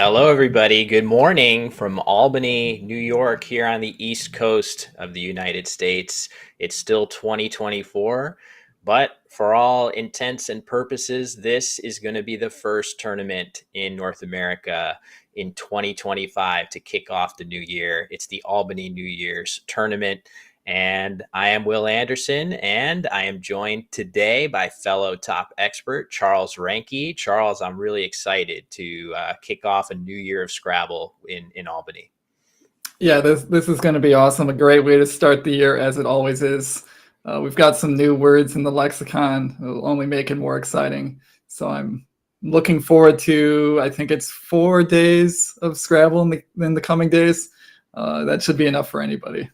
Hello, everybody. Good morning from Albany, New York, here on the East Coast of the United States. It's still 2024, but for all intents and purposes, this is going to be the first tournament in North America in 2025 to kick off the new year. It's the Albany New Year's tournament. And I am Will Anderson, and I am joined today by fellow top expert Charles Reinke. Charles, I'm really excited to kick off a new year of Scrabble in Albany. Yeah, this is going to be awesome. A great way to start the year, as it always is. We've got some new words in the lexicon. It'll only make it more exciting. So I'm looking forward to, I think it's 4 days of Scrabble in the coming days. That should be enough for anybody.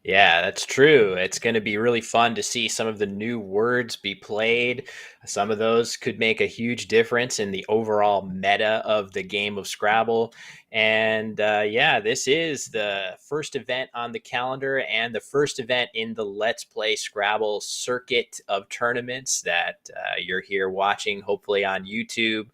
Yeah, that's true. It's going to be really fun to see some of the new words be played. Some of those could make a huge difference in the overall meta of the game of Scrabble. And yeah, this is the first event on the calendar and the first event in the Let's Play Scrabble circuit of tournaments that you're here watching, hopefully on YouTube.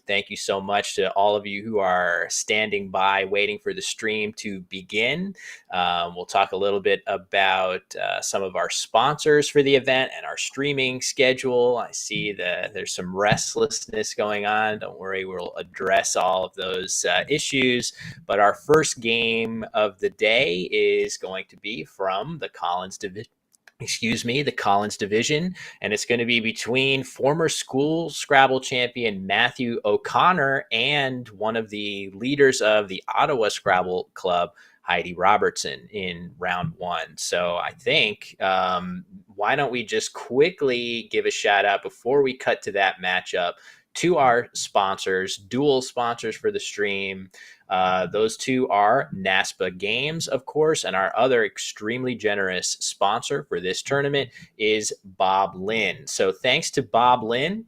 Thank you so much to all of you who are standing by waiting for the stream to begin. We'll talk a little bit about some of our sponsors for the event and our streaming schedule. I see that there's some restlessness going on. Don't worry, we'll address all of those issues. But our first game of the day is going to be from the Collins Division, and it's going to be between former school Scrabble champion Matthew O'Connor and one of the leaders of the Ottawa Scrabble Club, Heidi Robertson, in round one. So I think why don't we just quickly give a shout out before we cut to that matchup to our sponsors, dual sponsors for the stream. Those two are NASPA Games, of course, and our other extremely generous sponsor for this tournament is Bob Lynn. So thanks to Bob Lynn.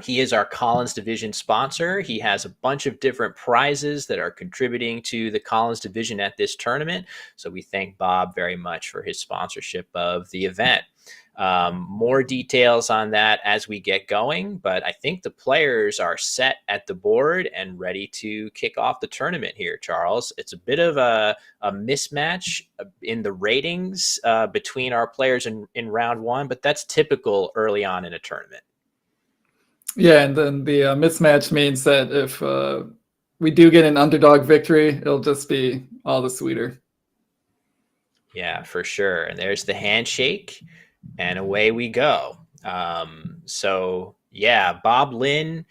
He is our Collins Division sponsor. He has a bunch of different prizes that are contributing to the Collins Division at this tournament. So we thank Bob very much for his sponsorship of the event. More details on that as we get going, but I think the players are set at the board and ready to kick off the tournament here, Charles. It's a bit of a mismatch in the ratings between our players in round one, but that's typical early on in a tournament. Yeah, and then the mismatch means that if we do get an underdog victory, it'll just be all the sweeter. Yeah, for sure. And there's the handshake. And away we go. So yeah, Bob Lynn,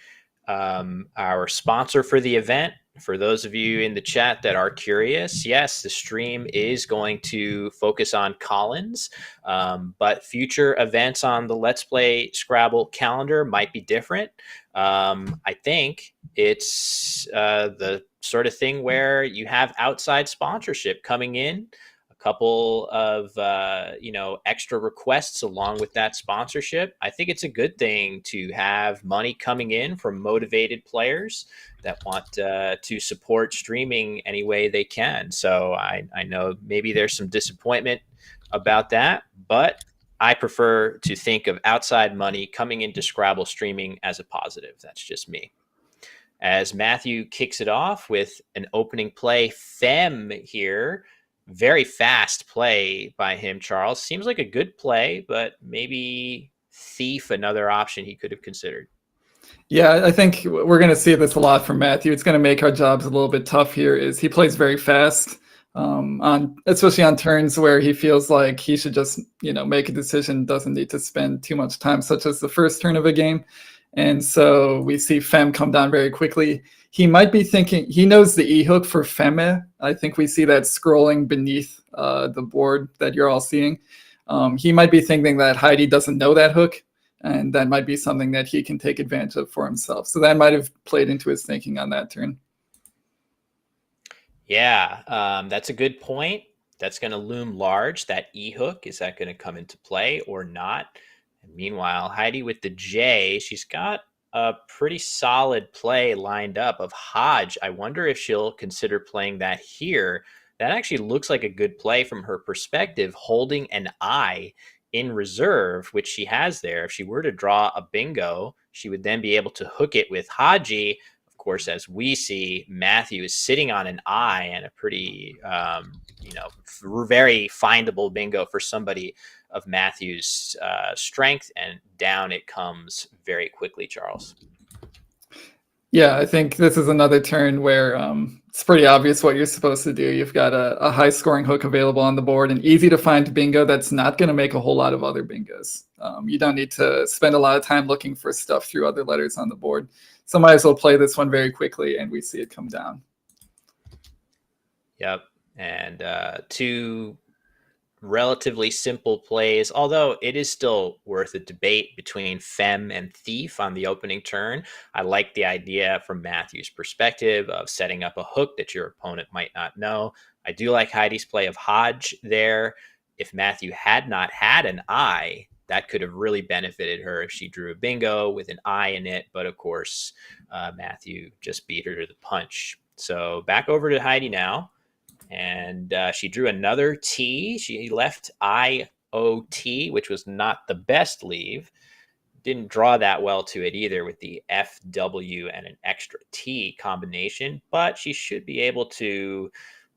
our sponsor for the event. For those of you in the chat that are curious, yes, the stream is going to focus on Collins, but future events on the Let's Play Scrabble calendar might be different. I think it's the sort of thing where you have outside sponsorship coming in, couple of extra requests along with that sponsorship. I think it's a good thing to have money coming in from motivated players that want to support streaming any way they can. So I know maybe there's some disappointment about that, but I prefer to think of outside money coming into Scrabble streaming as a positive. That's just me. As Matthew kicks it off with an opening play, Femme here. Very fast play by him, Charles. Seems like a good play, but maybe Thief, another option he could have considered. Yeah, I think we're going to see this a lot from Matthew. It's going to make our jobs a little bit tough here. Is he plays very fast, especially on turns where he feels like he should just make a decision, doesn't need to spend too much time, such as the first turn of a game. And so we see Femme come down very quickly. He might be thinking, he knows the E-hook for Femme. I think we see that scrolling beneath the board that you're all seeing. He might be thinking that Heidi doesn't know that hook, and that might be something that he can take advantage of for himself. So that might have played into his thinking on that turn. Yeah, that's a good point. That's going to loom large. That E-hook, is that going to come into play or not? And meanwhile, Heidi with the J, she's got a pretty solid play lined up of Hodge. I wonder if she'll consider playing that here. That actually looks like a good play from her perspective, holding an I in reserve, which she has there. If she were to draw a bingo, she would then be able to hook it with Haji. Of course, as we see, Matthew is sitting on an I and a pretty, very findable bingo for somebody of Matthew's strength, and down it comes very quickly, Charles. Yeah, I think this is another turn where it's pretty obvious what you're supposed to do. You've got a high scoring hook available on the board, an easy to find bingo that's not going to make a whole lot of other bingos. You don't need to spend a lot of time looking for stuff through other letters on the board. So might as well play this one very quickly, and we see it come down. Yep. And two relatively simple plays, although it is still worth a debate between Femme and Thief on the opening turn. I like the idea from Matthew's perspective of setting up a hook that your opponent might not know. I do like Heidi's play of Hodge there. If Matthew had not had an I, that could have really benefited her if she drew a bingo with an I in it. But of course, Matthew just beat her to the punch. So back over to Heidi now. And she drew another T. She left IOT, which was not the best leave. Didn't draw that well to it either with the FW and an extra T combination, but she should be able to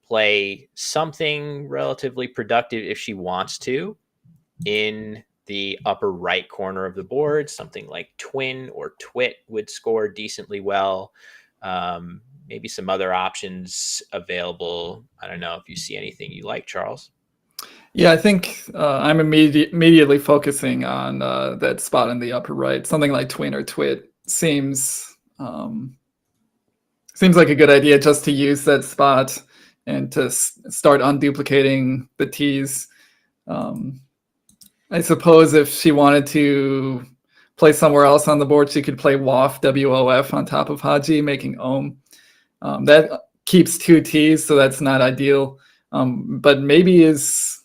play something relatively productive if she wants to in the upper right corner of the board. Something like Twin or Twit would score decently well. Maybe some other options available. I don't know if you see anything you like, Charles. Yeah, I think I'm immediately focusing on that spot in the upper right. Something like Twin or Twit seems like a good idea, just to use that spot and to start unduplicating the T's. I suppose if she wanted to play somewhere else on the board, she could play WOF, WOF on top of Haji, making Ohm. That keeps two T's, so that's not ideal. But maybe is,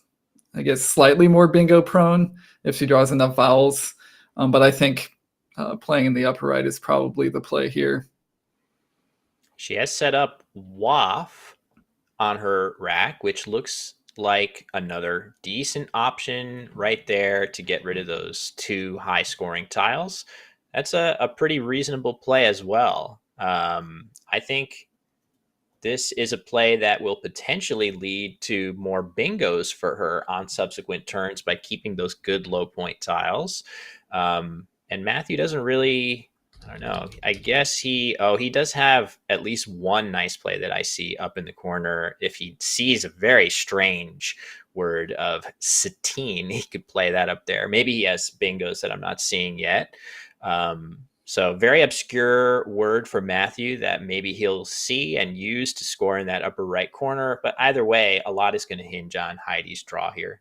I guess, slightly more bingo prone if she draws enough vowels. But I think playing in the upper right is probably the play here. She has set up WAF on her rack, which looks like another decent option right there to get rid of those two high scoring tiles. That's a pretty reasonable play as well. I think this is a play that will potentially lead to more bingos for her on subsequent turns by keeping those good low point tiles. And Matthew doesn't really, I don't know, I guess he does have at least one nice play that I see up in the corner. If he sees a very strange word of satine, he could play that up there. Maybe he has bingos that I'm not seeing yet. So very obscure word for Matthew that maybe he'll see and use to score in that upper right corner. But either way, a lot is going to hinge on Heidi's draw here.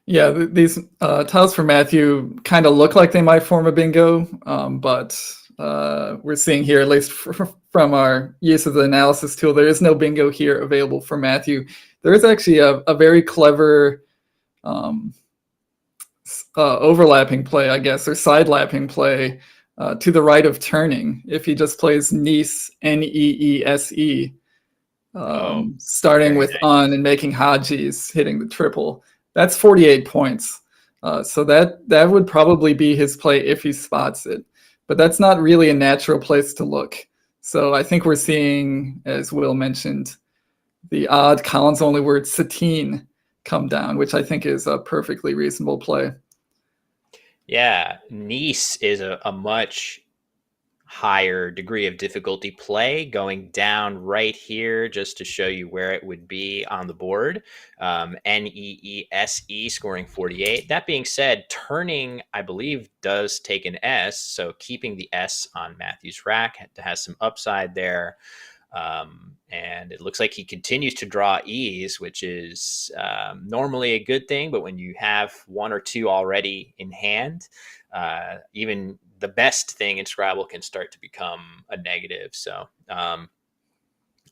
Yeah, these tiles for Matthew kind of look like they might form a bingo, but we're seeing here, at least from our use of the analysis tool, there is no bingo here available for Matthew. There is actually a very clever overlapping play, I guess, or side-lapping play to the right of turning. If he just plays Neese, Neese, starting with nice. on and making Hajis, hitting the triple, that's 48 points. So that would probably be his play if he spots it. But that's not really a natural place to look. So I think we're seeing, as Will mentioned, the odd Collins-only word satine come down, which I think is a perfectly reasonable play. Yeah, Nice is a much higher degree of difficulty play, going down right here just to show you where it would be on the board. Neese scoring 48. That being said, turning, I believe, does take an S, so keeping the S on Matthew's rack has some upside there. And it looks like he continues to draw E's, which is normally a good thing, but when you have one or two already in hand, even the best thing in Scrabble can start to become a negative. So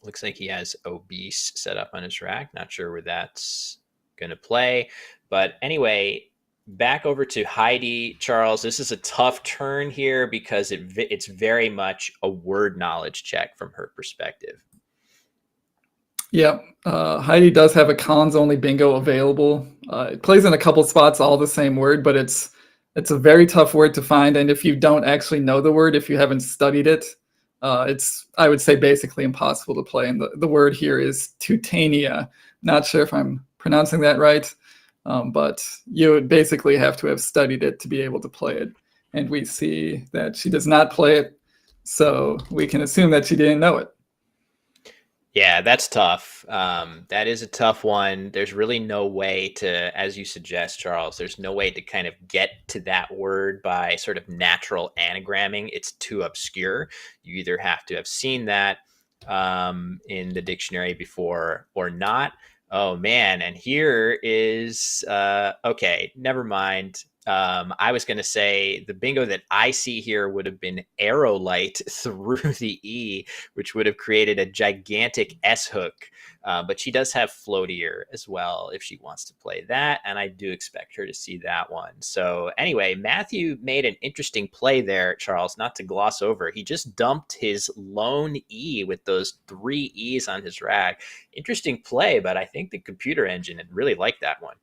looks like he has obese set up on his rack. Not sure where that's going to play. But anyway, back over to Heidi. Charles, this is a tough turn here because it's very much a word knowledge check from her perspective. Yeah, Heidi does have a Collins-only bingo available. It plays in a couple spots, all the same word, but it's It's a very tough word to find, and if you don't actually know the word, if you haven't studied it, it's, I would say, basically impossible to play. And the word here is Teutania. Not sure if I'm pronouncing that right, but you would basically have to have studied it to be able to play it. And we see that she does not play it, so we can assume that she didn't know it. Yeah, that's tough. That is a tough one. There's really no way to, as you suggest, Charles, there's no way to kind of get to that word by sort of natural anagramming. It's too obscure. You either have to have seen that in the dictionary before or not. Oh, man. And here is, okay, never mind. I was going to say the bingo that I see here would have been aerolite through the E, which would have created a gigantic S hook. But she does have floatier as well if she wants to play that. And I do expect her to see that one. So anyway, Matthew made an interesting play there, Charles, not to gloss over. He just dumped his lone E with those 3 E's on his rack. Interesting play, but I think the computer engine had really liked that one.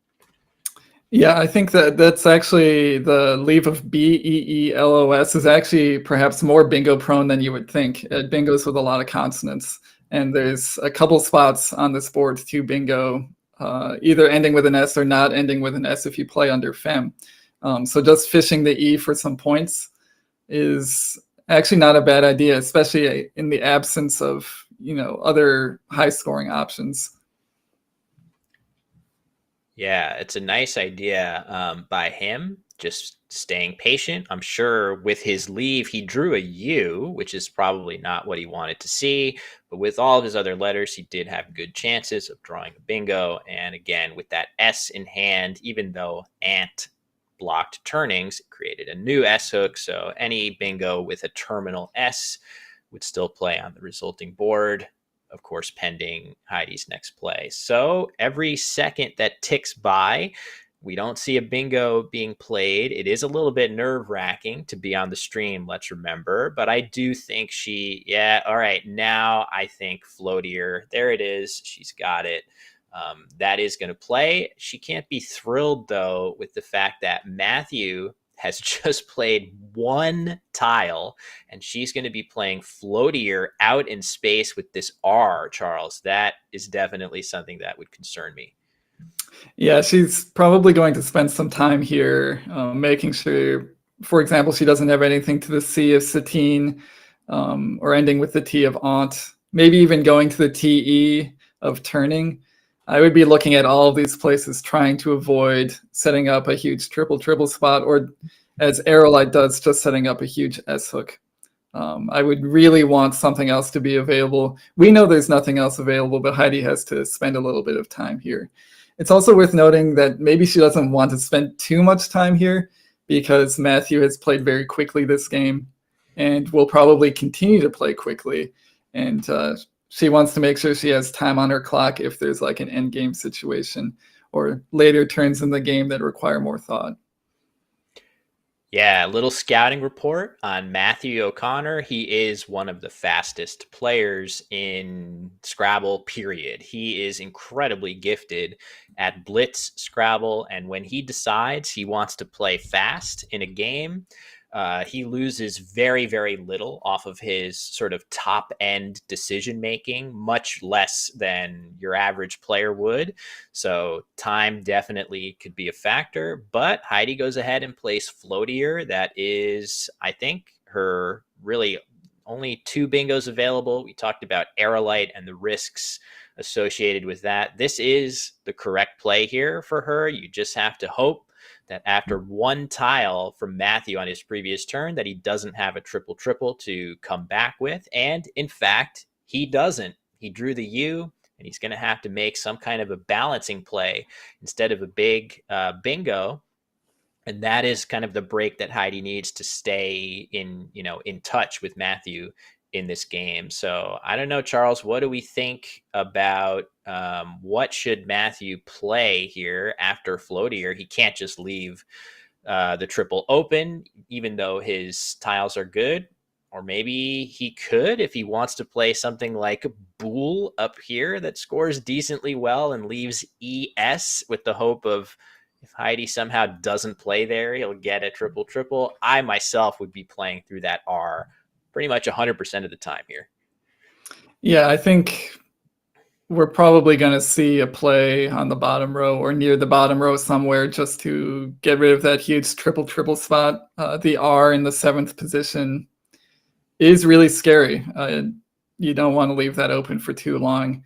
Yeah, I think that that's actually the leave of BEELOS is actually perhaps more bingo prone than you would think. It bingos with a lot of consonants. And there's a couple spots on this board to bingo, either ending with an S or not ending with an S if you play under fem. So just fishing the E for some points is actually not a bad idea, especially in the absence of, other high scoring options. Yeah, it's a nice idea by him, just staying patient. I'm sure with his leave, he drew a U, which is probably not what he wanted to see. But with all of his other letters, he did have good chances of drawing a bingo. And again, with that S in hand, even though Ant blocked turnings, it created a new S hook. So any bingo with a terminal S would still play on the resulting board, of course, pending Heidi's next play. So every second that ticks by, we don't see a bingo being played. It is a little bit nerve-wracking to be on the stream, let's remember. But I do think all right, now I think floatier. There it is. She's got it. That is going to play. She can't be thrilled, though, with the fact that Matthew has just played 1 tile, and she's going to be playing floatier out in space with this R, Charles. That is definitely something that would concern me. Yeah, she's probably going to spend some time here making sure, for example, she doesn't have anything to the C of Satine, or ending with the T of Aunt, maybe even going to the TE of turning. I would be looking at all of these places trying to avoid setting up a huge triple spot, or as Aerolite does, just setting up a huge S hook. I would really want something else to be available. We know there's nothing else available, but Heidi has to spend a little bit of time here. It's also worth noting that maybe she doesn't want to spend too much time here because Matthew has played very quickly this game and will probably continue to play quickly. And she wants to make sure she has time on her clock if there's like an end game situation or later turns in the game that require more thought. Yeah, a little scouting report on Matthew O'Connor. He is one of the fastest players in Scrabble, period. He is incredibly gifted at Blitz Scrabble, and when he decides he wants to play fast in a game, he loses very, very little off of his sort of top end decision making, much less than your average player would. So time definitely could be a factor, but Heidi goes ahead and plays floatier. That is, I think, her really only 2 bingos available. We talked about aerolite and the risks associated with that. This is the correct play here for her. You just have to hope that after 1 tile from Matthew on his previous turn that he doesn't have a triple to come back with. And in fact, he doesn't. He drew the U, and he's going to have to make some kind of a balancing play instead of a big bingo. And that is kind of the break that Heidi needs to stay in touch with Matthew in this game. So I don't know, Charles, what do we think about what should Matthew play here after floatier? He can't just leave the triple open, even though his tiles are good. Or maybe he could if he wants to play something like Bool up here that scores decently well and leaves ES with the hope of If Heidi somehow doesn't play there, he'll get a triple triple. I myself would be playing through that R pretty much 100% of the time here. Yeah, I think we're probably going to see a play on the bottom row or near the bottom row somewhere just to get rid of that huge triple triple spot. The R in the 7th position is really scary. You don't want to leave that open for too long.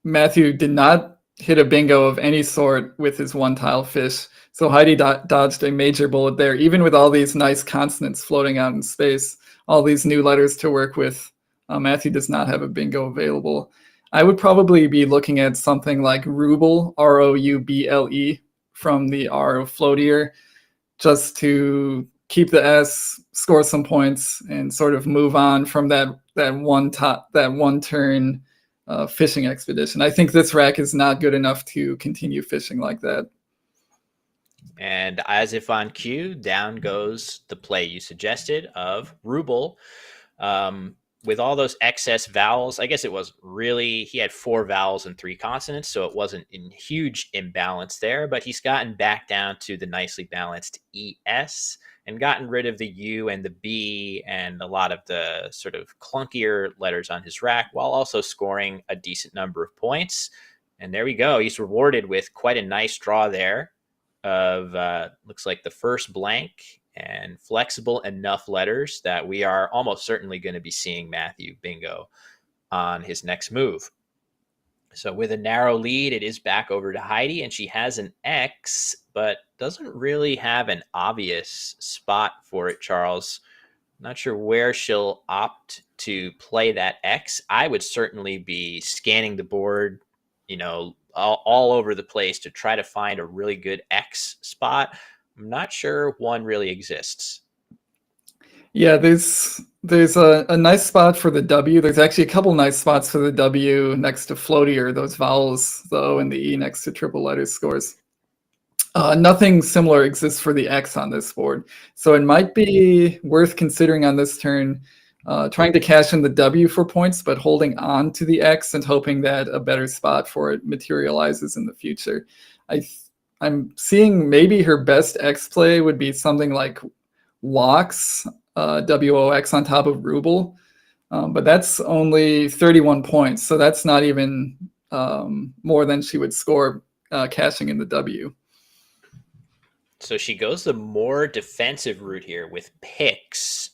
Matthew did not hit a bingo of any sort with his one tile fish. So Heidi dodged a major bullet there, even with all these nice consonants floating out in space, all these new letters to work with. Matthew does not have a bingo available. I would probably be looking at something like Rouble, Rouble, from the R of Floatier, just to keep the S, score some points, and sort of move on from that one turn fishing expedition. I think this rack is not good enough to continue fishing like that. And as if on cue, down goes the play you suggested of Rouble. With all those excess vowels, I guess it was really, he had 4 vowels and 3 consonants, so it wasn't in huge imbalance there, but he's gotten back down to the nicely balanced ES and gotten rid of the U and the B and a lot of the sort of clunkier letters on his rack, while also scoring a decent number of points. And there we go. He's rewarded with quite a nice draw there of looks like the first blank and flexible enough letters that we are almost certainly going to be seeing Matthew bingo on his next move. So with a narrow lead, it is back over to Heidi, and she has an X, but doesn't really have an obvious spot for it, Charles. Not sure where she'll opt to play that X. I would certainly be scanning the board, all over the place to try to find a really good X spot. I'm not sure one really exists. Yeah, there's a nice spot for the W. There's actually a couple nice spots for the W next to floatier, those vowels, the O and the E next to triple letter scores. Nothing similar exists for the X on this board. So it might be worth considering on this turn, trying to cash in the W for points, but holding on to the X and hoping that a better spot for it materializes in the future. I'm seeing maybe her best X play would be something like Wox, WOX on top of Rouble, but that's only 31 points, so that's not even more than she would score cashing in the W. So she goes the more defensive route here with picks.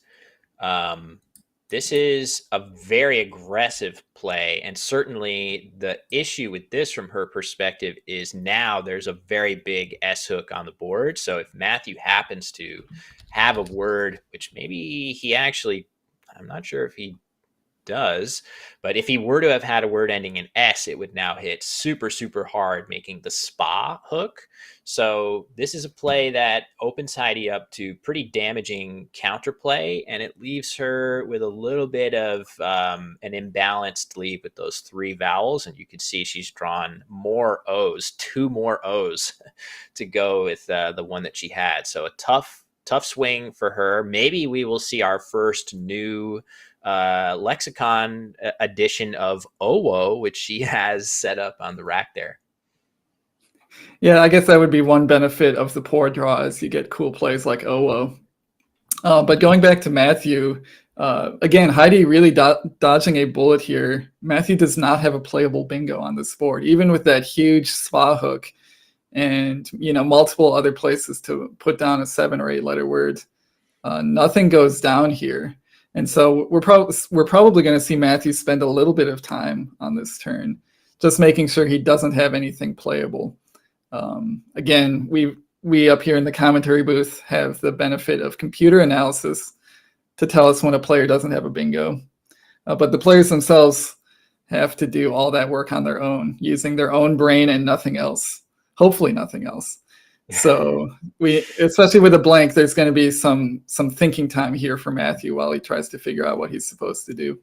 This is a very aggressive play, and certainly the issue with this from her perspective is now there's a very big S hook on the board. So if Matthew happens to have a word, which maybe he actually, I'm not sure if he does, but if he were to have had a word ending in S, it would now hit super, super hard, making the spa hook. So this is a play that opens Heidi up to pretty damaging counterplay, and it leaves her with a little bit of an imbalanced lead with those 3 vowels. And you can see she's drawn more O's, 2 more O's to go with the one that she had. So a tough swing for her. Maybe we will see our first new Lexicon edition of OWO, which she has set up on the rack there. Yeah, I guess that would be one benefit of the poor draw, is you get cool plays like OWO. But going back to Matthew, again, Heidi really dodging a bullet here. Matthew does not have a playable bingo on this board, even with that huge spa hook and multiple other places to put down a 7 or 8 letter word. Nothing goes down here. And so we're probably going to see Matthew spend a little bit of time on this turn, just making sure he doesn't have anything playable. Again, we up here in the commentary booth have the benefit of computer analysis to tell us when a player doesn't have a bingo. But the players themselves have to do all that work on their own, using their own brain and nothing else. Hopefully nothing else. So especially with a blank, there's going to be some thinking time here for Matthew while he tries to figure out what he's supposed to do.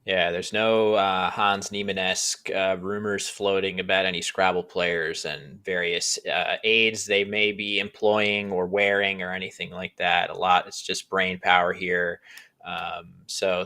Yeah, there's no Hans Niemann-esque rumors floating about any Scrabble players and various aids they may be employing or wearing or anything like that. It's just brain power here. So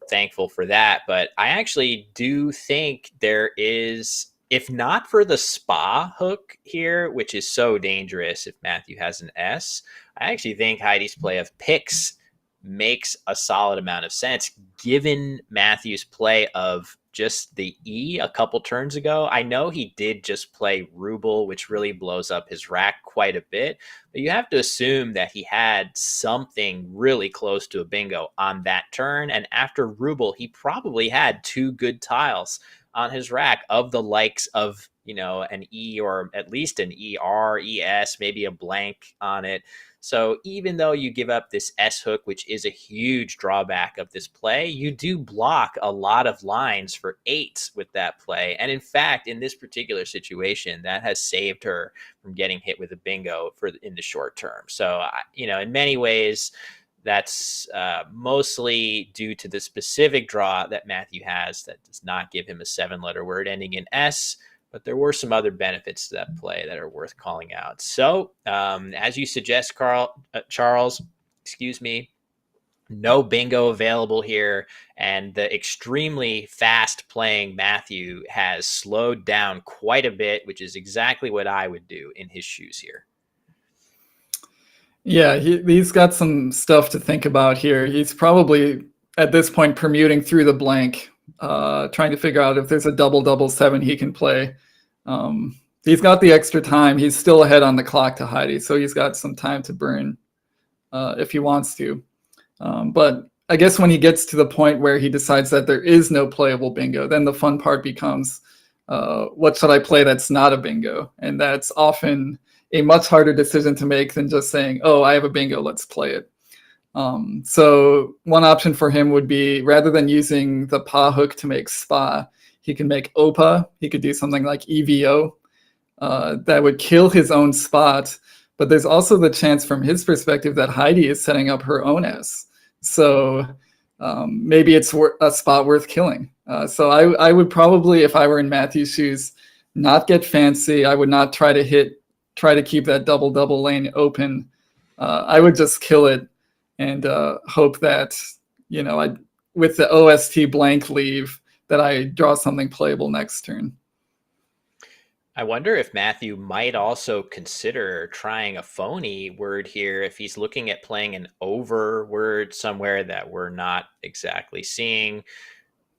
thankful for that. But I actually do think there is if not for the spa hook here, which is so dangerous if Matthew has an S, I actually think Heidi's play of picks makes a solid amount of sense given Matthew's play of just the E a couple turns ago. I know he did just play Ruble, which really blows up his rack quite a bit, but you have to assume that he had something really close to a bingo on that turn. And after Ruble, he probably had two good tiles on his rack of the likes of, an E or at least an ER, ES, maybe a blank on it. So even though you give up this S hook, which is a huge drawback of this play, you do block a lot of lines for eights with that play. And in fact, in this particular situation, that has saved her from getting hit with a bingo in the short term. So, in many ways, that's mostly due to the specific draw that Matthew has that does not give him a 7-letter word ending in S. But there were some other benefits to that play that are worth calling out. So, as you suggest, Charles, no bingo available here, and the extremely fast playing Matthew has slowed down quite a bit, which is exactly what I would do in his shoes here. Yeah, he's got some stuff to think about here. He's probably at this point permuting through the blank, trying to figure out if there's a double 7 he can play. He's got the extra time. He's still ahead on the clock to Heidi, so he's got some time to burn if he wants to. But I guess when he gets to the point where he decides that there is no playable bingo, then the fun part becomes, what should I play that's not a bingo? And that's often a much harder decision to make than just saying, oh, I have a bingo, let's play it. So one option for him would be, rather than using the pa hook to make spa, he can make opa. He could do something like EVO. That would kill his own spot. But there's also the chance from his perspective that Heidi is setting up her own S. So maybe it's a spot worth killing. So I would probably, if I were in Matthew's shoes, not get fancy. I would not try to keep that double lane open. I would just kill it and hope that, with the OST blank leave, that I draw something playable next turn. I wonder if Matthew might also consider trying a phony word here if he's looking at playing an over word somewhere that we're not exactly seeing.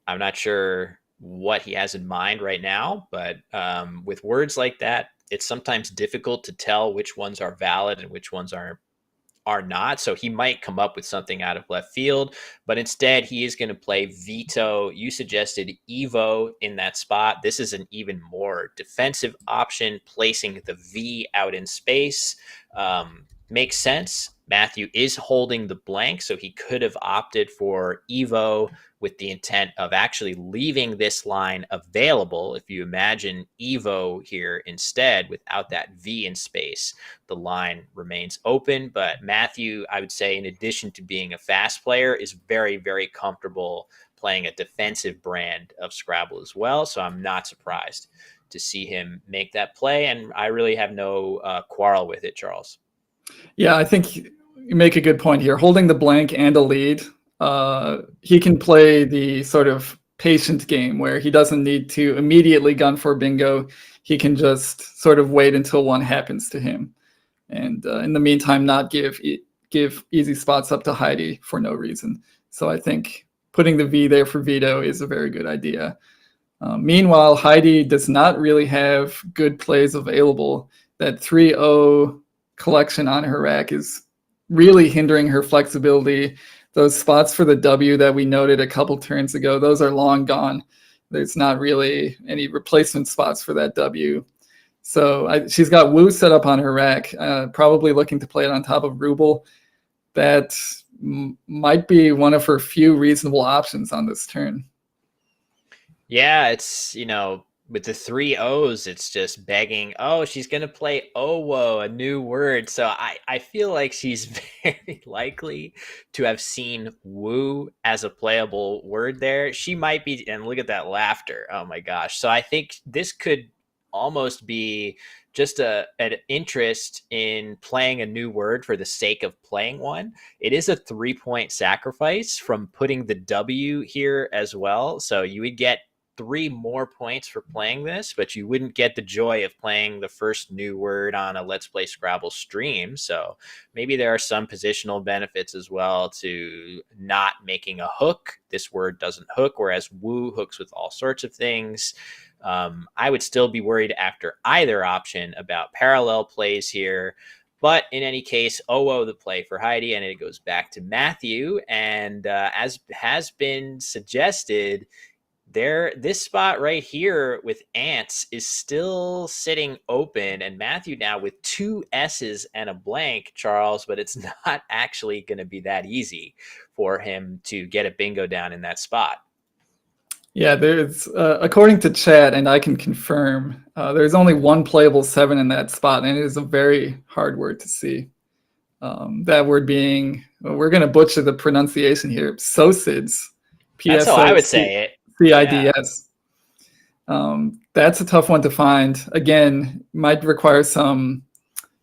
I'm not sure what he has in mind right now, but with words like that, it's sometimes difficult to tell which ones are valid and which ones are not. So he might come up with something out of left field, but instead he is going to play veto. You suggested Evo in that spot. This is an even more defensive option, placing the V out in space. Makes sense. Matthew is holding the blank, so he could have opted for Evo with the intent of actually leaving this line available. If you imagine Evo here instead, without that V in space, the line remains open. But Matthew, I would say, in addition to being a fast player, is very, very comfortable playing a defensive brand of Scrabble as well. So I'm not surprised to see him make that play. And I really have no quarrel with it, Charles. Yeah, I think you make a good point here. Holding the blank and a lead, he can play the sort of patient game where he doesn't need to immediately gun for bingo. He can just sort of wait until one happens to him. And in the meantime, not give easy spots up to Heidi for no reason. So I think putting the V there for veto is a very good idea. Meanwhile, Heidi does not really have good plays available. That 3-0 collection on her rack is really hindering her flexibility. Those spots for the W that we noted a couple turns ago, those are long gone. There's not really any replacement spots for that W. So she's got Wu set up on her rack, probably looking to play it on top of Ruble. That might be one of her few reasonable options on this turn. Yeah, it's, with the 3 O's, it's just begging, she's going to play Owo, a new word. So I feel like she's very likely to have seen Wu as a playable word there. She might be, and look at that laughter. Oh my gosh. So I think this could almost be just an interest in playing a new word for the sake of playing one. It is a 3-point sacrifice from putting the W here as well. So you would get 3 more points for playing this, but you wouldn't get the joy of playing the first new word on a Let's Play Scrabble stream. So maybe there are some positional benefits as well to not making a hook. This word doesn't hook, whereas woo hooks with all sorts of things. I would still be worried after either option about parallel plays here. But in any case, 0-0 the play for Heidi, and it goes back to Matthew. And as has been suggested, this spot right here with ants is still sitting open, and Matthew now with 2 S's and a blank, Charles, but it's not actually going to be that easy for him to get a bingo down in that spot. Yeah, there's according to chat, and I can confirm, there's only one playable 7 in that spot, and it is a very hard word to see. That word being, we're going to butcher the pronunciation here, Sosids. That's how I would say it. CIDS. That's a tough one to find. Again, might require some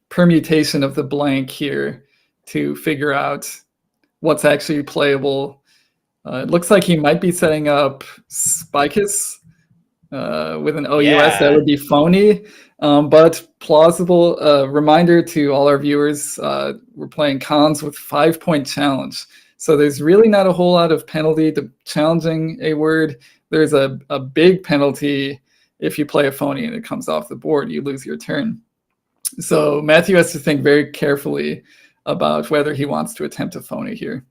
permutation of the blank here to figure out what's actually playable. It looks like he might be setting up Spicus with an OUS. Yeah. That would be phony, but plausible. Reminder to all our viewers, we're playing cons with 5-point challenge. So there's really not a whole lot of penalty to challenging a word. There's a big penalty if you play a phony and it comes off the board, you lose your turn. So Matthew has to think very carefully about whether he wants to attempt a phony here.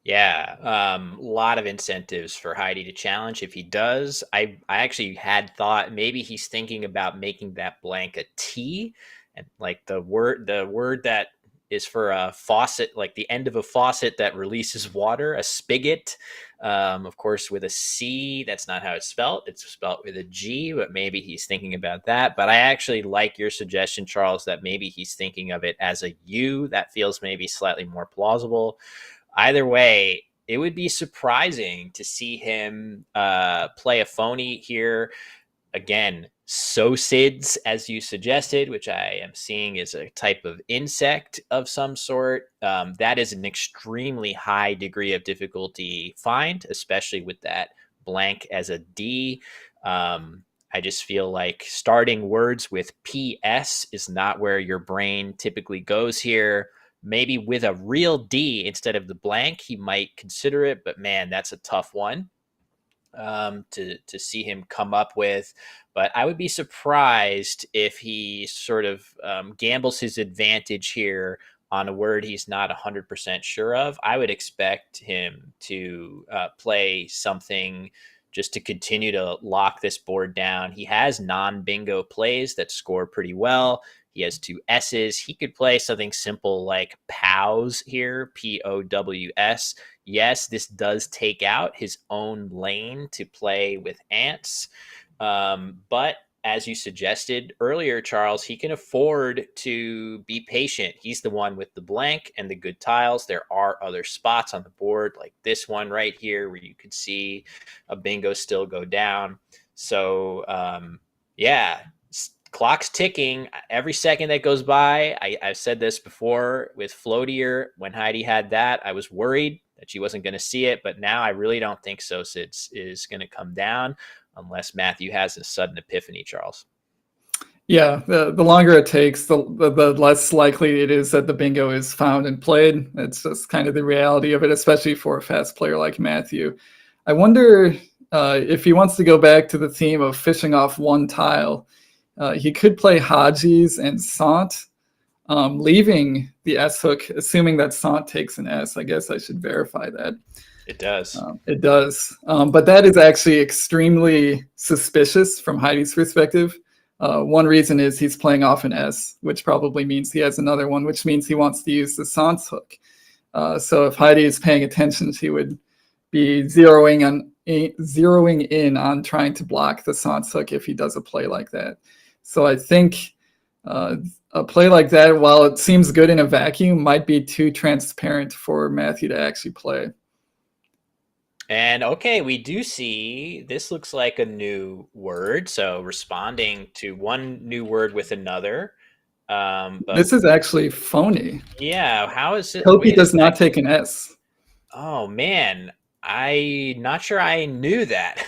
Yeah, a lot of incentives for Heidi to challenge if he does. I actually had thought maybe he's thinking about making that blank a T, and like the word that is for a faucet, like the end of a faucet that releases water, a spigot. Of course, with a C, that's not how it's spelled. It's spelled with a G, but maybe he's thinking about that. But I actually like your suggestion, Charles, that maybe he's thinking of it as a U. That feels maybe slightly more plausible. Either way, it would be surprising to see him play a phony here. Again, Sosids, as you suggested, which I am seeing is a type of insect of some sort. That is an extremely high degree of difficulty find, especially with that blank as a D. I just feel like starting words with PS is not where your brain typically goes here. Maybe with a real D instead of the blank, he might consider it, but man, that's a tough one to see him come up with. But I would be surprised if he sort of gambles his advantage here on a word he's not 100% sure of. I would expect him to play something just to continue to lock this board down. He has non-bingo plays that score pretty well. He has 2 S's. He could play something simple like POWS here, POWS. Yes, this does take out his own lane to play with ants. But as you suggested earlier, Charles, he can afford to be patient. He's the one with the blank and the good tiles. There are other spots on the board like this one right here where you could see a bingo still go down. So, yeah. Clock's ticking. Every second that goes by, I've said this before with Floatier, when Heidi had that, I was worried that she wasn't going to see it, but now I really don't think Sosids is going to come down unless Matthew has a sudden epiphany, Charles. Yeah, the longer it takes, the less likely it is that the bingo is found and played. It's just kind of the reality of it, especially for a fast player like Matthew. I wonder if he wants to go back to the theme of fishing off one tile. He could play Hadji's and Sant, leaving the S hook, assuming that Sant takes an S. I guess I should verify that. It does. It does. But that is actually extremely suspicious from Heidi's perspective. One reason is he's playing off an S, which probably means he has another one, which means he wants to use the Sant's hook. So if Heidi is paying attention, she would be zeroing in on trying to block the Sant's hook if he does a play like that. So I think a play like that, while it seems good in a vacuum, might be too transparent for Matthew to actually play. And okay, we do see this looks like a new word. So responding to one new word with another. But this is actually phony. Yeah, how is it? Hope he does not take an S. Oh man, I not sure I knew that.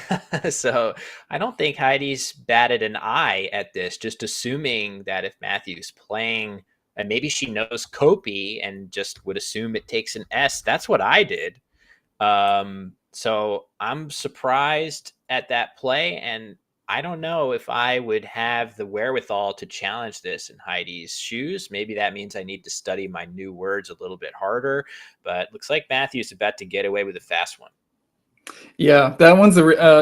So I don't think Heidi's batted an eye at this, just assuming that if Matthew's playing and maybe she knows Kopi and just would assume it takes an S. That's what I did. So I'm surprised at that play, and I don't know if I would have the wherewithal to challenge this in Heidi's shoes. Maybe that means I need to study my new words a little bit harder, but looks like Matthew's about to get away with a fast one. Yeah, that one's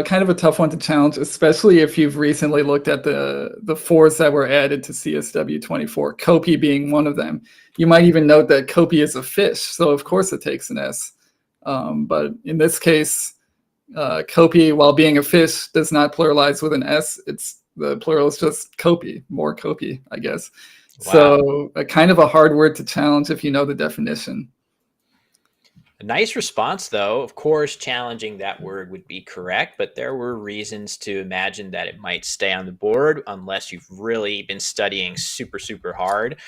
kind of a tough one to challenge, especially if you've recently looked at the fours that were added to CSW 24, Kopi being one of them. You might even note that Kopi is a fish, so of course it takes an S. But in this case, Kopi, while being a fish, does not pluralize with an S. It's the plural is just Kopi, more Kopi, I guess. Wow. So kind of a hard word to challenge if you know the definition. A nice response, though. Of course, challenging that word would be correct, but there were reasons to imagine that it might stay on the board unless you've really been studying super, super hard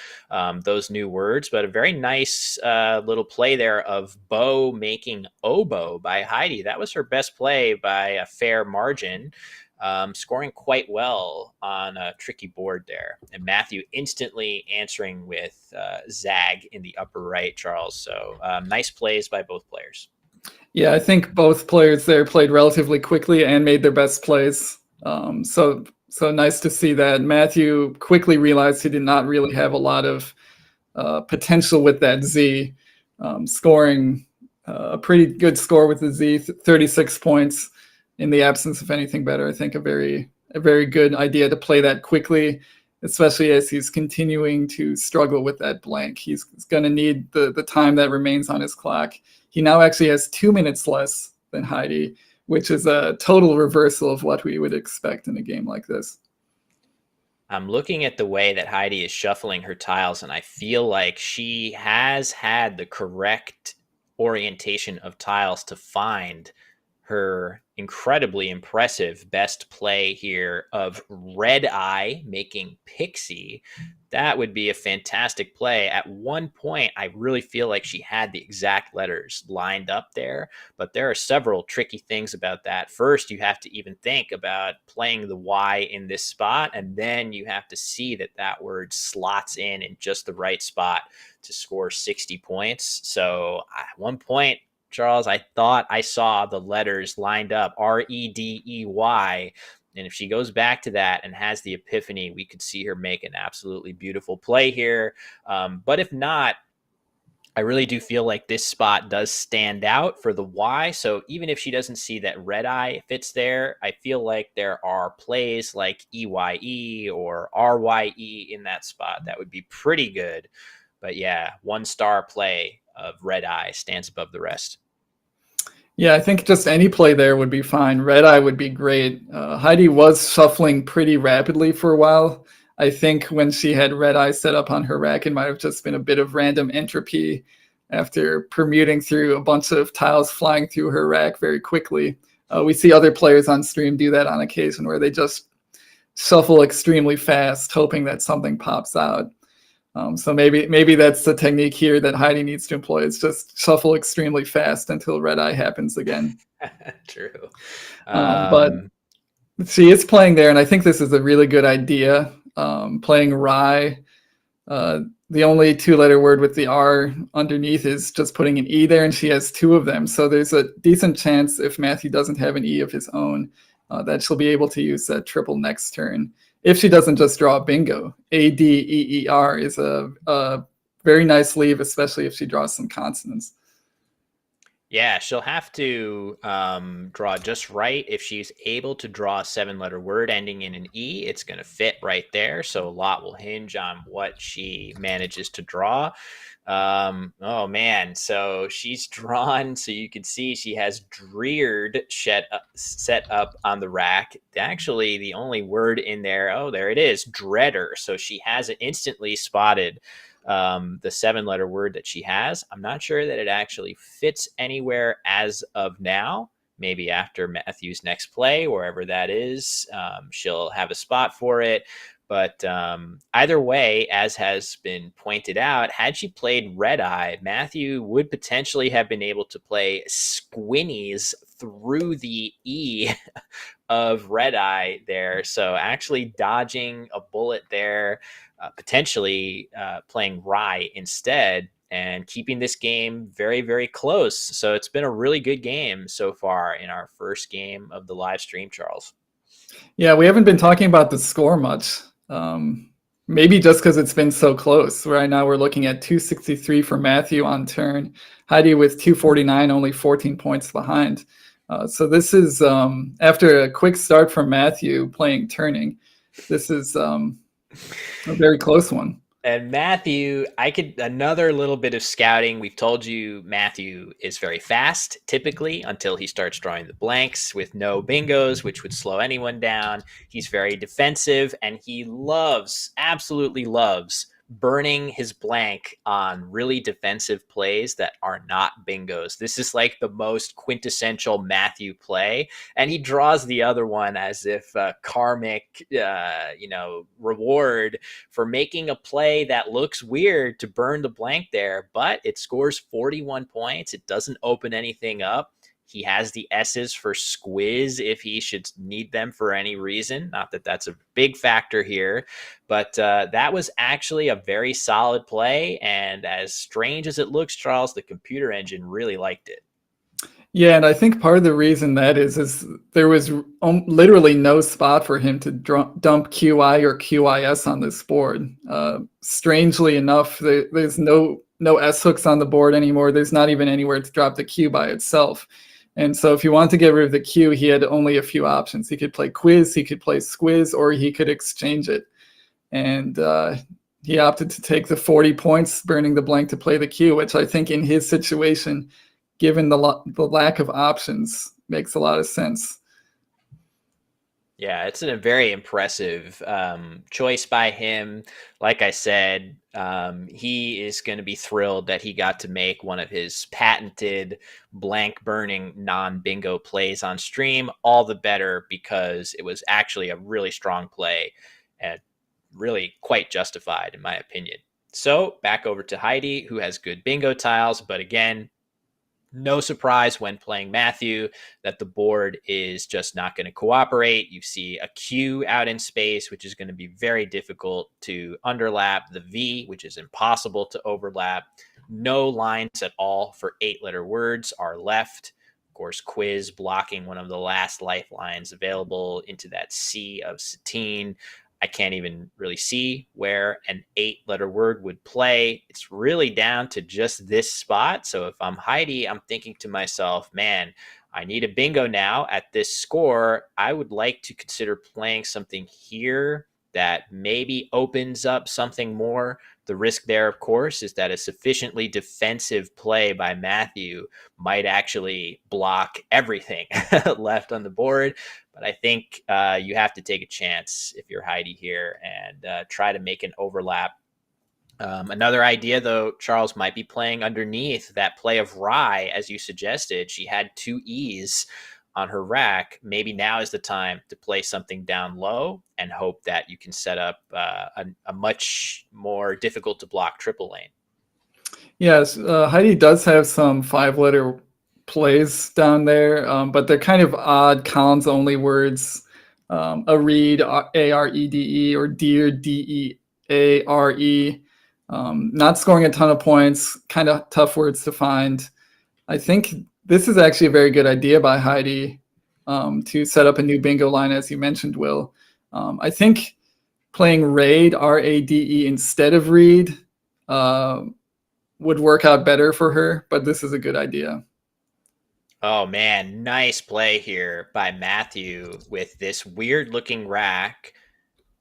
those new words. But a very nice little play there of Bo making oboe by Heidi. That was her best play by a fair margin. Scoring quite well on a tricky board there. And Matthew instantly answering with Zag in the upper right, Charles. So nice plays by both players. Yeah, I think both players there played relatively quickly and made their best plays. So nice to see that. Matthew quickly realized he did not really have a lot of potential with that Z, scoring a pretty good score with the Z, 36 points. In the absence of anything better, I think a very good idea to play that quickly, especially as he's continuing to struggle with that blank. He's going to need the time that remains on his clock. He now actually has 2 minutes less than Heidi, which is a total reversal of what we would expect in a game like this. I'm looking at the way that Heidi is shuffling her tiles, and I feel like she has had the correct orientation of tiles to find her incredibly impressive best play here of Red Eye making Pixie. That would be a fantastic play. At one point, I really feel like she had the exact letters lined up there, but there are several tricky things about that. First, you have to even think about playing the Y in this spot, and then you have to see that that word slots in just the right spot to score 60 points. So at one point, Charles, I thought I saw the letters lined up, Redey. And if she goes back to that and has the epiphany, we could see her make an absolutely beautiful play here. But if not, I really do feel like this spot does stand out for the Y. So even if she doesn't see that Red Eye fits there, I feel like there are plays like EYE or RYE in that spot that would be pretty good. But yeah, 1-star play of Red Eye stands above the rest. Yeah, I think just any play there would be fine. Red Eye would be great. Heidi was shuffling pretty rapidly for a while. I think when she had Red Eye set up on her rack, it might have just been a bit of random entropy after permuting through a bunch of tiles flying through her rack very quickly. We see other players on stream do that on occasion where they just shuffle extremely fast, hoping that something pops out. So maybe that's the technique here that Heidi needs to employ. It's just shuffle extremely fast until Red Eye happens again. True. But she is playing there, and I think this is a really good idea. Playing Rye. The only 2-letter word with the R underneath is just putting an E there, and she has 2 of them. So there's a decent chance if Matthew doesn't have an E of his own, that she'll be able to use that triple next turn. If she doesn't just draw bingo. ADEER is a very nice leave, especially if she draws some consonants. Yeah, she'll have to draw just right. If she's able to draw a 7-letter word ending in an E, it's going to fit right there. So a lot will hinge on what she manages to draw. Oh, man. So she's drawn, so you can see she has dreared set up on the rack. Actually, the only word in there, oh, there it is, dreader. So she has it instantly spotted the 7-letter word that she has. I'm not sure that it actually fits anywhere as of now. Maybe after Matthew's next play, wherever that is, she'll have a spot for it. But either way, as has been pointed out, had she played Red Eye, Matthew would potentially have been able to play Squinnies through the E of Red Eye there. So actually dodging a bullet there, potentially playing Rye instead, and keeping this game very, very close. So it's been a really good game so far in our first game of the live stream, Charles. Yeah, we haven't been talking about the score much. Maybe just because it's been so close. Right now we're looking at 263 for Matthew on turn. Heidi with 249, only 14 points behind. So this is, after a quick start from Matthew playing turning, this is a very close one. And Matthew, another little bit of scouting. We've told you Matthew is very fast, typically, until he starts drawing the blanks with no bingos, which would slow anyone down. He's very defensive, and he absolutely loves burning his blank on really defensive plays that are not bingos. This is like the most quintessential Matthew play, and he draws the other one as if a karmic, reward for making a play that looks weird to burn the blank there, but it scores 41 points. It doesn't open anything up. He has the S's for squiz if he should need them for any reason. Not that that's a big factor here, but that was actually a very solid play. And as strange as it looks, Charles, the computer engine really liked it. Yeah, and I think part of the reason that is there was literally no spot for him to dump QI or QIS on this board. Strangely enough, there's no S hooks on the board anymore. There's not even anywhere to drop the Q by itself. And so if you want to get rid of the Q, he had only a few options. He could play quiz, he could play squiz, or he could exchange it. And he opted to take the 40 points, burning the blank to play the Q, which I think in his situation, given the lack of options, makes a lot of sense. Yeah, it's a very impressive choice by him. Like I said, he is going to be thrilled that he got to make one of his patented blank burning non-bingo plays on stream. All the better because it was actually a really strong play and really quite justified in my opinion. So back over to Heidi, who has good bingo tiles, but again, no surprise when playing Matthew that the board is just not going to cooperate. You see a Q out in space, which is going to be very difficult to underlap. The V, which is impossible to overlap. No lines at all for 8-letter words are left. Of course, quiz blocking one of the last lifelines available into that sea of Satine. I can't even really see where an 8-letter word would play. It's really down to just this spot. So if I'm Heidi, I'm thinking to myself, man, I need a bingo now at this score. I would like to consider playing something here that maybe opens up something more. The risk there, of course, is that a sufficiently defensive play by Matthew might actually block everything left on the board. But I think you have to take a chance if you're Heidi here and try to make an overlap. Another idea, though, Charles might be playing underneath that play of Rye, as you suggested. She had 2 E's on her rack. Maybe now is the time to play something down low and hope that you can set up a much more difficult to block triple lane. Yes, Heidi does have some 5-letter plays down there, but they're kind of odd columns only words. A read, A-R-E-D-E, or dear, D-E-A-R-E. Not scoring a ton of points, kind of tough words to find. I think this is actually a very good idea by Heidi to set up a new bingo line, as you mentioned, Will. I think playing raid, R-A-D-E, instead of read would work out better for her, but this is a good idea. Oh man, nice play here by Matthew with this weird looking rack.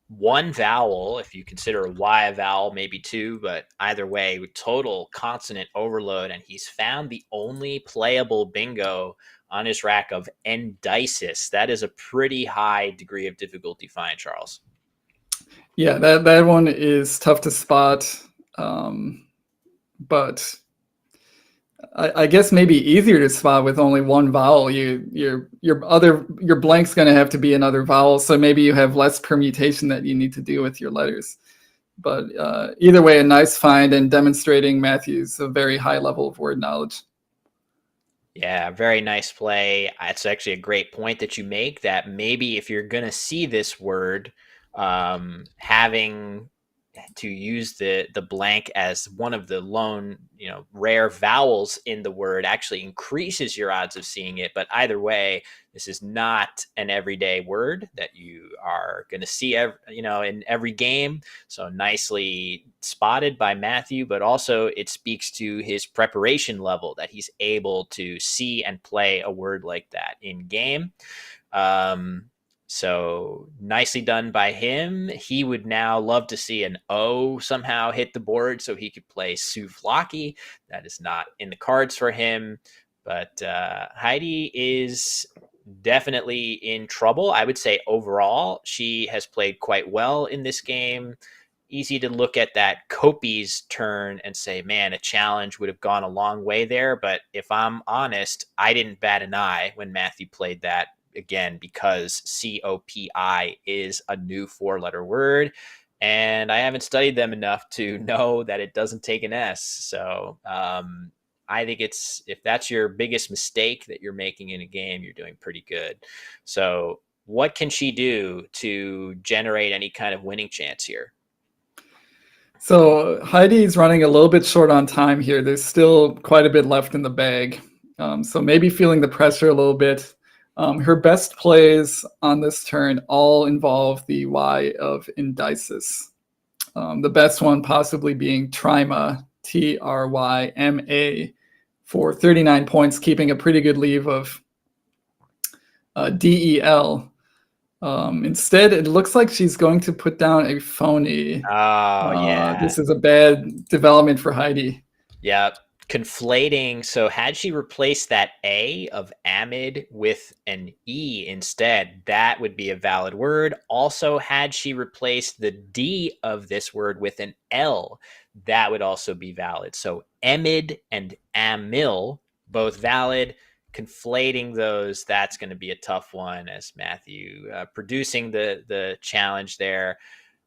1 vowel, if you consider a Y a vowel, maybe 2, but either way, with total consonant overload, and he's found the only playable bingo on his rack of endisis. That is a pretty high degree of difficulty find, Charles. Yeah, that one is tough to spot, but I guess maybe easier to spot with only one vowel. Your blank's going to have to be another vowel, so maybe you have less permutation that you need to do with your letters. But either way, a nice find and demonstrating Matthew's a very high level of word knowledge. Yeah, very nice play. It's actually a great point that you make, that maybe if you're going to see this word, having to use the blank as one of the lone, rare vowels in the word actually increases your odds of seeing it. But either way, this is not an everyday word that you are going to see in every game. So nicely spotted by Matthew, but also it speaks to his preparation level, that he's able to see and play a word like that in game. So nicely done by him. He would now love to see an O somehow hit the board so he could play souvlaki. That is not in the cards for him. But Heidi is definitely in trouble. I would say overall, she has played quite well in this game. Easy to look at that Kopi's turn and say, man, a challenge would have gone a long way there. But if I'm honest, I didn't bat an eye when Matthew played that. Again, because COPI is a new 4-letter word, and I haven't studied them enough to know that it doesn't take an S. So I think if that's your biggest mistake that you're making in a game, you're doing pretty good. So what can she do to generate any kind of winning chance here? So Heidi's running a little bit short on time here. There's still quite a bit left in the bag. So maybe feeling the pressure a little bit. Her best plays on this turn all involve the Y of indices. The best one possibly being Tryma, Tryma, for 39 points, keeping a pretty good lead of DEL. Instead, it looks like she's going to put down a phony. Oh, yeah. This is a bad development for Heidi. Yeah. Conflating. So had she replaced that A of amid with an E instead, that would be a valid word. Also, had she replaced the D of this word with an L, that would also be valid. So emid and amil, both valid. Conflating those, that's going to be a tough one, as Matthew producing the challenge there.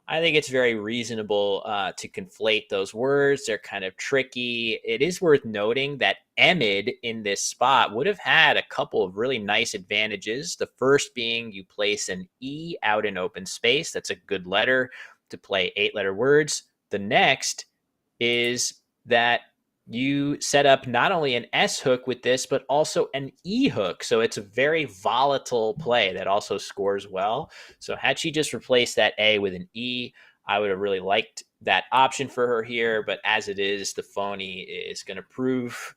I think it's very reasonable to conflate those words. They're kind of tricky. It is worth noting that emid in this spot would have had a couple of really nice advantages. The first being you place an E out in open space. That's a good letter to play 8-letter words. The next is that you set up not only an S hook with this, but also an E hook. So it's a very volatile play that also scores well. So had she just replaced that A with an E, I would have really liked that option for her here. But as it is, the phony is going to prove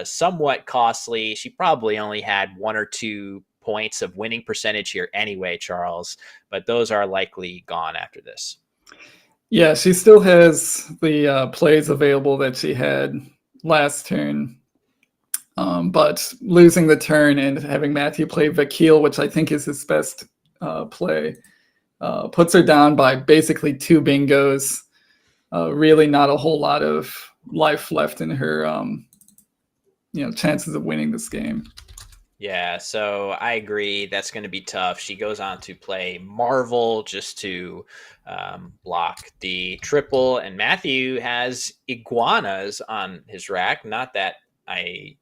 somewhat costly. She probably only had 1 or 2 points of winning percentage here anyway, Charles, but those are likely gone after this. Yeah, she still has the plays available that she had last turn. But losing the turn and having Matthew play Vakil, which I think is his best play, puts her down by basically 2 bingos. Really not a whole lot of life left in her chances of winning this game. Yeah, so I agree. That's going to be tough. She goes on to play Marvel just to block the triple. And Matthew has iguanas on his rack. Not that it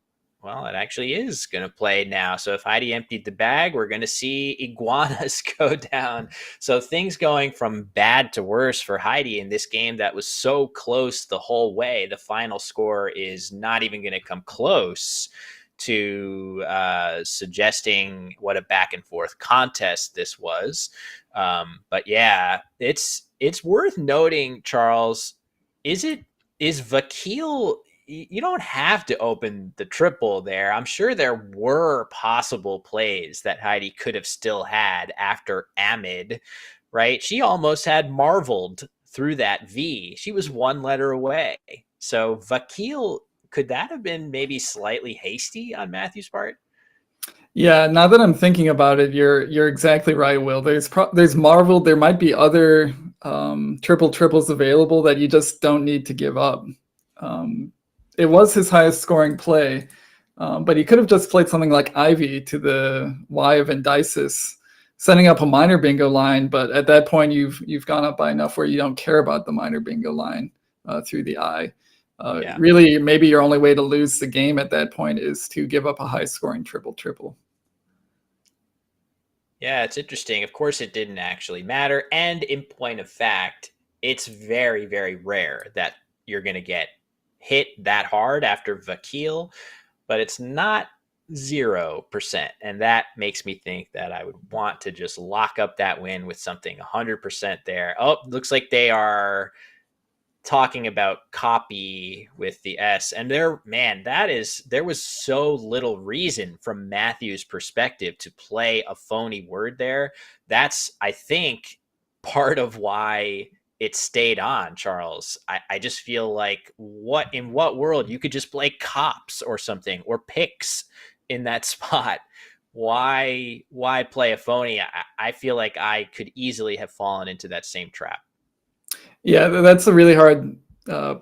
actually is going to play now. So if Heidi emptied the bag, we're going to see iguanas go down. So things going from bad to worse for Heidi in this game that was so close the whole way. The final score is not even going to come close to suggesting what a back and forth contest this was. But yeah, it's worth noting, Charles, is Vakil, you don't have to open the triple there. I'm sure there were possible plays that Heidi could have still had after Amid, right? She almost had marveled through that V. She was 1 letter away. So Vakil, could that have been maybe slightly hasty on Matthew's part? Yeah, now that I'm thinking about it, you're exactly right, Will. There's Marvel. There might be other triples available that you just don't need to give up. it was his highest scoring play, but he could have just played something like Ivy to the Y of Indices, setting up a minor bingo line. But at that point, you've gone up by enough where you don't care about the minor bingo line through the I. Yeah. Really, maybe your only way to lose the game at that point is to give up a high scoring triple. Yeah, it's interesting. Of course, it didn't actually matter. And in point of fact, it's very, very rare that you're going to get hit that hard after Vakil, but it's not 0%. And that makes me think that I would want to just lock up that win with something 100% there. Oh, looks like they are talking about copy with the S. And there, man, there was so little reason from Matthew's perspective to play a phony word there. That's, I think, part of why it stayed on, Charles. I just feel like in what world you could just play cops or something or picks in that spot. Why play a phony? I feel like I could easily have fallen into that same trap. Yeah, that's a really hard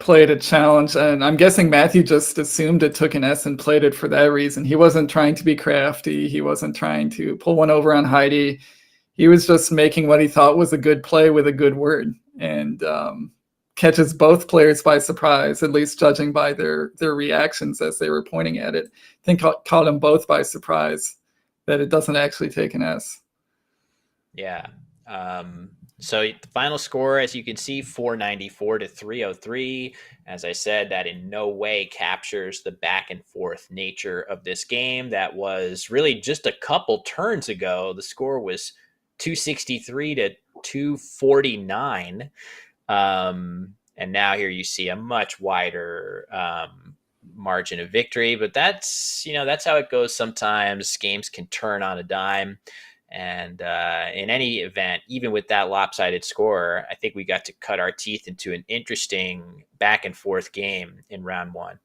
play to challenge, and I'm guessing Matthew just assumed it took an S and played it for that reason. He wasn't trying to be crafty. He wasn't trying to pull one over on Heidi. He was just making what he thought was a good play with a good word, and catches both players by surprise, at least judging by their reactions as they were pointing at it. I think caught them both by surprise that it doesn't actually take an S. Yeah. So the final score, as you can see, 494 to 303. As I said, that in no way captures the back and forth nature of this game. That was really just a couple turns ago. The score was 263 to 249. And now here you see a much wider margin of victory. But that's how it goes sometimes. Games can turn on a dime. And in any event, even with that lopsided score, I think we got to cut our teeth into an interesting back and forth game in round one.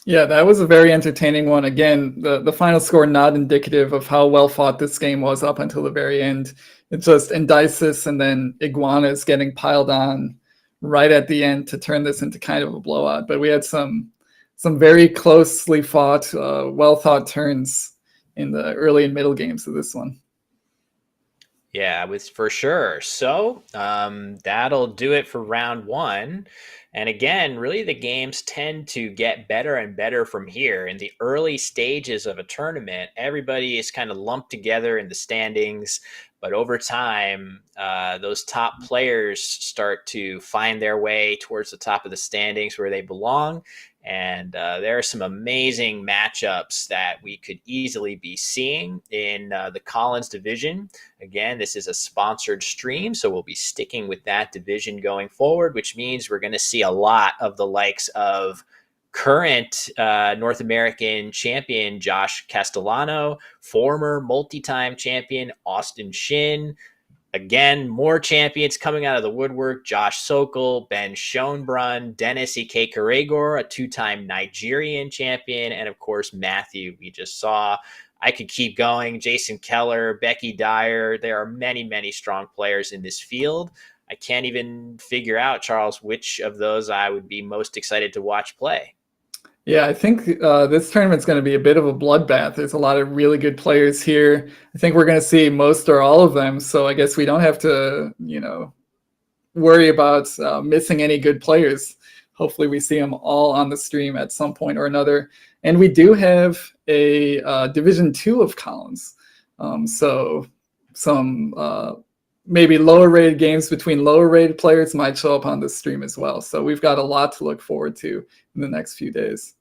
Yeah, that was a very entertaining one. Again, the final score not indicative of how well fought this game was up until the very end. It's just Indices and then Iguanas getting piled on right at the end to turn this into kind of a blowout. But we had some very closely fought, well thought turns in the early and middle games of this one. Yeah, for sure. So that'll do it for round one. And again, really the games tend to get better and better from here. In the early stages of a tournament, everybody is kind of lumped together in the standings. But over time, those top players start to find their way towards the top of the standings where they belong. And there are some amazing matchups that we could easily be seeing in the Collins division. Again, this is a sponsored stream, so we'll be sticking with that division going forward, which means we're going to see a lot of the likes of current North American champion Josh Castellano, former multi-time champion Austin Shin. Again, more champions coming out of the woodwork. Josh Sokol, Ben Schoenbrunn, Dennis Ike Karegor, a two-time Nigerian champion, and of course, Matthew, we just saw. I could keep going. Jason Keller, Becky Dyer. There are many, many strong players in this field. I can't even figure out, Charles, which of those I would be most excited to watch play. Yeah, I think this tournament's going to be a bit of a bloodbath. There's a lot of really good players here. I think we're going to see most or all of them. So I guess we don't have to, worry about missing any good players. Hopefully we see them all on the stream at some point or another. And we do have a Division 2 of Collins. So some maybe lower rated games between lower rated players might show up on the stream as well. So we've got a lot to look forward to in the next few days.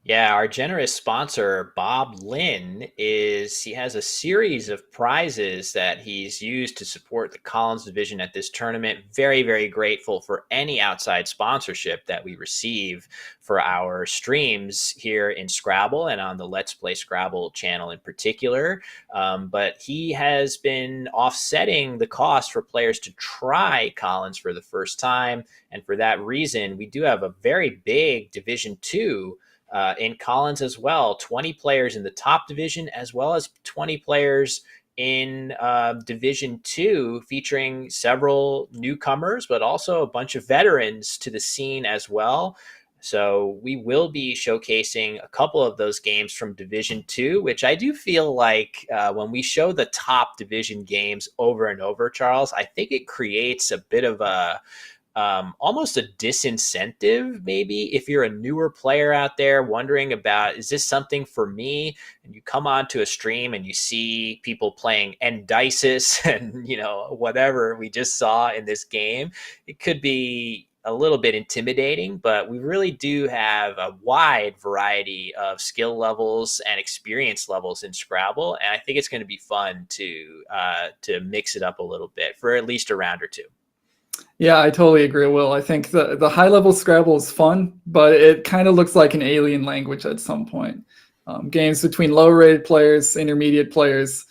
Yeah, our generous sponsor, Bob Lynn, he has a series of prizes that he's used to support the Collins division at this tournament. Very, very grateful for any outside sponsorship that we receive for our streams here in Scrabble and on the Let's Play Scrabble channel in particular. But he has been offsetting the cost for players to try Collins for the first time. And for that reason, we do have a very big Division 2 in Collins as well. 20 players in the top division, as well as 20 players in Division 2, featuring several newcomers, but also a bunch of veterans to the scene as well. So we will be showcasing a couple of those games from Division Two, which I do feel like when we show the top division games over and over, Charles, I think it creates a bit of a almost a disincentive, maybe if you're a newer player out there wondering about, is this something for me? And you come onto a stream and you see people playing Endisis and, whatever we just saw in this game, it could be a little bit intimidating, but we really do have a wide variety of skill levels and experience levels in Scrabble. And I think it's going to be fun to mix it up a little bit for at least a round or two. Yeah, I totally agree, Will. I think the high-level Scrabble is fun, but it kind of looks like an alien language at some point. Games between low-rated players, intermediate players,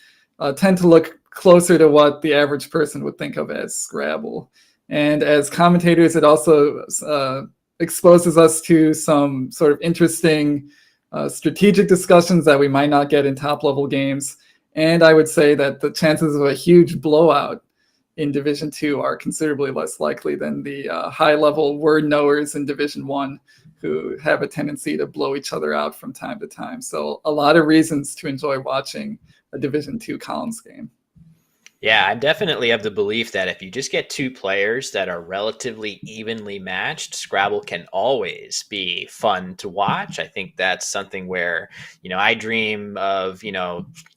tend to look closer to what the average person would think of as Scrabble. And as commentators, it also exposes us to some sort of interesting strategic discussions that we might not get in top-level games. And I would say that the chances of a huge blowout in Division 2 are considerably less likely than the high-level word knowers in Division 1 who have a tendency to blow each other out from time to time. So a lot of reasons to enjoy watching a Division 2 columns game. Yeah, I'm definitely of the belief that if you just get two players that are relatively evenly matched, Scrabble can always be fun to watch. I think that's something where, I dream of,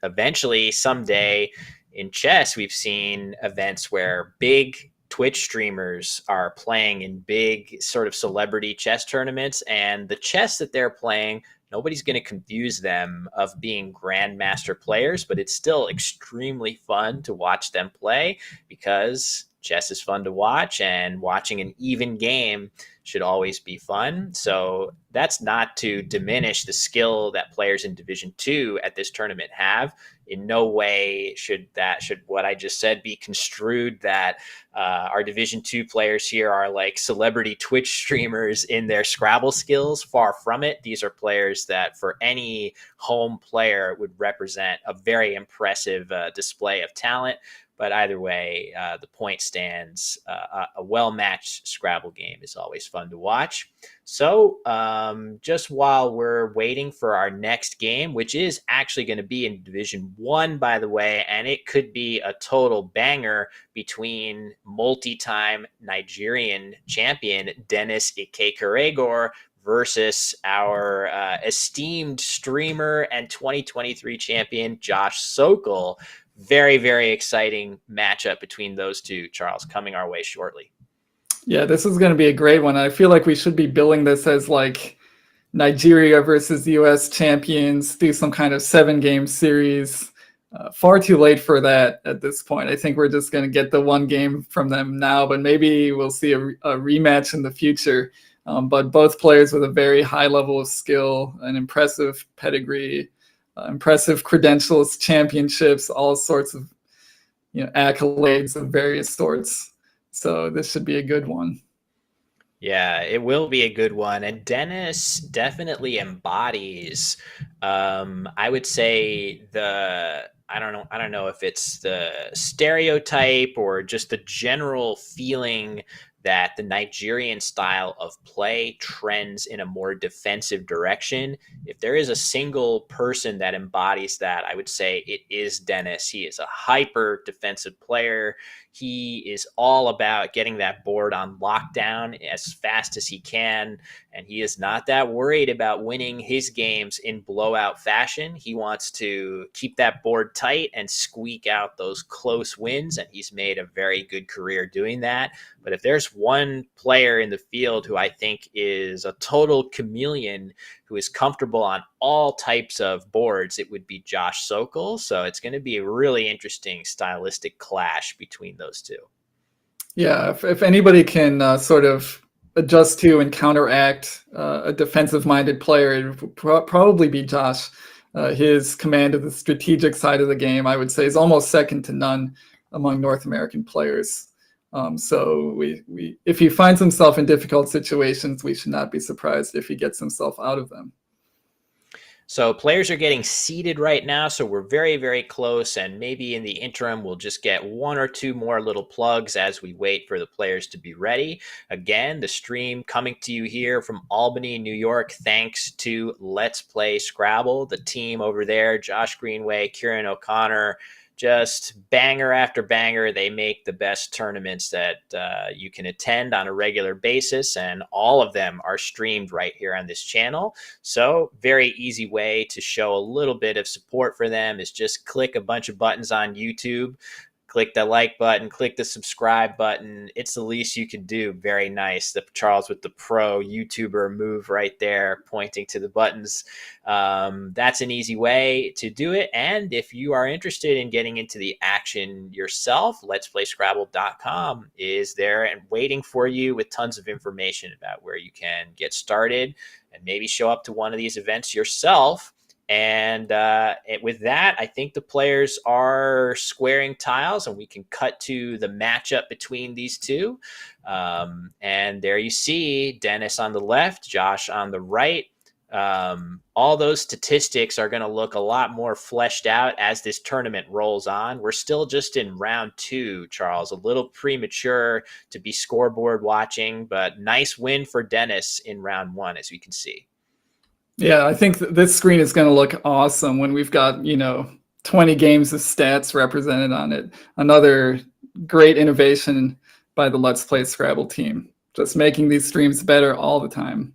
eventually someday in chess, we've seen events where big Twitch streamers are playing in big sort of celebrity chess tournaments, and the chess that they're playing, nobody's going to confuse them of being grandmaster players, but it's still extremely fun to watch them play because chess is fun to watch, and watching an even game should always be fun. So that's not to diminish the skill that players in Division 2 at this tournament have. In no way should what I just said be construed that our Division 2 players here are like celebrity Twitch streamers in their Scrabble skills. Far from it. These are players that for any home player would represent a very impressive display of talent. But either way, the point stands. A well-matched Scrabble game is always fun to watch. So just while we're waiting for our next game, which is actually going to be in Division 1, by the way, and it could be a total banger between multi-time Nigerian champion Dennis Ikekeregor versus our esteemed streamer and 2023 champion Josh Sokol. Very, very exciting matchup between those two, Charles, coming our way shortly. Yeah, this is going to be a great one. I feel like we should be billing this as like Nigeria versus US champions, do some kind of 7-game series. Far too late for that at this point. I think we're just going to get the one game from them now, but maybe we'll see a rematch in the future. But both players with a very high level of skill, an impressive pedigree, impressive credentials, championships, all sorts of accolades of various sorts. So this should be a good one. Yeah, it will be a good one. And Dennis definitely embodies, I would say I don't know if it's the stereotype or just the general feeling that the Nigerian style of play trends in a more defensive direction. If there is a single person that embodies that, I would say it is Dennis. He is a hyper defensive player. He is all about getting that board on lockdown as fast as he can, and he is not that worried about winning his games in blowout fashion. He wants to keep that board tight and squeak out those close wins, and he's made a very good career doing that. But if there's one player in the field who I think is a total chameleon, who is comfortable on all types of boards, it would be Josh Sokol. So it's going to be a really interesting stylistic clash between those two. Yeah, if anybody can sort of adjust to and counteract a defensive-minded player, it would probably be Josh. His command of the strategic side of the game, I would say, is almost second to none among North American players. So if he finds himself in difficult situations, we should not be surprised if he gets himself out of them. So players are getting seated right now, so we're very, very close, and maybe in the interim we'll just get one or two more little plugs as we wait for the players to be ready. Again, the stream coming to you here from Albany, New York, thanks to Let's Play Scrabble, the team over there, Josh Greenway, Kieran O'Connor, just banger after banger. They make the best tournaments that you can attend on a regular basis, and all of them are streamed right here on this channel. So very easy way to show a little bit of support for them is just click a bunch of buttons on YouTube. Click the like button, click the subscribe button. It's the least you can do. Very nice. The Charles with the pro YouTuber move right there, pointing to the buttons. That's an easy way to do it. And if you are interested in getting into the action yourself, letsplayscrabble.com is there and waiting for you with tons of information about where you can get started and maybe show up to one of these events yourself. And with that, I think the players are squaring tiles, and we can cut to the matchup between these two. And there you see Dennis on the left, Josh on the right. All those statistics are going to look a lot more fleshed out as this tournament rolls on. We're still just in round 2, Charles, a little premature to be scoreboard watching, but nice win for Dennis in round 1, as we can see. Yeah, I think this screen is going to look awesome when we've got, 20 games of stats represented on it. Another great innovation by the Let's Play Scrabble team. Just making these streams better all the time.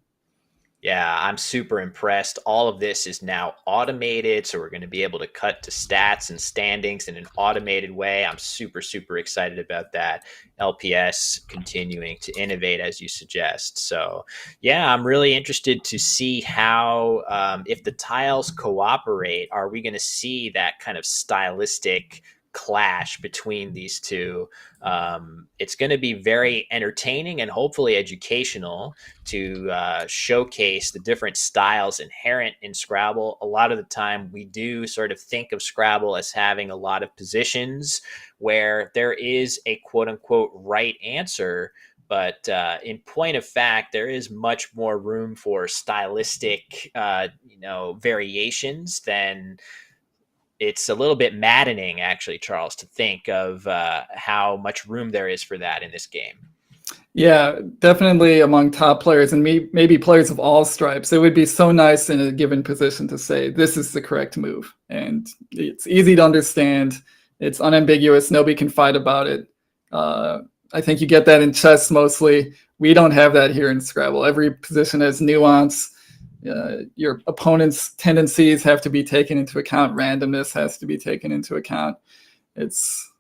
Yeah, I'm super impressed. All of this is now automated, so we're going to be able to cut to stats and standings in an automated way. I'm super, super excited about that. LPS continuing to innovate, as you suggest. So, yeah, I'm really interested to see how, if the tiles cooperate, are we going to see that kind of stylistic clash between these two? It's going to be very entertaining and hopefully educational to showcase the different styles inherent in Scrabble. A lot of the time we do sort of think of Scrabble as having a lot of positions where there is a quote unquote right answer, but in point of fact, there is much more room for stylistic variations than. It's a little bit maddening, actually, Charles, to think of how much room there is for that in this game. Yeah, definitely among top players and maybe players of all stripes. It would be so nice in a given position to say, this is the correct move. And it's easy to understand. It's unambiguous. Nobody can fight about it. I think you get that in chess mostly. We don't have that here in Scrabble. Every position has nuance. Your opponent's tendencies have to be taken into account. Randomness has to be taken into account. That's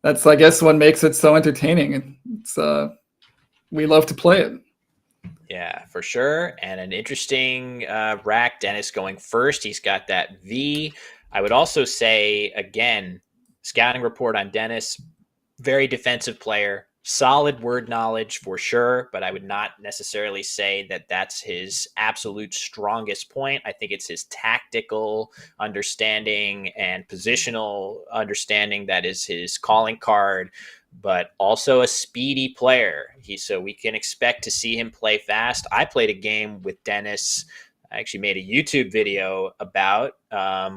I guess what makes it so entertaining. We love to play it. Yeah, for sure. And an interesting rack. Dennis going first. He's got that V. I would also say, again, scouting report on Dennis, very defensive player. Solid word knowledge for sure, but I would not necessarily say that that's his absolute strongest point. I think it's his tactical understanding and positional understanding that is his calling card, but also a speedy player. So we can expect to see him play fast. I played a game with Dennis. I actually made a YouTube video about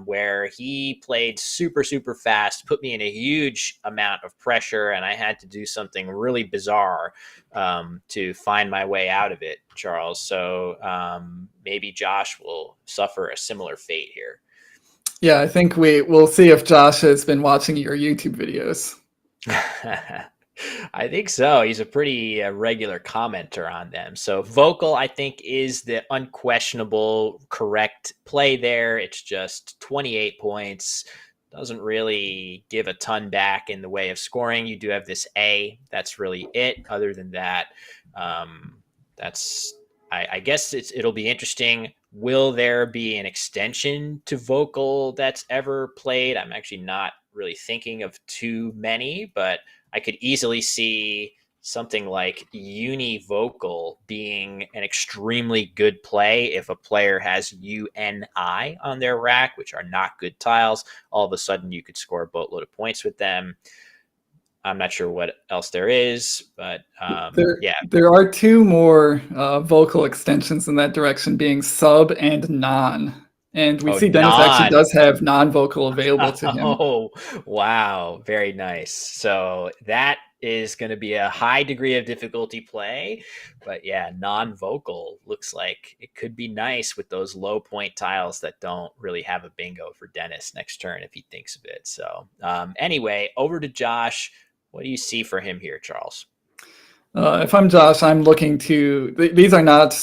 where he played super, super fast, put me in a huge amount of pressure, and I had to do something really bizarre to find my way out of it, Charles. So maybe Josh will suffer a similar fate here. Yeah, I think we'll see if Josh has been watching your YouTube videos. I think so. He's a pretty regular commenter on them. So vocal, I think, is the unquestionable correct play there. It's just 28 points. Doesn't really give a ton back in the way of scoring. You do have this A. That's really it. Other than that, I guess it'll be interesting. Will there be an extension to vocal that's ever played? I'm actually not really thinking of too many, but I could easily see something like univocal being an extremely good play if a player has UNI on their rack, which are not good tiles. All of a sudden, you could score a boatload of points with them. I'm not sure what else there is, but there are two more vocal extensions in that direction, being sub and non. And we Oh, see Dennis actually does have non-vocal available to him. Oh, wow. Very nice. So that is going to be a high degree of difficulty play. But yeah, non-vocal looks like it could be nice with those low point tiles that don't really have a bingo for Dennis next turn if he thinks of it. So anyway, over to Josh. What do you see for him here, Charles? If I'm Josh, I'm looking to, these are not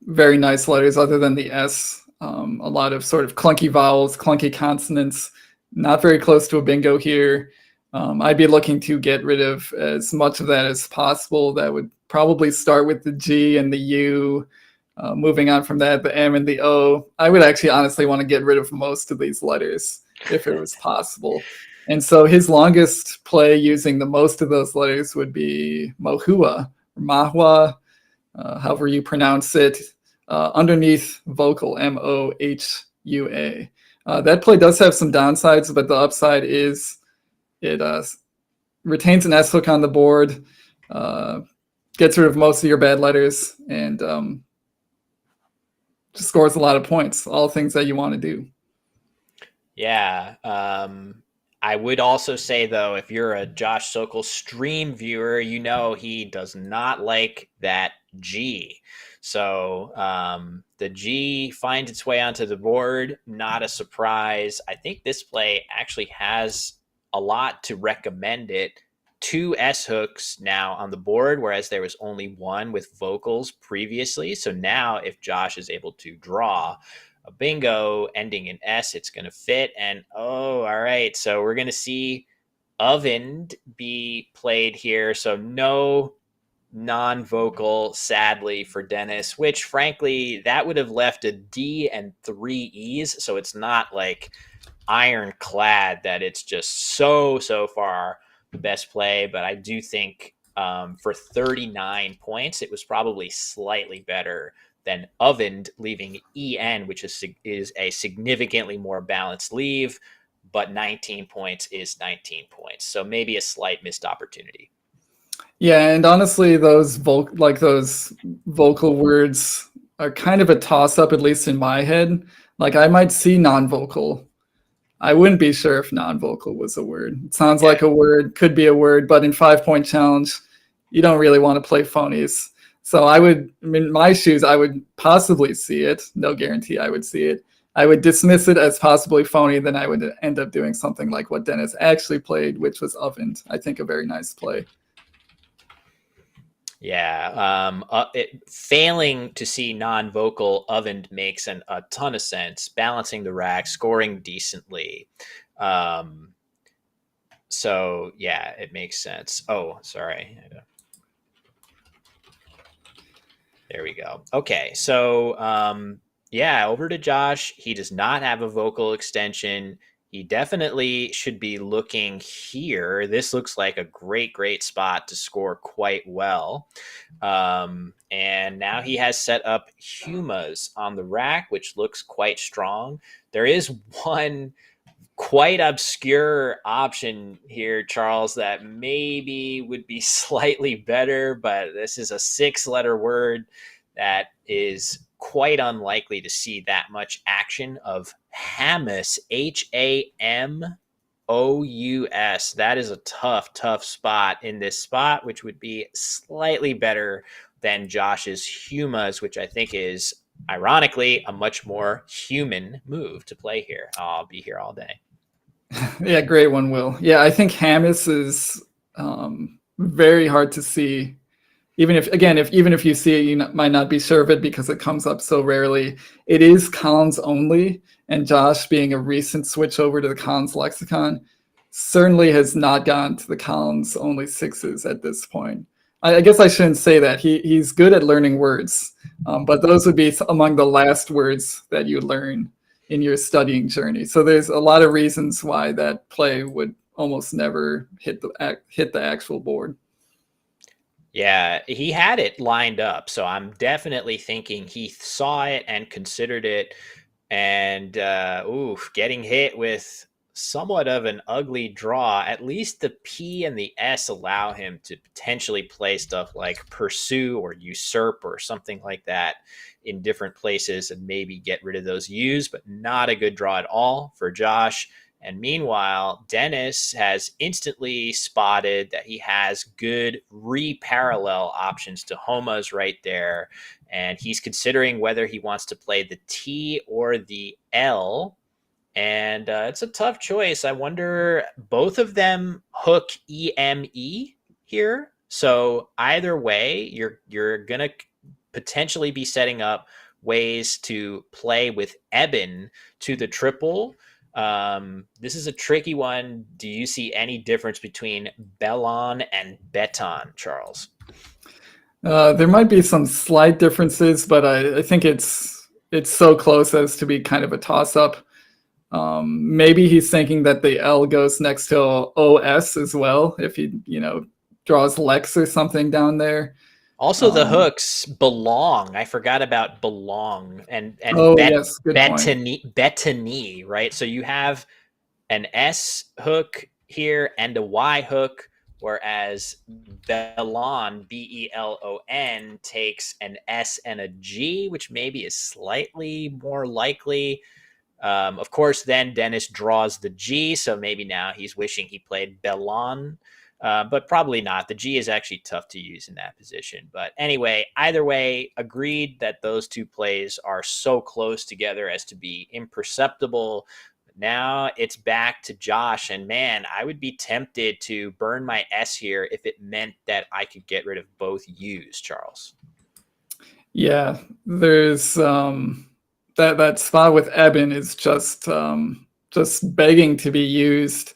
very nice letters other than the S. A lot of sort of clunky vowels, clunky consonants, not very close to a bingo here. I'd be looking to get rid of as much of that as possible. That would probably start with the G and the U. Moving on from that, the M and the O. I would actually honestly want to get rid of most of these letters if it was possible. And so his longest play using the most of those letters would be Mohua, or Mahua, however you pronounce it, underneath vocal, Mohua. That play does have some downsides, but the upside is it retains an S hook on the board, gets rid of most of your bad letters, and just scores a lot of points, all things that you want to do. Yeah. I would also say, though, if you're a Josh Sokol stream viewer, you know he does not like that G. So the G finds its way onto the board. Not a surprise. I think this play actually has a lot to recommend it. 2 S hooks now on the board, whereas there was only 1 with vocals previously. So now if Josh is able to draw a bingo ending in S, it's going to fit. And all right. So we're going to see ovened be played here. So no non-vocal, sadly, for Dennis, which frankly, that would have left a D and 3 E's. So it's not like ironclad that it's just so far the best play. But I do think for 39 points, it was probably slightly better than ovened, leaving EN, which is a significantly more balanced leave, but 19 points is 19 points. So maybe a slight missed opportunity. Yeah, and honestly, those vocal words are kind of a toss-up, at least in my head. Like I might see non-vocal. I wouldn't be sure if non-vocal was a word. It sounds like a word, could be a word, but in 5-point challenge, you don't really want to play phonies. So in my shoes, I would possibly see it. No guarantee I would see it. I would dismiss it as possibly phony. Then I would end up doing something like what Dennis actually played, which was ovened. I think a very nice play. Yeah. Failing to see non-vocal ovened makes a ton of sense. Balancing the rack, scoring decently. So yeah, it makes sense. Oh, sorry. There we go. Okay, so yeah, over to Josh. He does not have a vocal extension. He definitely should be looking here. This looks like a great spot to score quite well. And now he has set up Humas on the rack, which looks quite strong. There is one quite obscure option here, Charles, that maybe would be slightly better, but this is a 6-letter word that is quite unlikely to see that much action of Hamus, Hamous. That is a tough spot in this spot, which would be slightly better than Josh's Humas, which I think is ironically a much more human move to play here. I'll be here all day. Yeah, great one, Will. Yeah, I think Hamus is very hard to see. Even if you see it, you might not be sure of it because it comes up so rarely. It is Collins only, and Josh, being a recent switch over to the Collins Lexicon, certainly has not gone to the Collins only 6s at this point. I guess I shouldn't say that. He's good at learning words, but those would be among the last words that you learn in your studying journey. So there's a lot of reasons why that play would almost never hit the actual board. Yeah, he had it lined up, so I'm definitely thinking he saw it and considered it. And getting hit with somewhat of an ugly draw. At least the P and the S allow him to potentially play stuff like pursue or usurp or something like that in different places and maybe get rid of those U's, but not a good draw at all for Josh. And meanwhile, Dennis has instantly spotted that he has good re-parallel options to Homa's right there. And he's considering whether he wants to play the T or the L. And it's a tough choice. I wonder, both of them hook EME here. So either way, you're going to potentially be setting up ways to play with Eben to the triple. This is a tricky one. Do you see any difference between Bellon and Beton, Charles? There might be some slight differences, but I think it's so close as to be kind of a toss-up. Maybe he's thinking that the L goes next to OS as well, if he, draws Lex or something down there. Also, the hooks belong. I forgot about belong and yes, good Bettany, Bettany, right? So you have an S hook here and a Y hook, whereas Bellon, Belon, takes an S and a G, which maybe is slightly more likely. Of course, then Dennis draws the G, so maybe now he's wishing he played Bellon. But probably not. The G is actually tough to use in that position. But anyway, either way, agreed that those two plays are so close together as to be imperceptible. Now it's back to Josh. And man, I would be tempted to burn my S here if it meant that I could get rid of both U's, Charles. Yeah, there's that spot with Eben is just begging to be used.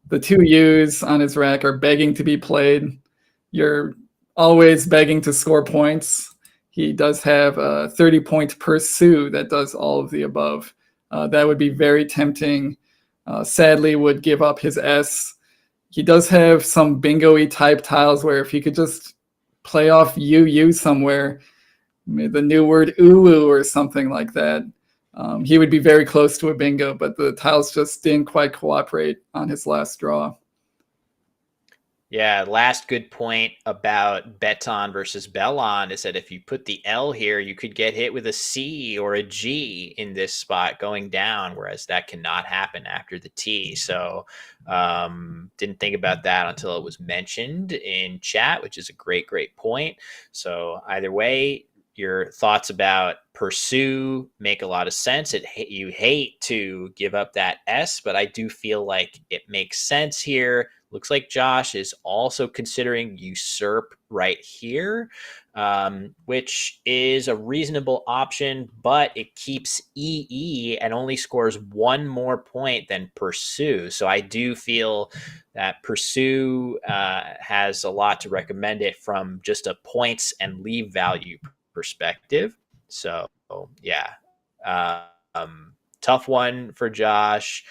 The two U's on his rack are begging to be played. You're always begging to score points. He does have a 30-point pursue that does all of the above. That would be very tempting. Sadly, would give up his S. He does have some bingo-y type tiles where if he could just play off UU somewhere, the new word uwu or something like that, he would be very close to a bingo, but the tiles just didn't quite cooperate on his last draw. Yeah, last good point about Beton versus Bellon is that if you put the L here, you could get hit with a C or a G in this spot going down, whereas that cannot happen after the T. So didn't think about that until it was mentioned in chat, which is a great point. So either way, your thoughts about pursue make a lot of sense. You hate to give up that S, but I do feel like it makes sense here. Looks like Josh is also considering usurp right here, which is a reasonable option, but it keeps EE and only scores one more point than pursue. So I do feel that pursue has a lot to recommend it from just a points and leave value perspective. So yeah, tough one for Josh.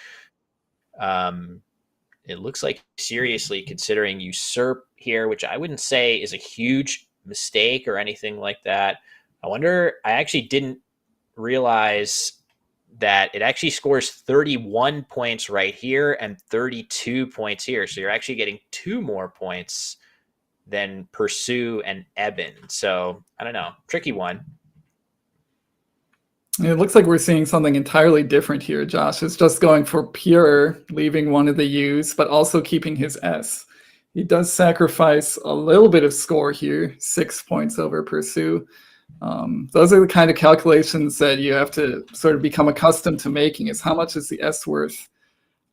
It looks like seriously considering usurp here, which I wouldn't say is a huge mistake or anything like that. I actually didn't realize that it actually scores 31 points right here and 32 points here. So you're actually getting 2 more points than pursue and Eben. So I don't know, tricky one. It looks like we're seeing something entirely different here. Josh is just going for pure, leaving one of the U's, but also keeping his S. He does sacrifice a little bit of score here, 6 points over pursue. Those are the kind of calculations that you have to sort of become accustomed to making, is how much is the S worth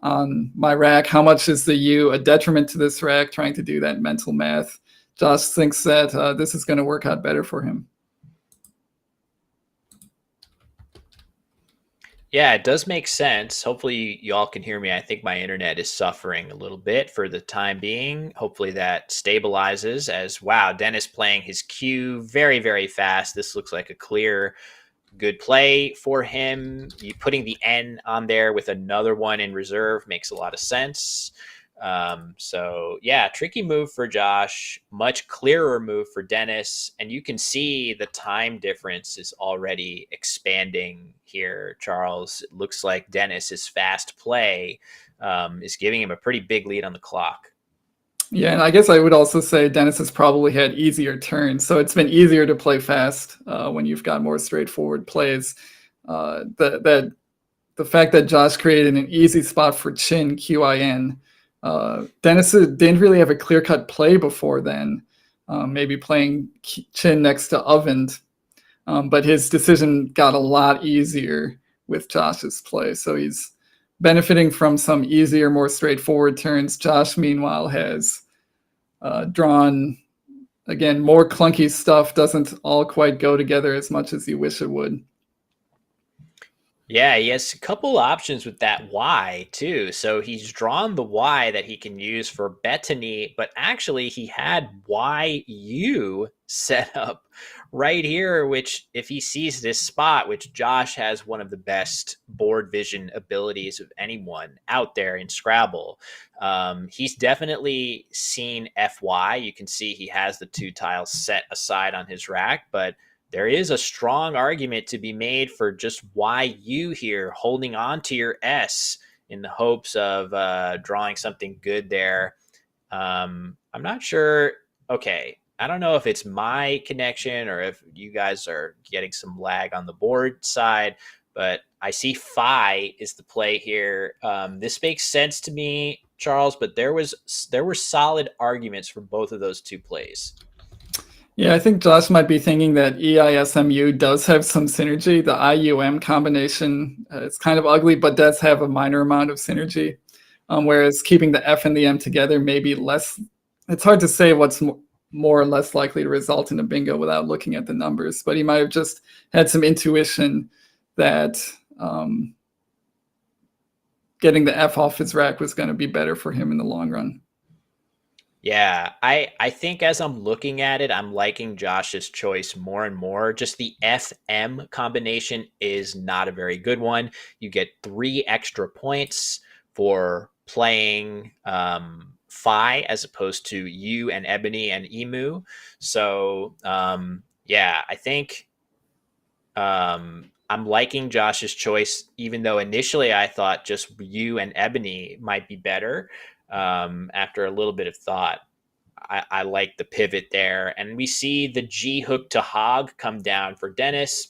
on my rack? How much is the U a detriment to this rack? Trying to do that mental math. Josh thinks that this is going to work out better for him. Yeah, it does make sense. Hopefully y'all can hear me. I think my internet is suffering a little bit for the time being. Hopefully that stabilizes as, wow, Dennis playing his cue very fast. This looks like a clear good play for him. You putting the N on there with another one in reserve makes a lot of sense. So yeah, tricky move for Josh, much clearer move for Dennis. And you can see the time difference is already expanding here, Charles. It looks like Dennis is fast play. is giving him a pretty big lead on the clock. Yeah, and I guess I would also say Dennis has probably had easier turns, so it's been easier to play fast when you've got more straightforward plays. The fact that Josh created an easy spot for Chin, Qin. Dennis didn't really have a clear-cut play before then, maybe playing Chin next to Ovend, but his decision got a lot easier with Josh's play, so he's benefiting from some easier, more straightforward turns. Josh, meanwhile, has drawn, again, more clunky stuff, doesn't all quite go together as much as you wish it would. Yeah, he has a couple options with that Y too. So he's drawn the Y that he can use for Bettany, but actually he had YU set up right here, which if he sees this spot, which Josh has one of the best board vision abilities of anyone out there in Scrabble, he's definitely seen FY. You can see he has the 2 tiles set aside on his rack, but there is a strong argument to be made for just YU here, holding on to your S in the hopes of drawing something good there. I'm not sure. Okay. I don't know if it's my connection or if you guys are getting some lag on the board side, but I see Phi is the play here. This makes sense to me, Charles, but there were solid arguments for both of those 2 plays. Yeah, I think Josh might be thinking that EISMU does have some synergy. The IUM combination, it's kind of ugly, but does have a minor amount of synergy. Whereas keeping the F and the M together may be less. It's hard to say what's more or less likely to result in a bingo without looking at the numbers, but he might have just had some intuition that getting the F off his rack was going to be better for him in the long run. Yeah, I think as I'm looking at it, I'm liking Josh's choice more and more. Just the FM combination is not a very good one. You get 3 extra points for playing Phi as opposed to you and Ebony and Emu. So yeah, I think I'm liking Josh's choice, even though initially I thought just you and Ebony might be better. After a little bit of thought, I like the pivot there. And we see the G hook to hog come down for Dennis.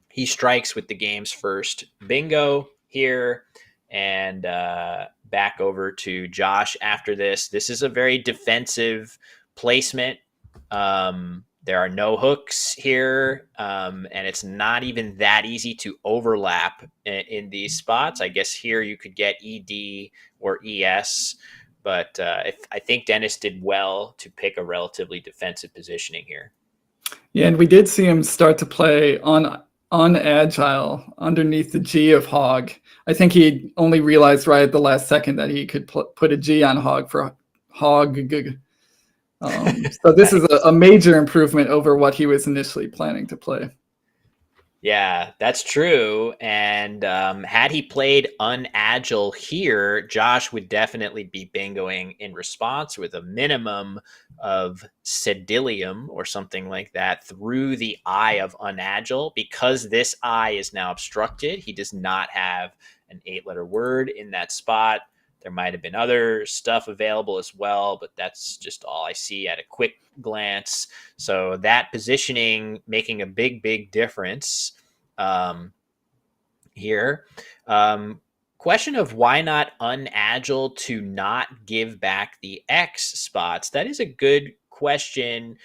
He strikes with the game's first bingo here. And back over to Josh after this. This is a very defensive placement. There are no hooks here, and it's not even that easy to overlap in these spots. I guess here you could get ED or ES, but I think Dennis did well to pick a relatively defensive positioning here. Yeah, and we did see him start to play unagile underneath the G of hog. I think he only realized right at the last second that he could put a G on hog for hog. So this is a major improvement over what he was initially planning to play. Yeah, that's true. And had he played unagile here, Josh would definitely be bingoing in response with a minimum of sedilium or something like that through the eye of unagile. Because this eye is now obstructed, he does not have an 8-letter word in that spot. There might have been other stuff available as well, but that's just all I see at a quick glance. So that positioning making a big difference here. Question of why not unagile to not give back the X spots? That is a good question.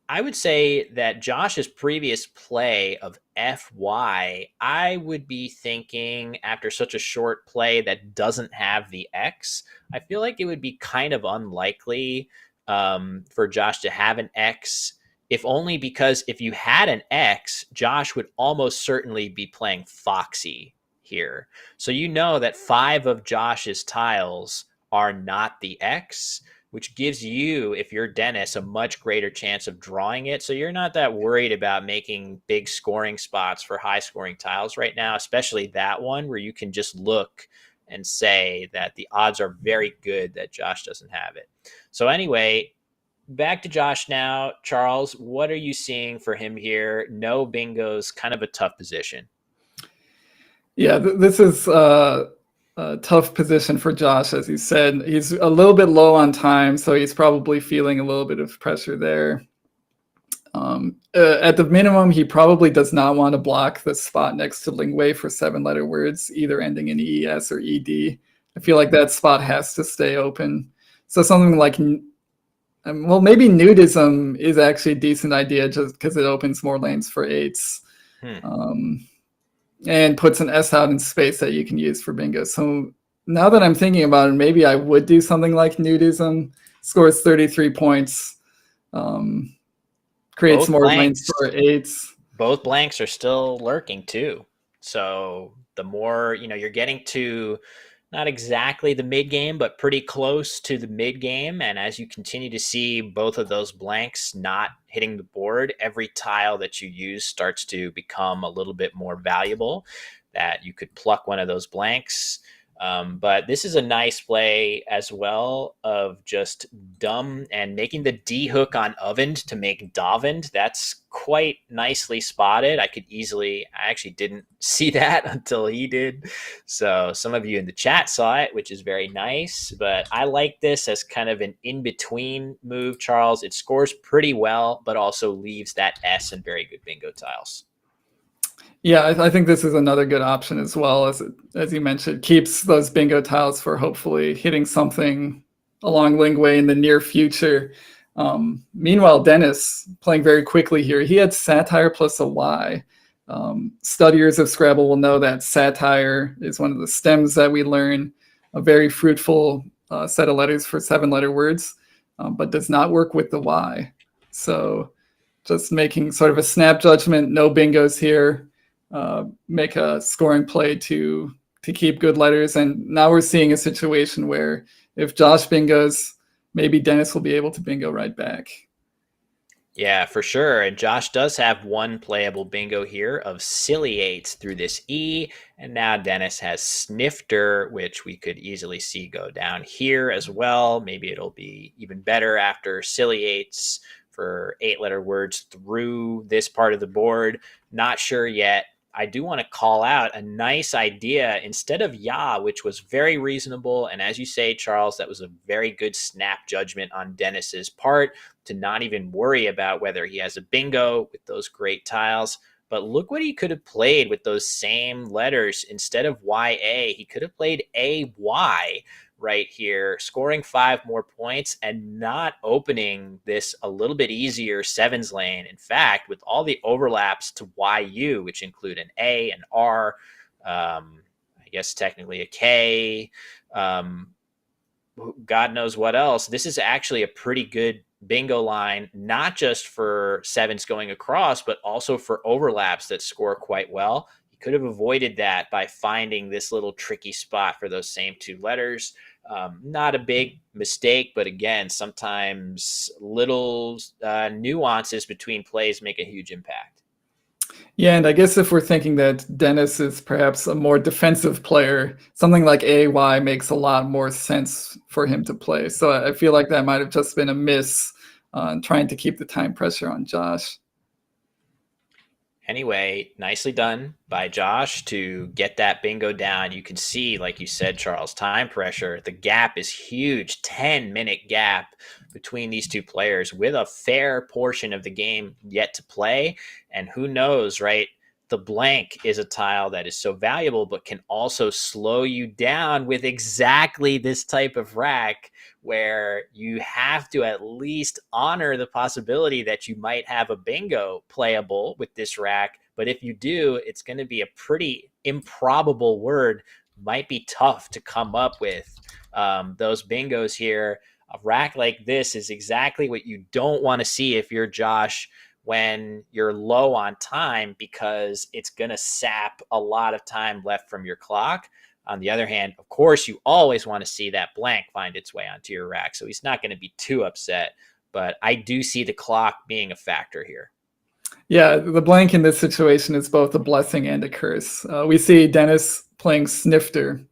I would say that Josh's previous play of FY, I would be thinking after such a short play that doesn't have the X, I feel like it would be kind of unlikely for Josh to have an X, if only because if you had an X, Josh would almost certainly be playing Foxy here. So you know that 5 of Josh's tiles are not the X, which gives you, if you're Dennis, a much greater chance of drawing it. So you're not that worried about making big scoring spots for high scoring tiles right now, especially that one where you can just look and say that the odds are very good that Josh doesn't have it. So anyway, back to Josh now. Charles, what are you seeing for him here? No bingos, kind of a tough position. Yeah, this is a tough position for Josh, as you said. He's a little bit low on time, so he's probably feeling a little bit of pressure there. At the minimum, he probably does not want to block the spot next to Lingwei for 7-letter words, either ending in ES or ED. I feel like that spot has to stay open. So something like, well, maybe nudism is actually a decent idea just because it opens more lanes for 8s. And puts an S out in space that you can use for bingo. So now that I'm thinking about it, maybe I would do something like nudism, scores 33 points, creates more lanes for 8s. Both blanks are still lurking too. So the more, you're getting to not exactly the mid game, but pretty close to the mid game. And as you continue to see both of those blanks not hitting the board, every tile that you use starts to become a little bit more valuable, that you could pluck one of those blanks. But this is a nice play as well of just dumb and making the D hook on ovened to make davend. That's quite nicely spotted. I actually didn't see that until he did. So some of you in the chat saw it, which is very nice. But I like this as kind of an in-between move, Charles. It scores pretty well, but also leaves that S in very good bingo tiles. Yeah, I think this is another good option as well, as you mentioned, keeps those bingo tiles for hopefully hitting something along Lingwei in the near future. Meanwhile, Dennis playing very quickly here. He had satire plus a Y. Studiers of Scrabble will know that satire is one of the stems that we learn, a very fruitful set of letters for 7-letter words, but does not work with the Y. So just making sort of a snap judgment, no bingos here. Make a scoring play to keep good letters. And now we're seeing a situation where if Josh bingos, maybe Dennis will be able to bingo right back. Yeah, for sure. And Josh does have one playable bingo here of silly 8s through this E. And now Dennis has snifter, which we could easily see go down here as well. Maybe it'll be even better after silly 8s for 8-letter words through this part of the board. Not sure yet. I do want to call out a nice idea instead of Ya, which was very reasonable. And as you say, Charles, that was a very good snap judgment on Dennis's part to not even worry about whether he has a bingo with those great tiles. But look what he could have played with those same letters. Instead of YA, he could have played AY right here, scoring 5 more points and not opening this a little bit easier 7s lane. In fact, with all the overlaps to YU, which include an A, an R, I guess technically a K, God knows what else, this is actually a pretty good bingo line, not just for 7s going across, but also for overlaps that score quite well. He could have avoided that by finding this little tricky spot for those same 2 letters. Not a big mistake, but again, sometimes little nuances between plays make a huge impact. Yeah, and I guess if we're thinking that Dennis is perhaps a more defensive player, something like AY makes a lot more sense for him to play. So I feel like that might have just been a miss on trying to keep the time pressure on Josh. Anyway, nicely done by Josh to get that bingo down. You can see, like you said, Charles, time pressure. The gap is huge, 10-minute gap between these 2 players with a fair portion of the game yet to play. And who knows, right? The blank is a tile that is so valuable, but can also slow you down with exactly this type of rack where you have to at least honor the possibility that you might have a bingo playable with this rack. But if you do, it's going to be a pretty improbable word. Might be tough to come up with those bingos here. A rack like this is exactly what you don't want to see if you're Josh when you're low on time, because it's going to sap a lot of time left from your clock. On the other hand, of course, you always want to see that blank find its way onto your rack. So he's not going to be too upset, but I do see the clock being a factor here. Yeah, the blank in this situation is both a blessing and a curse. We see Dennis playing snifter,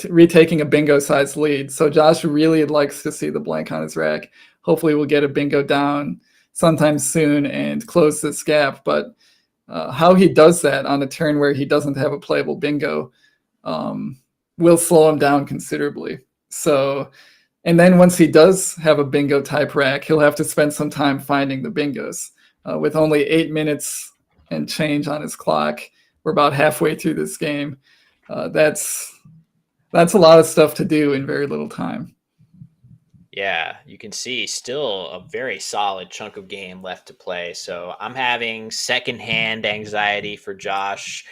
retaking a bingo-sized lead. So Josh really likes to see the blank on his rack. Hopefully we'll get a bingo down sometime soon and close this gap. But how he does that on a turn where he doesn't have a playable bingo will slow him down considerably. So, and then once he does have a bingo type rack, he'll have to spend some time finding the bingos. With only 8 minutes and change on his clock, we're about halfway through this game. That's a lot of stuff to do in very little time. Yeah, you can see still a very solid chunk of game left to play. So I'm having secondhand anxiety for Josh.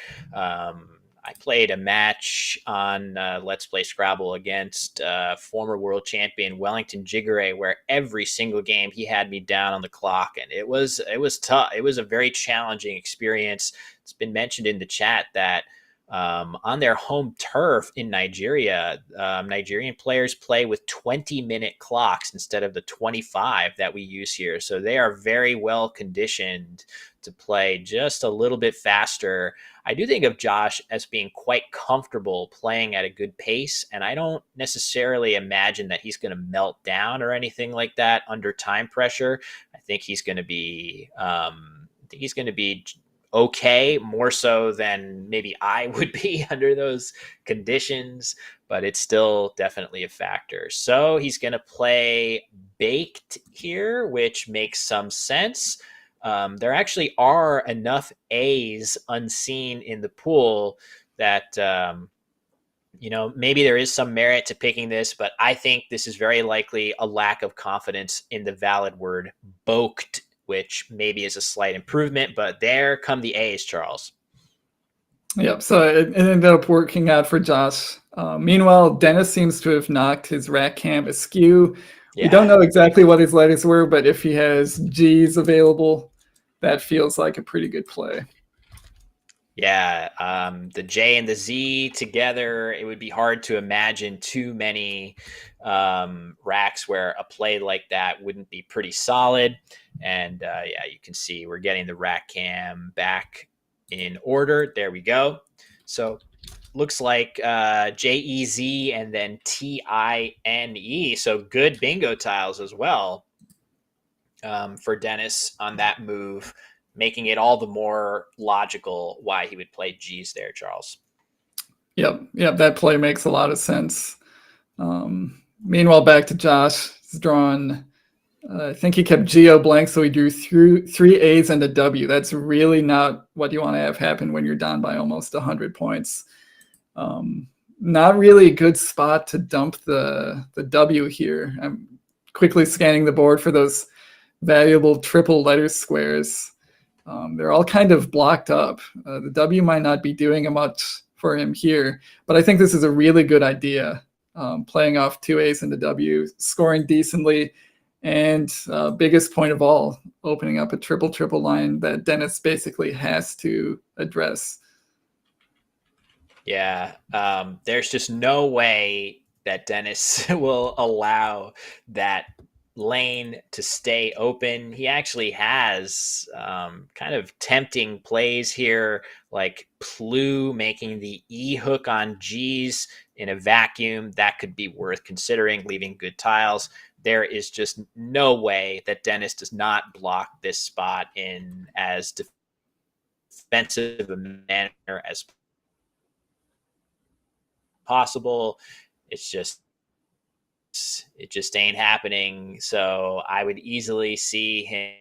I played a match on Let's Play Scrabble against former world champion Wellington Jigare, where every single game he had me down on the clock, and it was tough. It was a very challenging experience. It's been mentioned in the chat that on their home turf in Nigeria, Nigerian players play with 20-minute clocks instead of the 25 that we use here. So they are very well conditioned to play just a little bit faster. I do think of Josh as being quite comfortable playing at a good pace, and I don't necessarily imagine that he's going to melt down or anything like that under time pressure. I think he's going to be okay, more so than maybe I would be under those conditions, but it's still definitely a factor. So he's going to play baked here, which makes some sense. There actually are enough A's unseen in the pool that, maybe there is some merit to picking this, but I think this is very likely a lack of confidence in the valid word boked, which maybe is a slight improvement, but there come the A's, Charles. Yep, so it ended up working out for Josh. Meanwhile, Dennis seems to have knocked his rack cam askew. Yeah. We don't know exactly what his letters were, but if he has G's available, that feels like a pretty good play. Yeah, the J and the Z together, it would be hard to imagine too many racks where a play like that wouldn't be pretty solid. And yeah, you can see we're getting the rack cam back in order. There we go. So looks like J-E-Z and then T-I-N-E. So good bingo tiles as well for Dennis on that move, making it all the more logical why he would play G's there, Charles. Yep, that play makes a lot of sense. Meanwhile, back to Josh. He's drawn, I think he kept Geo blank, so he drew three A's and a W. That's really not what you want to have happen when you're down by almost 100 points. Not really a good spot to dump the W here. I'm quickly scanning the board for those valuable triple letter squares. They're all kind of blocked up. The W might not be doing much for him here, but I think this is a really good idea. Playing off two A's and a W, scoring decently, and biggest point of all, opening up a triple line that Dennis basically has to address. Yeah, there's just no way that Dennis will allow that lane to stay open. He actually has kind of tempting plays here, like Plu making the E hook on G's in a vacuum. That could be worth considering, leaving good tiles. There is just no way that Dennis does not block this spot in as defensive a manner as possible. It just ain't happening. So I would easily see him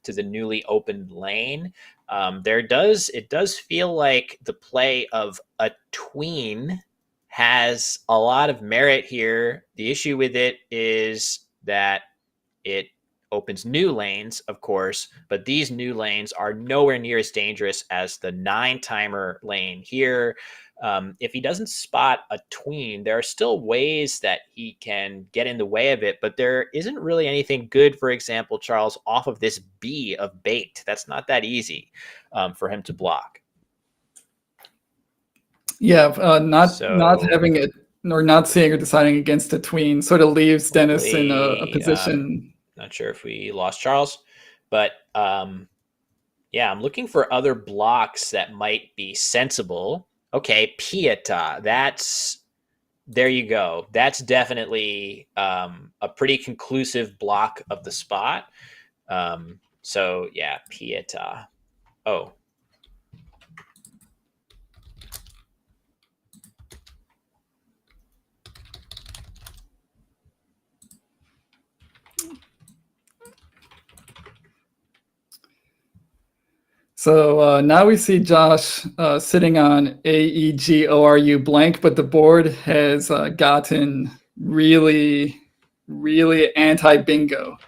to the newly opened lane. It does feel like the play of a tween has a lot of merit here. The issue with it is that it opens new lanes, of course, but these new lanes are nowhere near as dangerous as the 9-timer lane here. If he doesn't spot a tween, there are still ways that he can get in the way of it, but there isn't really anything good, for example, Charles, off of this B of baked. That's not that easy for him to block. Yeah, not having it or not seeing or deciding against a tween sort of leaves Dennis in a position. Not sure if we lost Charles, but yeah, I'm looking for other blocks that might be sensible. Okay, Pieta. There you go. That's definitely a pretty conclusive block of the spot. So yeah, Pieta. Oh, So now we see Josh sitting on AEGORU blank, but the board has gotten really, really anti-bingo.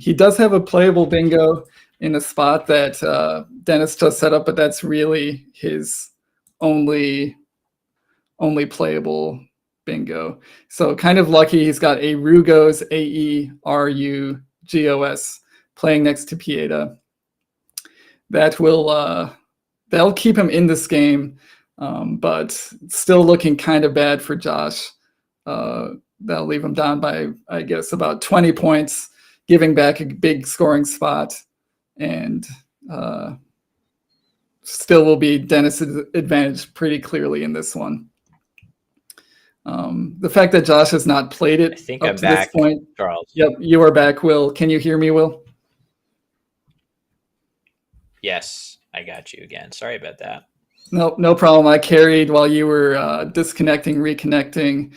He does have a playable bingo in a spot that Dennis just set up, but that's really his only playable bingo. So kind of lucky he's got a Rugos, AERUGOS playing next to Pieta. That will that'll keep him in this game, but still looking kind of bad for Josh. That'll leave him down by, I guess, about 20 points, giving back a big scoring spot, and still will be Dennis's advantage pretty clearly in this one. The fact that Josh has not played it I think up I'm to back, this point. Charles. Yep, you are back, Will. Can you hear me, Will? Yes, I got you again. Sorry about that. No problem. I carried while you were disconnecting, reconnecting.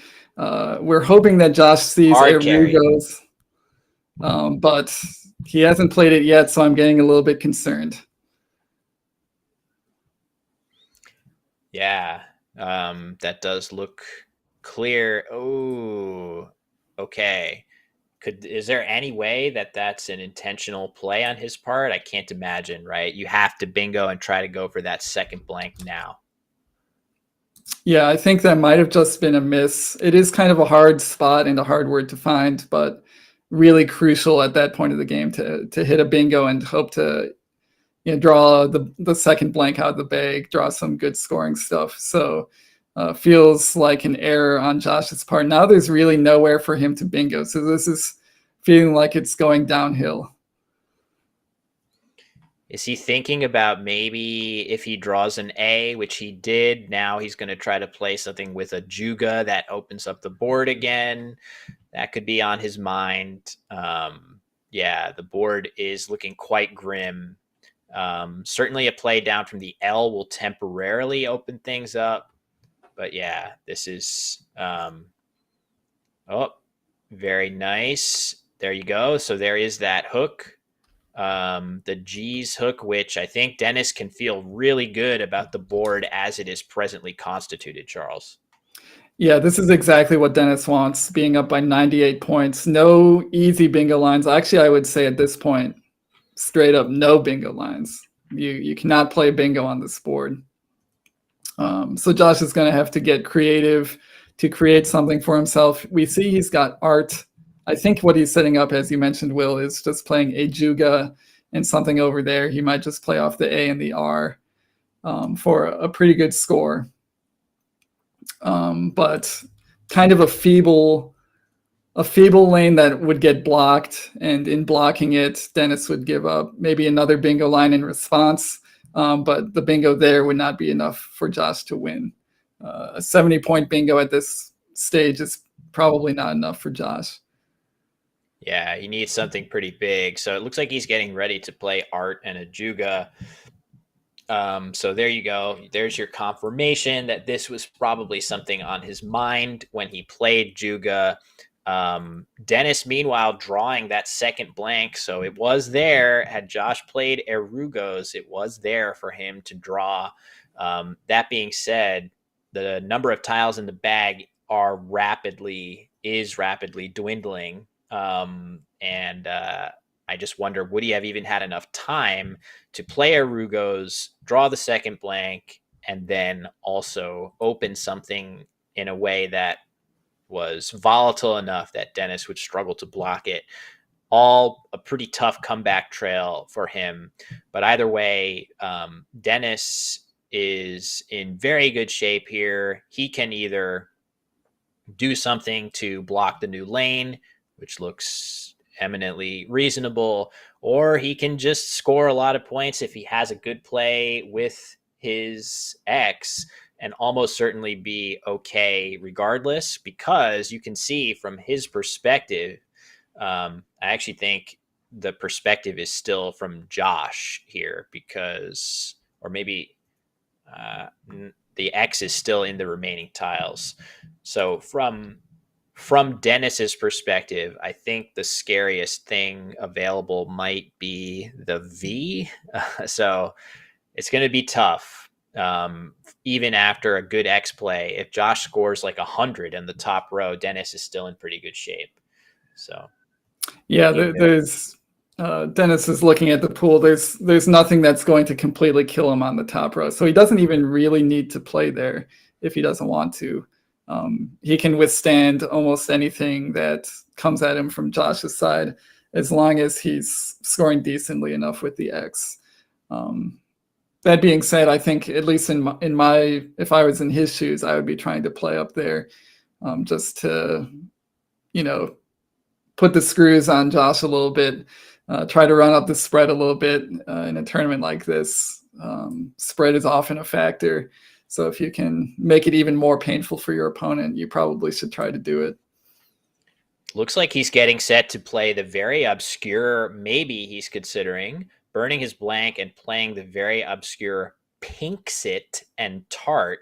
We're hoping that Josh sees Hard carry. Erugos, but he hasn't played it yet, so I'm getting a little bit concerned. Yeah, that does look clear. Oh, okay. Is there any way that that's an intentional play on his part? I can't imagine, right? You have to bingo and try to go for that second blank now. Yeah, I think that might have just been a miss. It is kind of a hard spot and a hard word to find, but really crucial at that point of the game to hit a bingo and hope to draw the second blank out of the bag, draw some good scoring stuff. So feels like an error on Josh's part. Now there's really nowhere for him to bingo. So this is feeling like it's going downhill. Is he thinking about maybe if he draws an A, which he did, now he's going to try to play something with a Juga that opens up the board again? That could be on his mind. Yeah, the board is looking quite grim. Certainly a play down from the L will temporarily open things up. But yeah, this is very nice. There you go. So there is that hook, the G's hook, which I think Dennis can feel really good about the board as it is presently constituted, Charles. Yeah, this is exactly what Dennis wants, being up by 98 points. No easy bingo lines. Actually, I would say at this point, straight up no bingo lines. You cannot play bingo on this board. So Josh is going to have to get creative to create something for himself. We see he's got art. I think what he's setting up, as you mentioned, Will, is just playing a Juga and something over there. He might just play off the A and the R for a pretty good score. But kind of a feeble lane that would get blocked, and in blocking it, Dennis would give up maybe another bingo line in response. But the bingo there would not be enough for Josh to win. A 70-point bingo at this stage is probably not enough for Josh. Yeah, he needs something pretty big. So it looks like he's getting ready to play Art and a Juga. So there you go. There's your confirmation that this was probably something on his mind when he played Juga. Dennis, meanwhile, drawing that second blank. So it was there. Had Josh played Erugos, it was there for him to draw. That being said, the number of tiles in the bag is rapidly dwindling. And I just wonder, would he have even had enough time to play Erugos, draw the second blank, and then also open something in a way that was volatile enough that Dennis would struggle to block it? All a pretty tough comeback trail for him. But either way, Dennis is in very good shape here. He can either do something to block the new lane, which looks eminently reasonable, or he can just score a lot of points if he has a good play with his X and almost certainly be okay regardless, because you can see from his perspective, I actually think the perspective is still from Josh here, because, or maybe the X is still in the remaining tiles. So from from Dennis's perspective, I think the scariest thing available might be the V. So it's going to be tough. Even after a good X play, if Josh scores like 100 in the top row, Dennis is still in pretty good shape. So Yeah, Dennis is looking at the pool. There's nothing that's going to completely kill him on the top row. So he doesn't even really need to play there if he doesn't want to. He can withstand almost anything that comes at him from Josh's side, as long as he's scoring decently enough with the X. That being said, I think at least if I was in his shoes, I would be trying to play up there, just to, put the screws on Josh a little bit, try to run up the spread a little bit in a tournament like this. Spread is often a factor. So if you can make it even more painful for your opponent, you probably should try to do it. Looks like he's getting set to play the very obscure, maybe he's considering burning his blank and playing the very obscure Pinksit and Tart.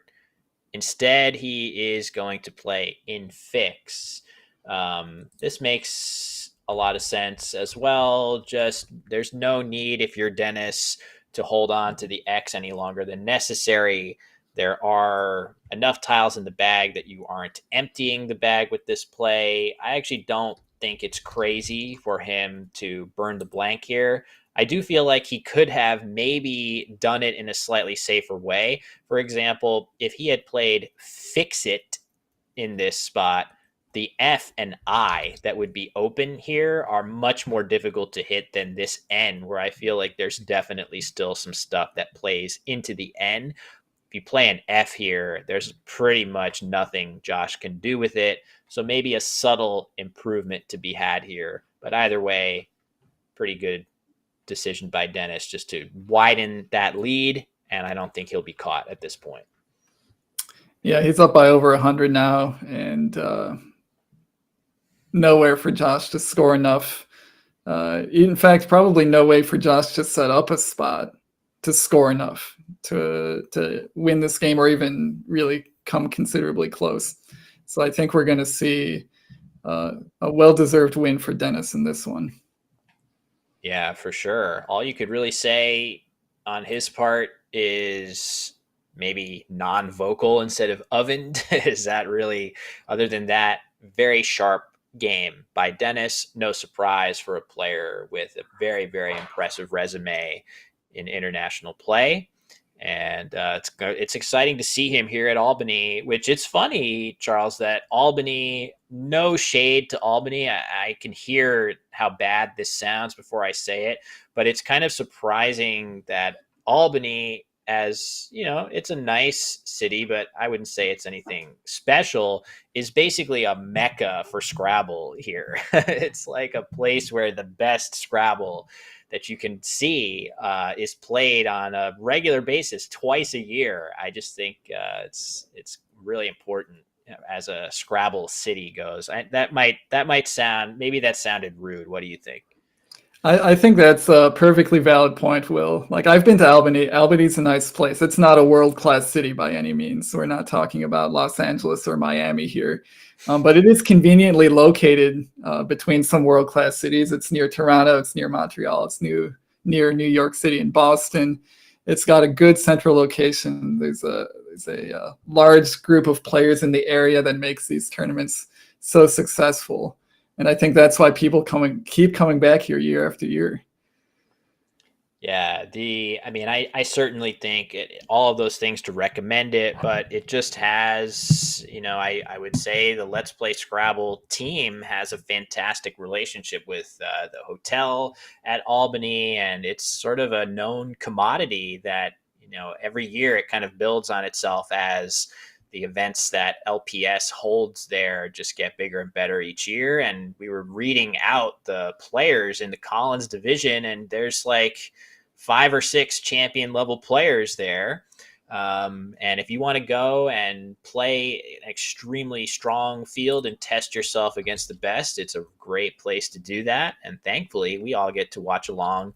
Instead, he is going to play in Fix. This makes a lot of sense as well. Just there's no need, if you're Dennis, to hold on to the X any longer than necessary. There are enough tiles in the bag that you aren't emptying the bag with this play. I actually don't think it's crazy for him to burn the blank here. I do feel like he could have maybe done it in a slightly safer way. For example, if he had played Fix It in this spot, the F and I that would be open here are much more difficult to hit than this N, where I feel like there's definitely still some stuff that plays into the N. If you play an F here, there's pretty much nothing Josh can do with it. So maybe a subtle improvement to be had here. But either way, pretty good decision by Dennis just to widen that lead. And I don't think he'll be caught at this point. Yeah, he's up by over 100 now, and nowhere for Josh to score enough. In fact, probably no way for Josh to set up a spot to score enough to win this game or even really come considerably close. So I think we're going to see a well-deserved win for Dennis in this one. Yeah, for sure. All you could really say on his part is maybe non-vocal instead of ovened. Is that really, other than that, very sharp game by Dennis. No surprise for a player with a very, very impressive resume in international play. And it's exciting to see him here at Albany, which it's funny, Charles, that Albany, no shade to Albany. I can hear how bad this sounds before I say it, but it's kind of surprising that Albany, as you know, it's a nice city, but I wouldn't say it's anything special, is basically a mecca for Scrabble here. It's like a place where the best Scrabble that you can see is played on a regular basis twice a year. I just think it's really important as a Scrabble city goes. That might sound, maybe that sounded rude. What do you think? I think that's a perfectly valid point, Will. Like, I've been to Albany. Albany's a nice place. It's not a world-class city by any means. We're not talking about Los Angeles or Miami here. But it is conveniently located between some world-class cities. It's near Toronto. It's near Montreal. It's near New York City and Boston. It's got a good central location. There's a large group of players in the area that makes these tournaments so successful. And I think that's why people keep coming back here year after year. Yeah, I certainly think all of those things to recommend it, but it just has, I would say the Let's Play Scrabble team has a fantastic relationship with the hotel at Albany, and it's sort of a known commodity that, every year it kind of builds on itself as the events that LPS holds there just get bigger and better each year. And we were reading out the players in the Collins division, and there's like 5 or 6 champion level players there. And if you want to go and play an extremely strong field and test yourself against the best, it's a great place to do that. And thankfully, we all get to watch along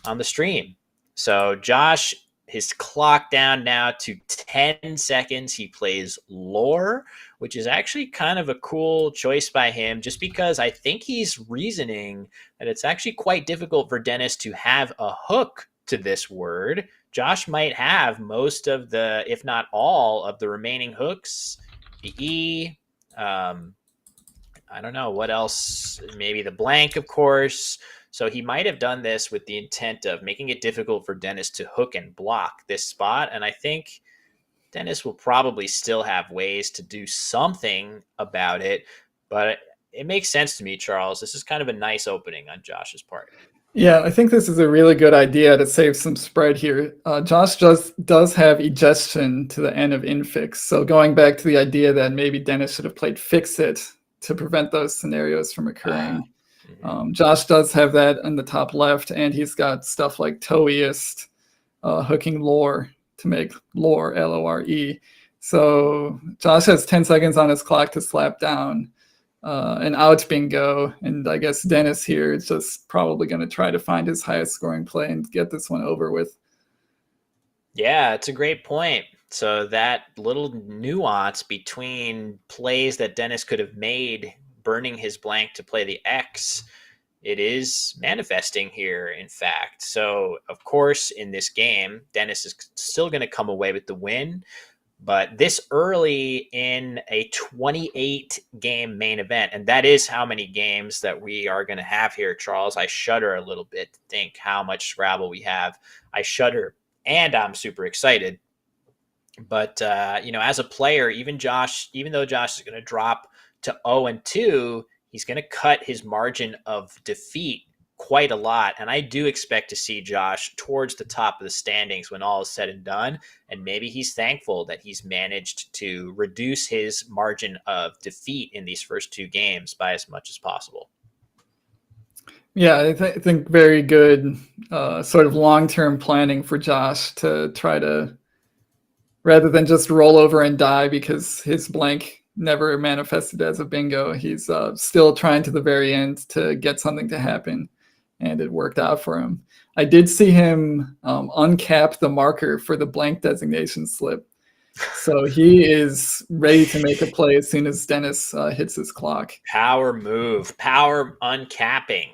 on the stream. So, Josh, his clock down now to 10 seconds. He plays lore, which is actually kind of a cool choice by him, just because I think he's reasoning that it's actually quite difficult for Dennis to have a hook to this word. Josh might have most of the, if not all, of the remaining hooks. The E, I don't know what else, maybe the blank, of course. So he might have done this with the intent of making it difficult for Dennis to hook and block this spot. And I think Dennis will probably still have ways to do something about it. But it makes sense to me, Charles. This is kind of a nice opening on Josh's part. Yeah, I think this is a really good idea to save some spread here. Josh does have egestion to the end of infix. So going back to the idea that maybe Dennis should have played fix it to prevent those scenarios from occurring. Josh does have that in the top left, and he's got stuff like toeist, hooking lore to make lore, Lore. So Josh has 10 seconds on his clock to slap down an out bingo, and I guess Dennis here is just probably going to try to find his highest scoring play and get this one over with. Yeah, it's a great point. So that little nuance between plays that Dennis could have made, burning his blank to play the X, it is manifesting here, in fact. So, of course, in this game, Dennis is still going to come away with the win. But this early in a 28-game main event, and that is how many games that we are going to have here, Charles. I shudder a little bit to think how much Scrabble we have. I shudder, and I'm super excited. But, as a player, even though Josh is going to drop to 0-2, he's going to cut his margin of defeat quite a lot. And I do expect to see Josh towards the top of the standings when all is said and done. And maybe he's thankful that he's managed to reduce his margin of defeat in these first two games by as much as possible. Yeah, I think very good sort of long-term planning for Josh to try to, rather than just roll over and die because his blank never manifested as a bingo, he's still trying to the very end to get something to happen. And it worked out for him. I did see him uncap the marker for the blank designation slip. So he is ready to make a play as soon as Dennis hits his clock. Power move, power uncapping.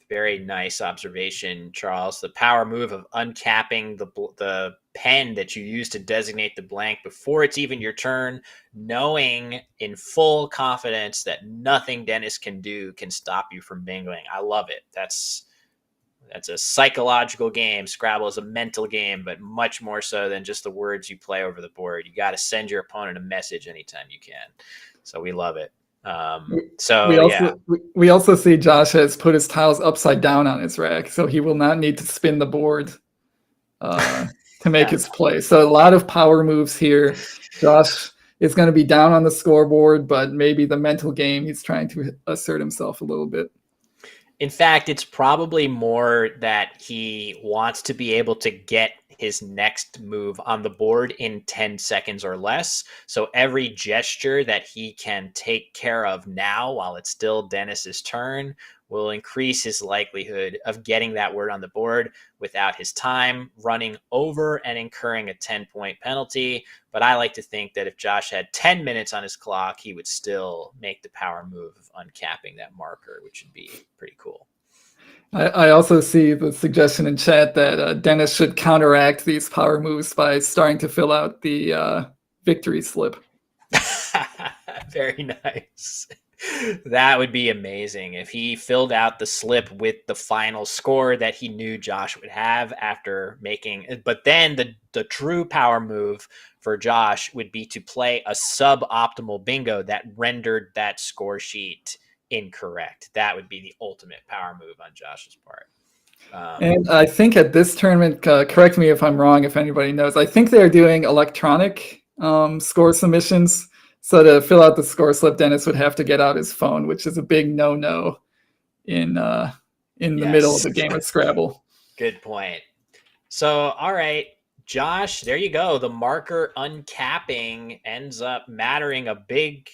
Very nice observation, Charles. The power move of uncapping the pen that you use to designate the blank before it's even your turn, knowing in full confidence that nothing Dennis can do can stop you from bingoing. I love it. That's a psychological game. Scrabble is a mental game, but much more so than just the words you play over the board. You got to send your opponent a message anytime you can. So we love it. We also see Josh has put his tiles upside down on his rack, so he will not need to spin the board to make his play. So a lot of power moves here. Josh is going to be down on the scoreboard, but maybe the mental game, he's trying to assert himself a little bit. In fact, it's probably more that he wants to be able to get his next move on the board in 10 seconds or less. So every gesture that he can take care of now while it's still Dennis's turn will increase his likelihood of getting that word on the board without his time running over and incurring a 10-point penalty. But I like to think that if Josh had 10 minutes on his clock, he would still make the power move of uncapping that marker, which would be pretty cool. I also see the suggestion in chat that Dennis should counteract these power moves by starting to fill out the victory slip. Very nice. That would be amazing if he filled out the slip with the final score that he knew Josh would have after making. But then the true power move for Josh would be to play a suboptimal bingo that rendered that score sheet incorrect. That would be the ultimate power move on Josh's part. And I think at this tournament, correct me if I'm wrong, if anybody knows, I think they're doing electronic score submissions. So to fill out the score slip, Dennis would have to get out his phone, which is a big no-no in the middle of the game of Scrabble. Good point. So, all right, Josh, there you go. The marker uncapping ends up mattering a big,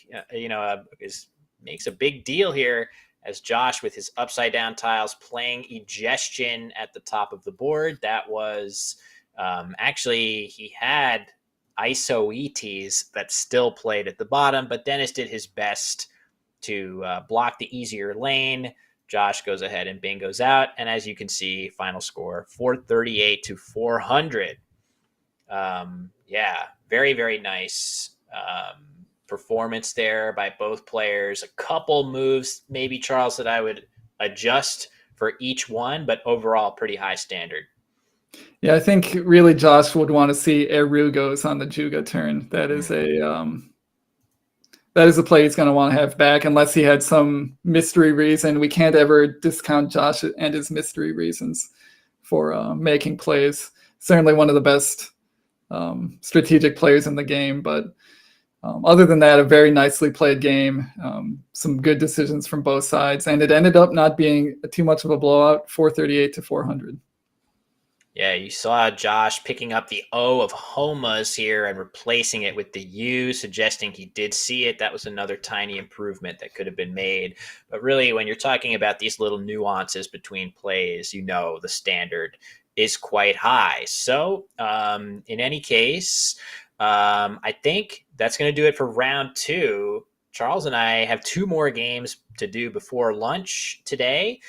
makes a big deal here as Josh with his upside down tiles playing egestion at the top of the board. That was Actually, he had ISO ETs that still played at the bottom, but Dennis did his best to block the easier lane. Josh goes ahead and bingos out. And as you can see, final score 438 to 400. Yeah, very, very nice performance there by both players. A couple moves, maybe, Charles, that I would adjust for each one, but overall, pretty high standard. Yeah, I think really Josh would want to see Erugos on the Juga turn. That is a play he's going to want to have back, unless he had some mystery reason. We can't ever discount Josh and his mystery reasons for making plays. Certainly one of the best strategic players in the game, but other than that, a very nicely played game. Some good decisions from both sides, and it ended up not being too much of a blowout, 438 to 400. Yeah, you saw Josh picking up the O of Homas here and replacing it with the U, suggesting he did see it. That was another tiny improvement that could have been made. But really, when you're talking about these little nuances between plays, the standard is quite high. So in any case, I think that's going to do it for round 2. Charles and I have 2 more games to do before lunch today.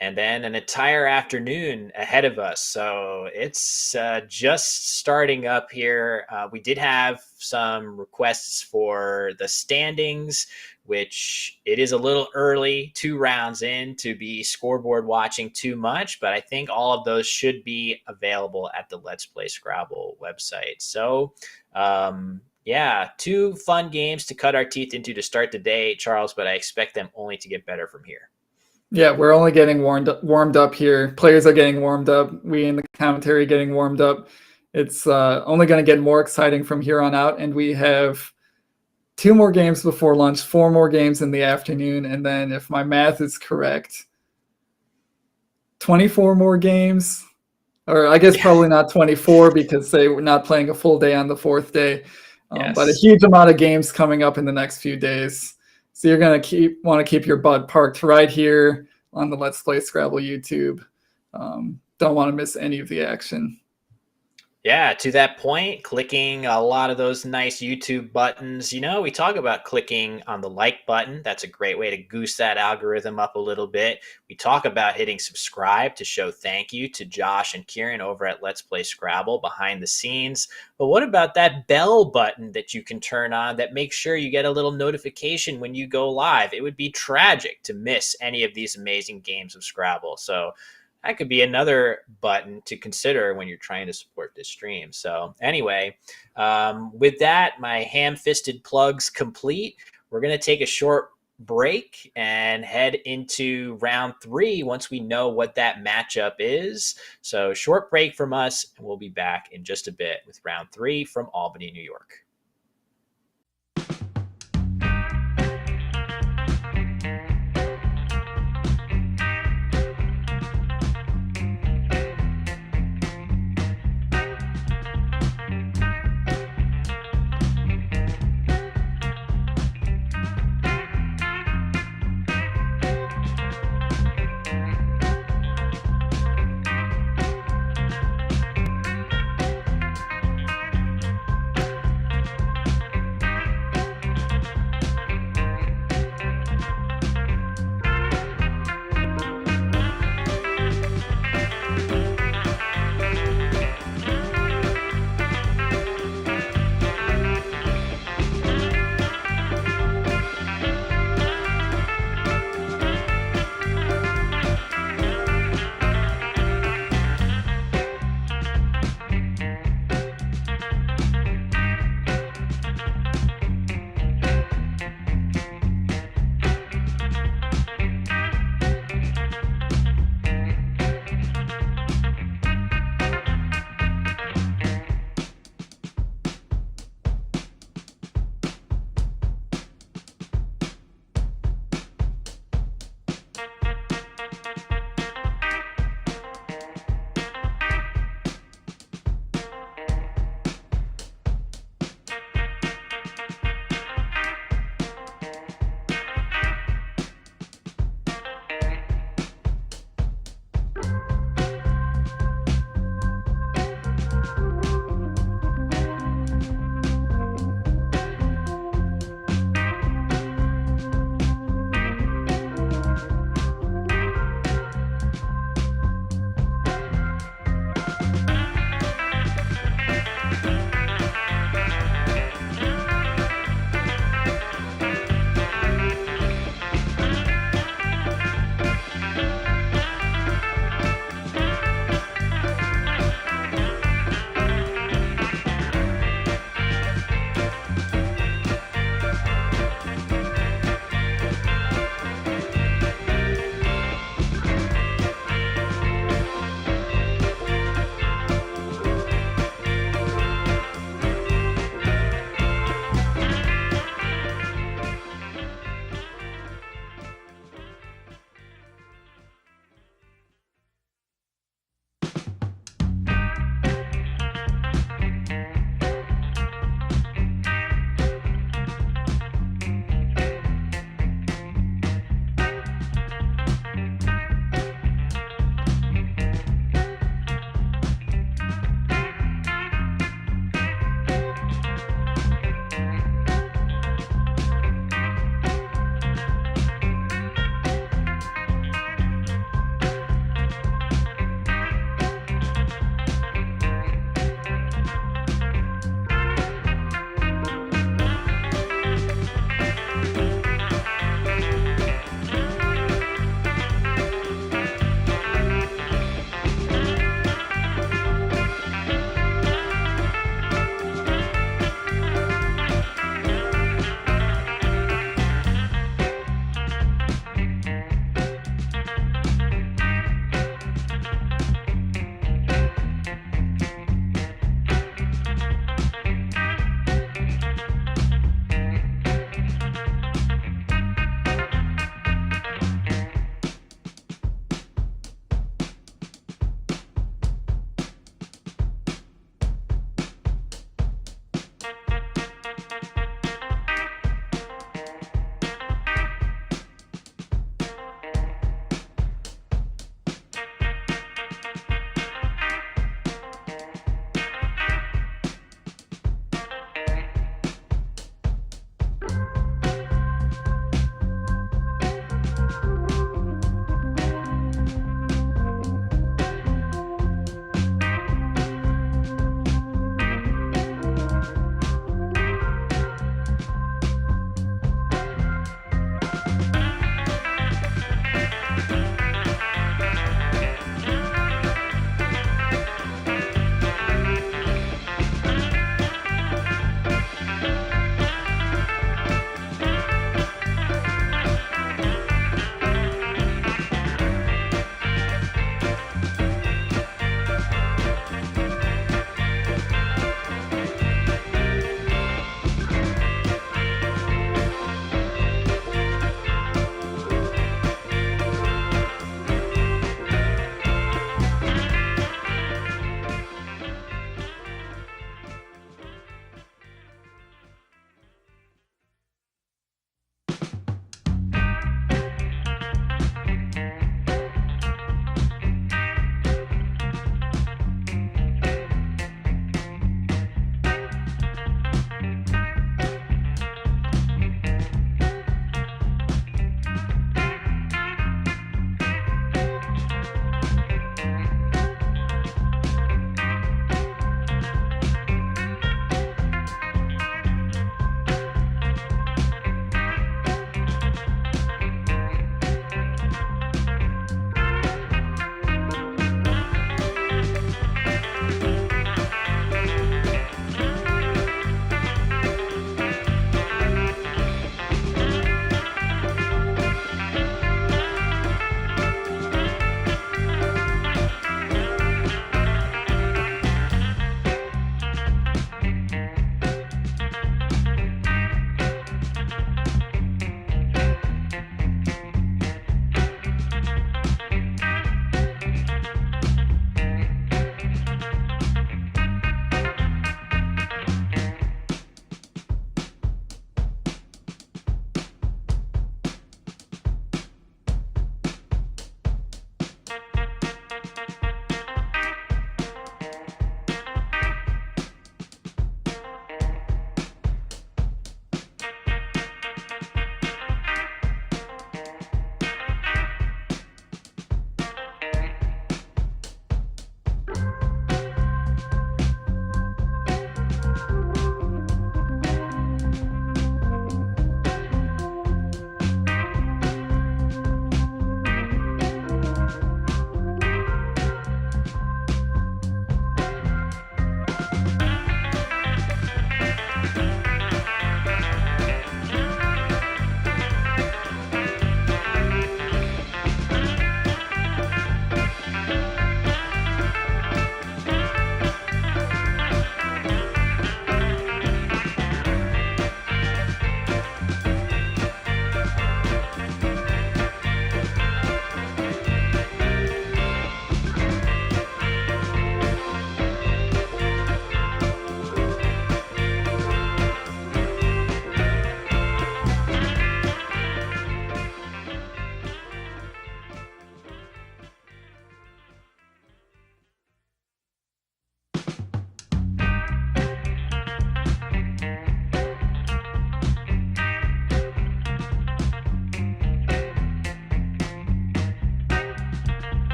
And then an entire afternoon ahead of us. So it's just starting up here. We did have some requests for the standings, which it is a little early, 2 rounds in, to be scoreboard watching too much. But I think all of those should be available at the Let's Play Scrabble website. So, yeah, 2 fun games to cut our teeth into to start the day, Charles, but I expect them only to get better from here. Yeah, we're only getting warmed up here. Players are getting warmed up. We in the commentary getting warmed up. It's only going to get more exciting from here on out. And we have 2 more games before lunch, 4 more games in the afternoon. And then, if my math is correct, 24 more games. Or I guess probably not 24, because they were not playing a full day on the 4th day. Yes. But a huge amount of games coming up in the next few days. So you're going to want to keep your butt parked right here on the Let's Play Scrabble YouTube. Don't want to miss any of the action. Yeah, to that point, clicking a lot of those nice YouTube buttons. We talk about clicking on the like button. That's a great way to goose that algorithm up a little bit. We talk about hitting subscribe to show thank you to Josh and Kieran over at Let's Play Scrabble behind the scenes. But what about that bell button that you can turn on that makes sure you get a little notification when you go live? It would be tragic to miss any of these amazing games of Scrabble. So that could be another button to consider when you're trying to support this stream. So anyway, with that, my ham-fisted plugs complete. We're going to take a short break and head into round 3 once we know what that matchup is. So short break from us, and we'll be back in just a bit with round 3 from Albany, New York.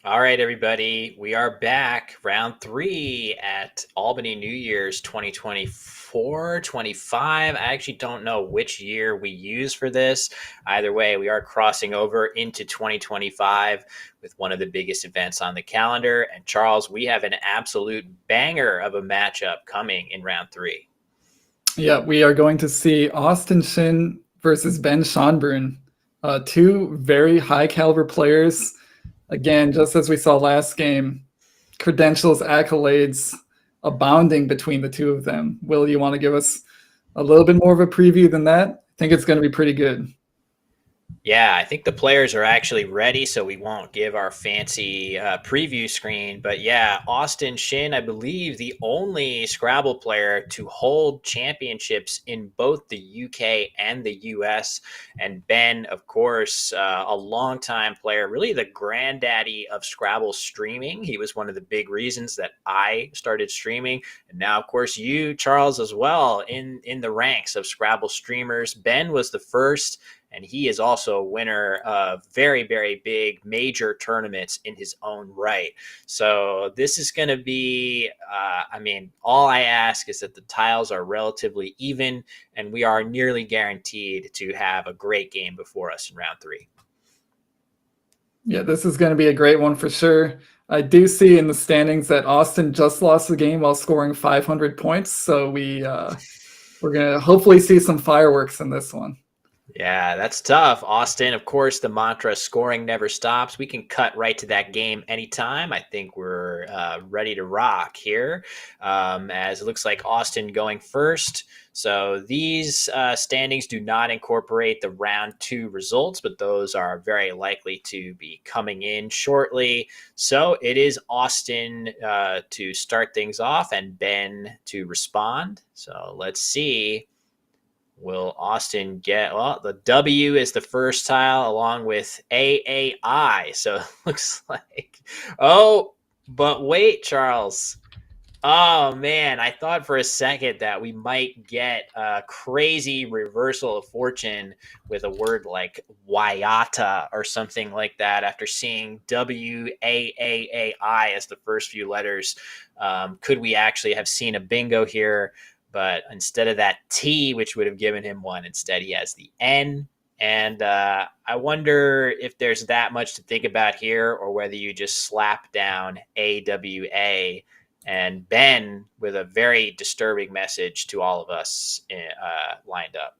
All right, everybody, we are back. Round three at Albany New Year's 2024, 25. I actually don't know which year we use for this. Either way, we are crossing over into 2025 with one of the biggest events on the calendar. And Charles, we have an absolute banger of a matchup coming in round three. Yeah, we are going to see Austin Shin versus Ben Schonbrun, two very high caliber players. Again, just as we saw last game, credentials, accolades abounding between the two of them. Will, you want to give us a little bit more of a preview than that? I think it's going to be pretty good. Yeah, I think the players are actually ready, so we won't give our fancy preview screen. But yeah, Austin Shin, I believe, the only Scrabble player to hold championships in both the UK and the US. And Ben, of course, a longtime player, really the granddaddy of Scrabble streaming. He was one of the big reasons that I started streaming. And now, of course, you, Charles, as well, in the ranks of Scrabble streamers. Ben was the first, and he is also a winner of very, very big major tournaments in his own right. So this is going to be, all I ask is that the tiles are relatively even, and we are nearly guaranteed to have a great game before us in round three. Yeah, this is going to be a great one for sure. I do see in the standings that Austin just lost the game while scoring 500 points. So we're going to hopefully see some fireworks in this one. Yeah, that's tough. Austin, of course, the mantra scoring never stops. We can cut right to that game anytime. I think we're ready to rock here, as it looks like Austin going first. So these standings do not incorporate the round two results, but those are very likely to be coming in shortly. So it is Austin to start things off and Ben to respond. So let's see. Will Austin get, well, the W is the first tile along with AAI. So it looks like, oh, but wait, Charles. Oh, man, I thought for a second that we might get a crazy reversal of fortune with a word like Waiata or something like that after seeing WAAAI as the first few letters. Could we actually have seen a bingo here? But instead of that T, which would have given him one, instead he has the N. And I wonder if there's that much to think about here, or whether you just slap down AWA. And Ben with a very disturbing message to all of us lined up.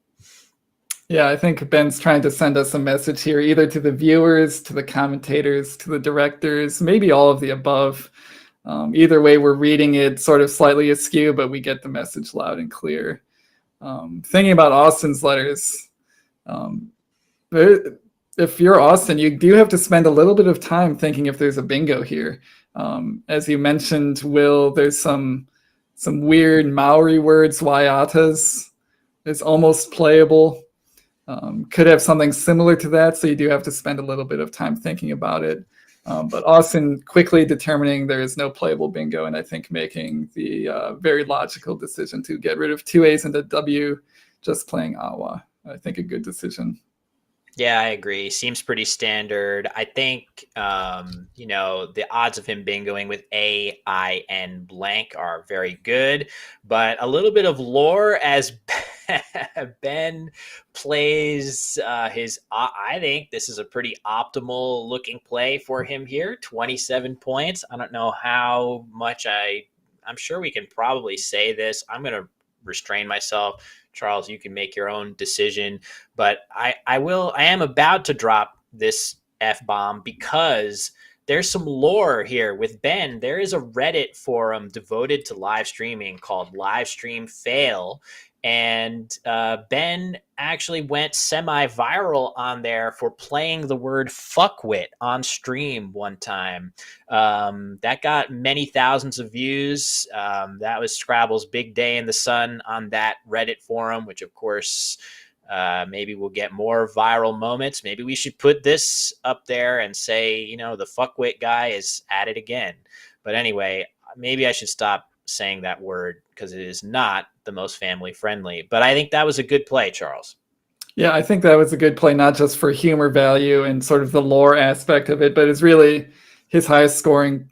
Yeah, I think Ben's trying to send us a message here, either to the viewers, to the commentators, to the directors, maybe all of the above. Either way, we're reading it sort of slightly askew, but we get the message loud and clear. Thinking about Austin's letters, if you're Austin, you do have to spend a little bit of time thinking if there's a bingo here. As you mentioned, Will, there's some weird Maori words, waiatas. It's almost playable. Could have something similar to that, so you do have to spend a little bit of time thinking about it. But Austin quickly determining there is no playable bingo, and I think making the very logical decision to get rid of two A's and a W, just playing Awa. I think a good decision. Yeah, I agree. Seems pretty standard. I think, the odds of him bingoing with AIN blank are very good, but a little bit of lore as Ben plays I think this is a pretty optimal looking play for him here. 27 points. I don't know how much I'm sure we can probably say this. I'm going to restrain myself. Charles, you can make your own decision, but I am about to drop this F-bomb because there's some lore here with Ben. There is a Reddit forum devoted to live streaming called Livestream Fail. And Ben actually went semi-viral on there for playing the word fuckwit on stream one time. That got many thousands of views. That was Scrabble's big day in the sun on that Reddit forum, which of course maybe we'll get more viral moments. Maybe we should put this up there and say, the fuckwit guy is at it again. But anyway, maybe I should stop saying that word because it is not the most family friendly, but I think that was a good play, Charles. Yeah, I think that was a good play, not just for humor value and sort of the lore aspect of it, but it's really his highest scoring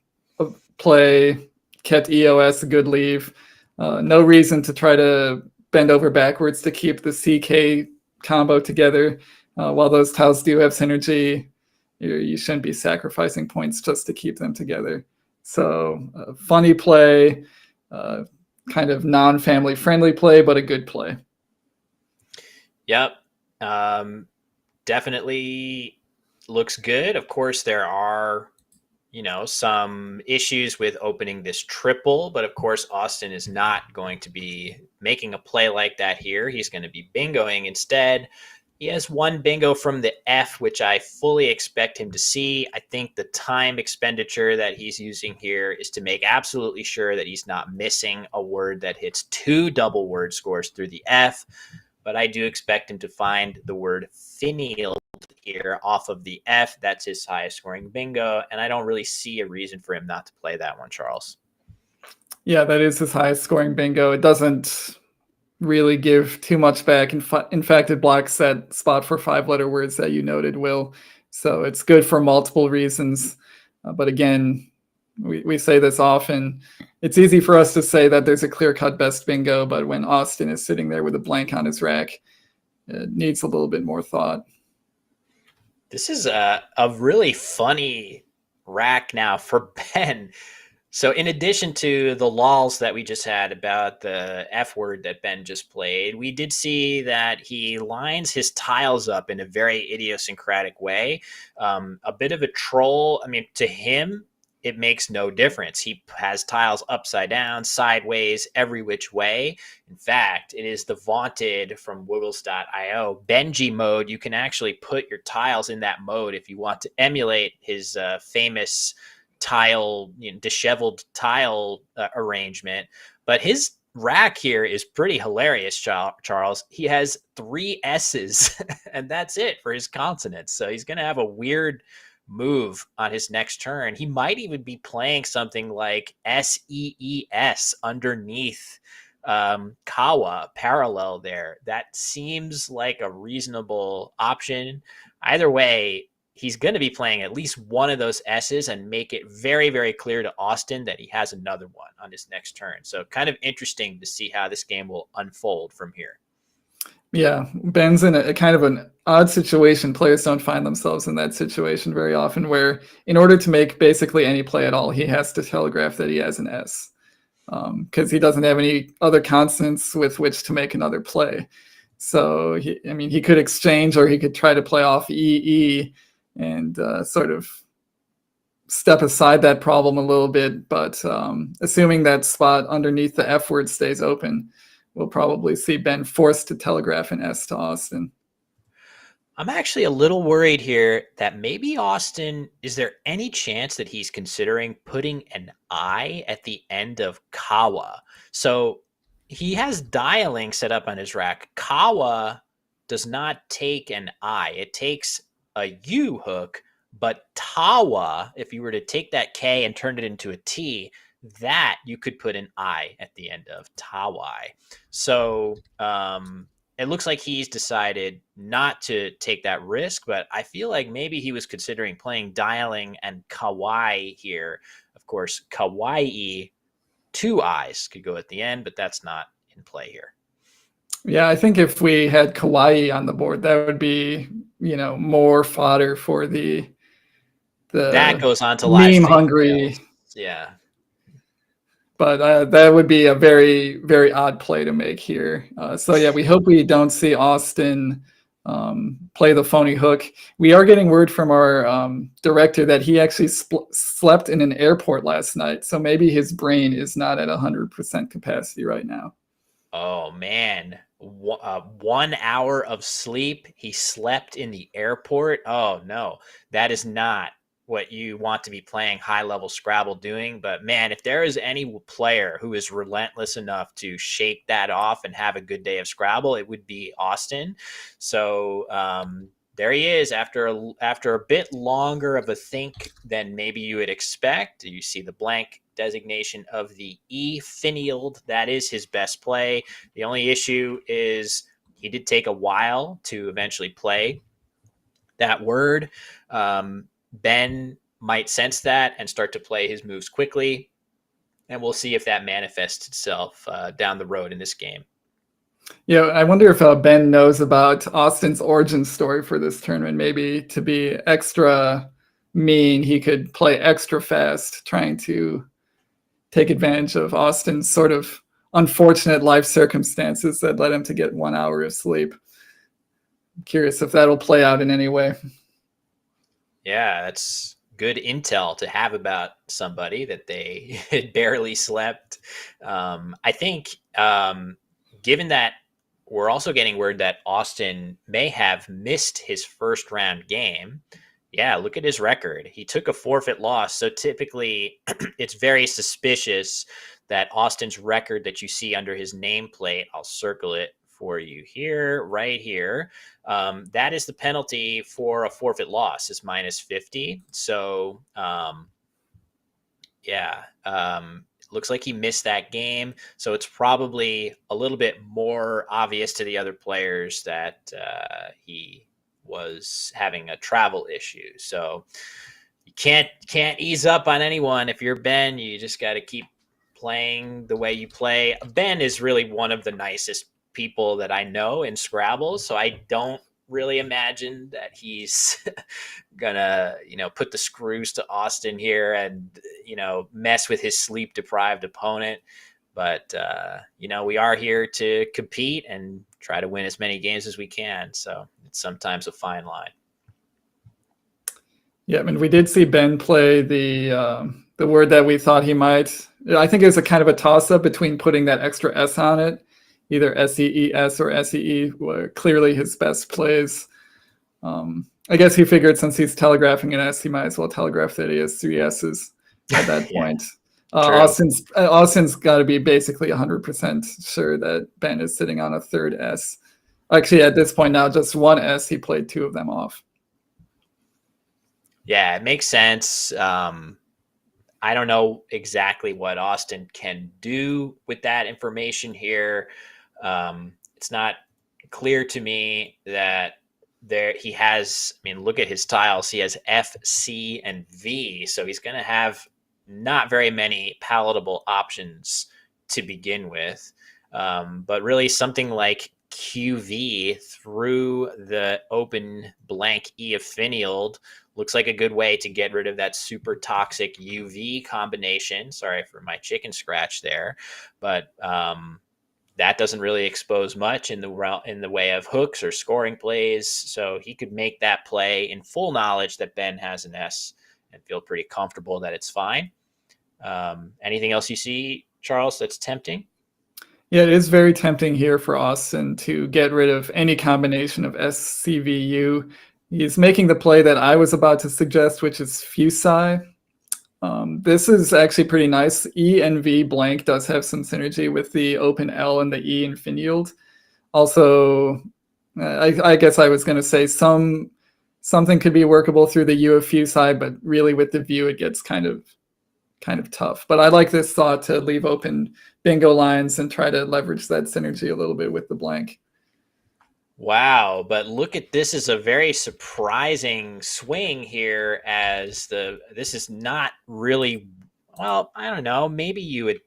play, kept EOS a good leave. No reason to try to bend over backwards to keep the CK combo together. While those tiles do have synergy, you shouldn't be sacrificing points just to keep them together. So funny play, kind of non-family friendly play, but a good play. Yep. Definitely looks good. Of course, there are, some issues with opening this triple, but of course, Austin is not going to be making a play like that here. He's going to be bingoing instead. He has one bingo from the F, which I fully expect him to see. I think the time expenditure that he's using here is to make absolutely sure that he's not missing a word that hits 2 double word scores through the F. But I do expect him to find the word finial here off of the F. That's his highest scoring bingo, and I don't really see a reason for him not to play that one, Charles. Yeah, that is his highest scoring bingo. It doesn't really give too much back. In fact, it blocks that spot for 5-letter words that you noted, Will. So it's good for multiple reasons. But again, we say this often. It's easy for us to say that there's a clear-cut best bingo, but when Austin is sitting there with a blank on his rack, it needs a little bit more thought. This is a really funny rack now for Ben. So in addition to the lols that we just had about the F word that Ben just played, we did see that he lines his tiles up in a very idiosyncratic way. A bit of a troll. I mean, to him, it makes no difference. He has tiles upside down, sideways, every which way. In fact, it is the vaunted from Wiggles.io Benji mode. You can actually put your tiles in that mode if you want to emulate his famous tile, disheveled tile arrangement. But his rack here is pretty hilarious, Charles. He has 3 S's, and that's it for his consonants. So he's going to have a weird move on his next turn. He might even be playing something like SEES underneath Kawa parallel there. That seems like a reasonable option. Either way, he's going to be playing at least one of those S's and make it very, very clear to Austin that he has another one on his next turn. So kind of interesting to see how this game will unfold from here. Yeah, Ben's in a kind of an odd situation. Players don't find themselves in that situation very often, where in order to make basically any play at all, he has to telegraph that he has an S, because he doesn't have any other consonants with which to make another play. So, he could exchange, or he could try to play off EE and sort of step aside that problem a little bit. But assuming that spot underneath the F word stays open, we'll probably see Ben forced to telegraph an S to Austin. I'm actually a little worried here that maybe Austin, is there any chance that he's considering putting an I at the end of Kawa? So he has dialing set up on his rack. Kawa does not take an I. It takes a U hook, but Tawa, if you were to take that K and turn it into a T, that you could put an I at the end of Tawai. So it looks like he's decided not to take that risk, but I feel like maybe he was considering playing dialing and Kawaii here. Of course, Kawaii, 2 I's could go at the end, but that's not in play here. Yeah, I think if we had Kawaii on the board, that would be, more fodder for the that goes on to live meme stream hungry. Yeah. But that would be a very, very odd play to make here. So yeah, we hope we don't see Austin play the phony hook. We are getting word from our director that he actually slept in an airport last night. So maybe his brain is not at 100% capacity right now. Oh, man. 1 hour of sleep. He slept in the airport. Oh, no. That is not what you want to be playing high-level Scrabble doing. But, man, if there is any player who is relentless enough to shake that off and have a good day of Scrabble, it would be Austin. So there he is after a bit longer of a think than maybe you would expect. You see the blank designation of the E finialed. That is his best play. The only issue is he did take a while to eventually play that word. Ben might sense that and start to play his moves quickly. And we'll see if that manifests itself down the road in this game. Yeah, I wonder if Ben knows about Austin's origin story for this tournament. Maybe to be extra mean, he could play extra fast, trying to take advantage of Austin's sort of unfortunate life circumstances that led him to get 1 hour of sleep. I'm curious if that'll play out in any way. Yeah, that's good intel to have about somebody, that they had barely slept. I think, given that we're also getting word that Austin may have missed his first round game. Yeah, look at his record. He took a forfeit loss. So typically it's very suspicious that Austin's record that you see under his nameplate, I'll circle it for you here, right here. That is the penalty for a forfeit loss, is minus 50. So, looks like he missed that game. So it's probably a little bit more obvious to the other players that he was having a travel issue. So you can't ease up on anyone. If you're Ben, you just got to keep playing the way you play. Ben is really one of the nicest people that I know in Scrabble, so I don't really imagine that he's gonna, put the screws to Austin here and, mess with his sleep deprived opponent. But, we are here to compete and try to win as many games as we can. So it's sometimes a fine line. Yeah, I mean, we did see Ben play the word that we thought he might. I think it was a kind of a toss-up between putting that extra S on it, either SEES or SEE, were clearly his best plays. I guess he figured since he's telegraphing an S, he might as well telegraph that he has 3 S's at that Yeah, point. Austin's got to be basically 100% sure that Ben is sitting on a third S. Actually, at this point now, just 1 S. He played 2 of them off. Yeah, it makes sense. I don't know exactly what Austin can do with that information here. It's not clear to me that he has, look at his tiles. He has F, C, and V. So he's going to have not very many palatable options to begin with. But really something like QV through the open blank E of Finiald looks like a good way to get rid of that super toxic UV combination. Sorry for my chicken scratch there, but that doesn't really expose much in the way of hooks or scoring plays. So he could make that play in full knowledge that Ben has an S and feel pretty comfortable that it's fine. Anything else you see, Charles, that's tempting? Yeah, it is very tempting here for Austin to get rid of any combination of SCVU. He's making the play that I was about to suggest, which is Fusi. This is actually pretty nice. E and V blank does have some synergy with the open L and the E in Finiald. Also, I guess I was going to say something could be workable through the U of Fusi, but really with the view it gets kind of tough. But I like this thought to leave open bingo lines and try to leverage that synergy a little bit with the blank. Wow, but look at this as a very surprising swing here, as this is not really, well, I don't know, maybe you would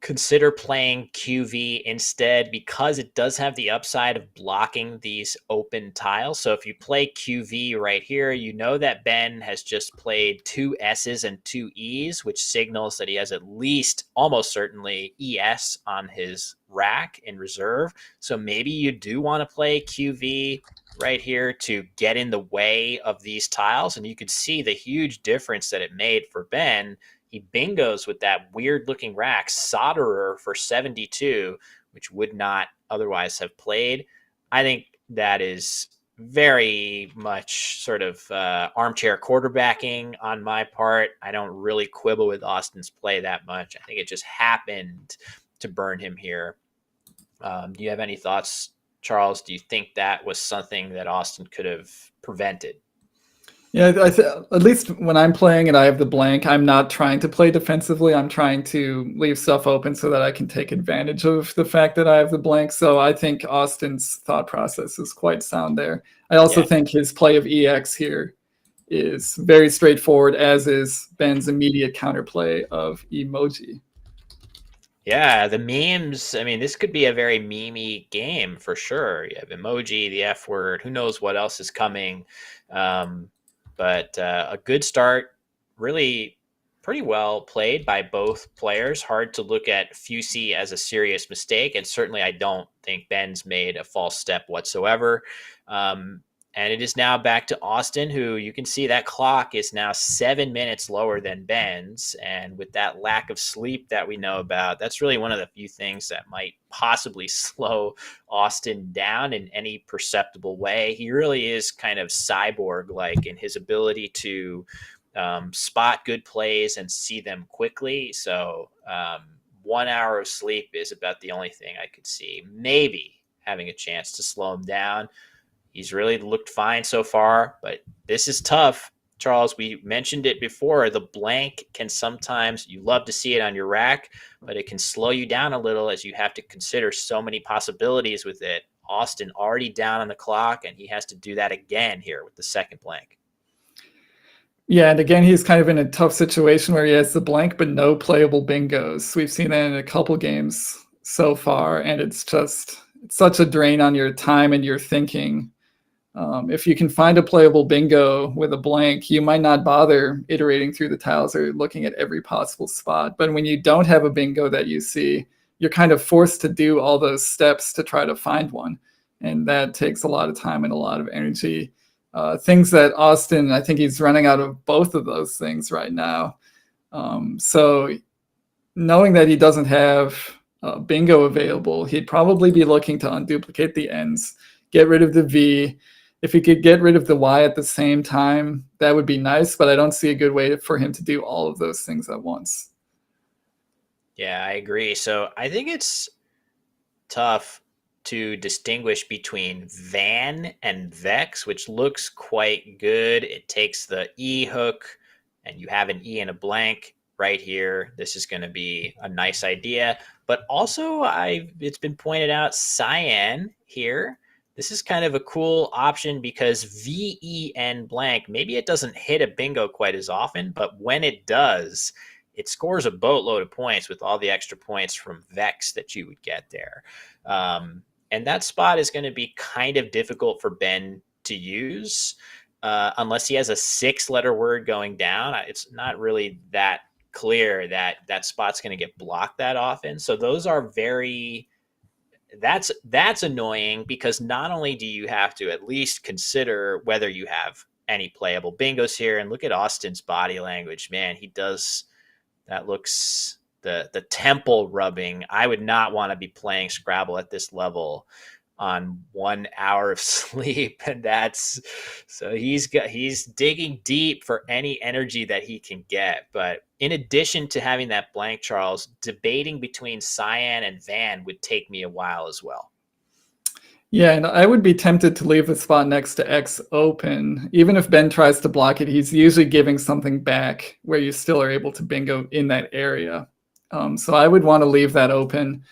consider playing QV instead, because it does have the upside of blocking these open tiles. So if you play QV right here, you know that Ben has just played 2 S's and 2 E's, which signals that he has at least almost certainly ES on his rack in reserve. So maybe you do want to play QV right here to get in the way of these tiles. And you could see the huge difference that it made for Ben. He bingos with that weird looking rack, Solderer for 72, which would not otherwise have played. I think that is very much sort of armchair quarterbacking on my part. I don't really quibble with Austin's play that much. I think it just happened to burn him here. Do you have any thoughts, Charles? Do you think that was something that Austin could have prevented? Yeah, at least when I'm playing and I have the blank, I'm not trying to play defensively. I'm trying to leave stuff open so that I can take advantage of the fact that I have the blank. So I think Austin's thought process is quite sound there. I also think his play of EX here is very straightforward, as is Ben's immediate counterplay of emoji. Yeah, the memes. I mean, this could be a very memey game for sure. You have emoji, the F word. Who knows what else is coming? Um, but a good start, really pretty well played by both players. Hard to look at Fusey as a serious mistake, and certainly I don't think Ben's made a false step whatsoever. Um, and it is now back to Austin, who you can see that clock is now 7 minutes lower than Ben's. And with that lack of sleep that we know about, that's really one of the few things that might possibly slow Austin down in any perceptible way. He really is kind of cyborg like in his ability to spot good plays and see them quickly. So 1 hour of sleep is about the only thing I could see maybe having a chance to slow him down. He's really looked fine so far, but this is tough. Charles, we mentioned it before. The blank can sometimes, you love to see it on your rack, but it can slow you down a little as you have to consider so many possibilities with it. Austin already down on the clock, and he has to do that again here with the second blank. Yeah, and again, he's kind of in a tough situation where he has the blank but no playable bingos. We've seen that in a couple games so far, and it's such a drain on your time and your thinking. If you can find a playable bingo with a blank, you might not bother iterating through the tiles or looking at every possible spot. But when you don't have a bingo that you see, you're kind of forced to do all those steps to try to find one. And that takes a lot of time and a lot of energy. Things that Austin, I think he's running out of both of those things right now. So knowing that he doesn't have bingo available, he'd probably be looking to unduplicate the ends, get rid of the V. If he could get rid of the Y at the same time, that would be nice, but I don't see a good way for him to do all of those things at once. Yeah, I agree. So I think it's tough to distinguish between Van and Vex, which looks quite good. It takes the E hook, and you have an E and a blank right here. This is going to be a nice idea. But also, it's been pointed out, Cyan here. This is kind of a cool option because VEN blank, maybe it doesn't hit a bingo quite as often, but when it does, it scores a boatload of points with all the extra points from Vex that you would get there. And that spot is going to be kind of difficult for Ben to use unless he has a 6-letter word going down. It's not really that clear that that spot's going to get blocked that often. So those are that's annoying because not only do you have to at least consider whether you have any playable bingos here, and look at Austin's body language, man, he does that. Looks the temple rubbing. I would not want to be playing Scrabble at this level on 1 hour of sleep, and that's so he's digging deep for any energy that he can get. But in addition to having that blank, Charles, debating between Cyan and Van would take me a while as well. Yeah, and I would be tempted to leave the spot next to X open. Even if Ben tries to block it, he's usually giving something back where you still are able to bingo in that area. So I would want to leave that open.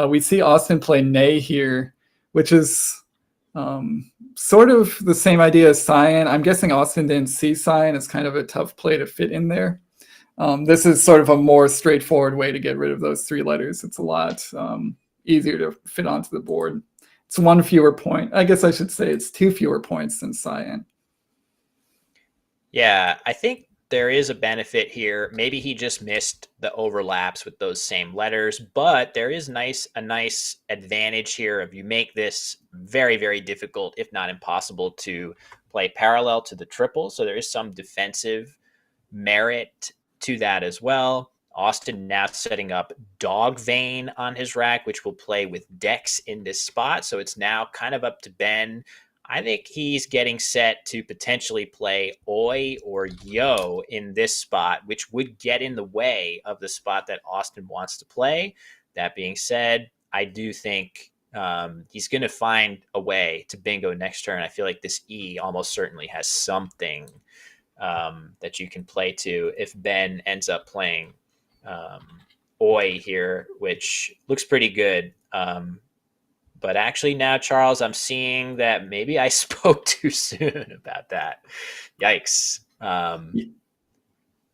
We see Austin play Nay here, which is sort of the same idea as Cyan. I'm guessing Austin didn't see Cyan. It's kind of a tough play to fit in there. This is sort of a more straightforward way to get rid of those 3 letters. It's a lot easier to fit onto the board. It's 1 fewer point. I guess I should say it's 2 fewer points than Cyan. Yeah, I think there is a benefit here. Maybe he just missed the overlaps with those same letters, but there is a nice advantage here of you make this very, very difficult, if not impossible, to play parallel to the triple. So there is some defensive merit to that as well. Austin now setting up Dog Vein on his rack, which will play with Dex in this spot. So it's now kind of up to Ben. I think he's getting set to potentially play Oi or Yo in this spot, which would get in the way of the spot that Austin wants to play. That being said, I do think he's going to find a way to bingo next turn. I feel like this E almost certainly has something that you can play to if Ben ends up playing Oi here, which looks pretty good. But actually now, Charles, I'm seeing that maybe I spoke too soon about that. Yikes. Um,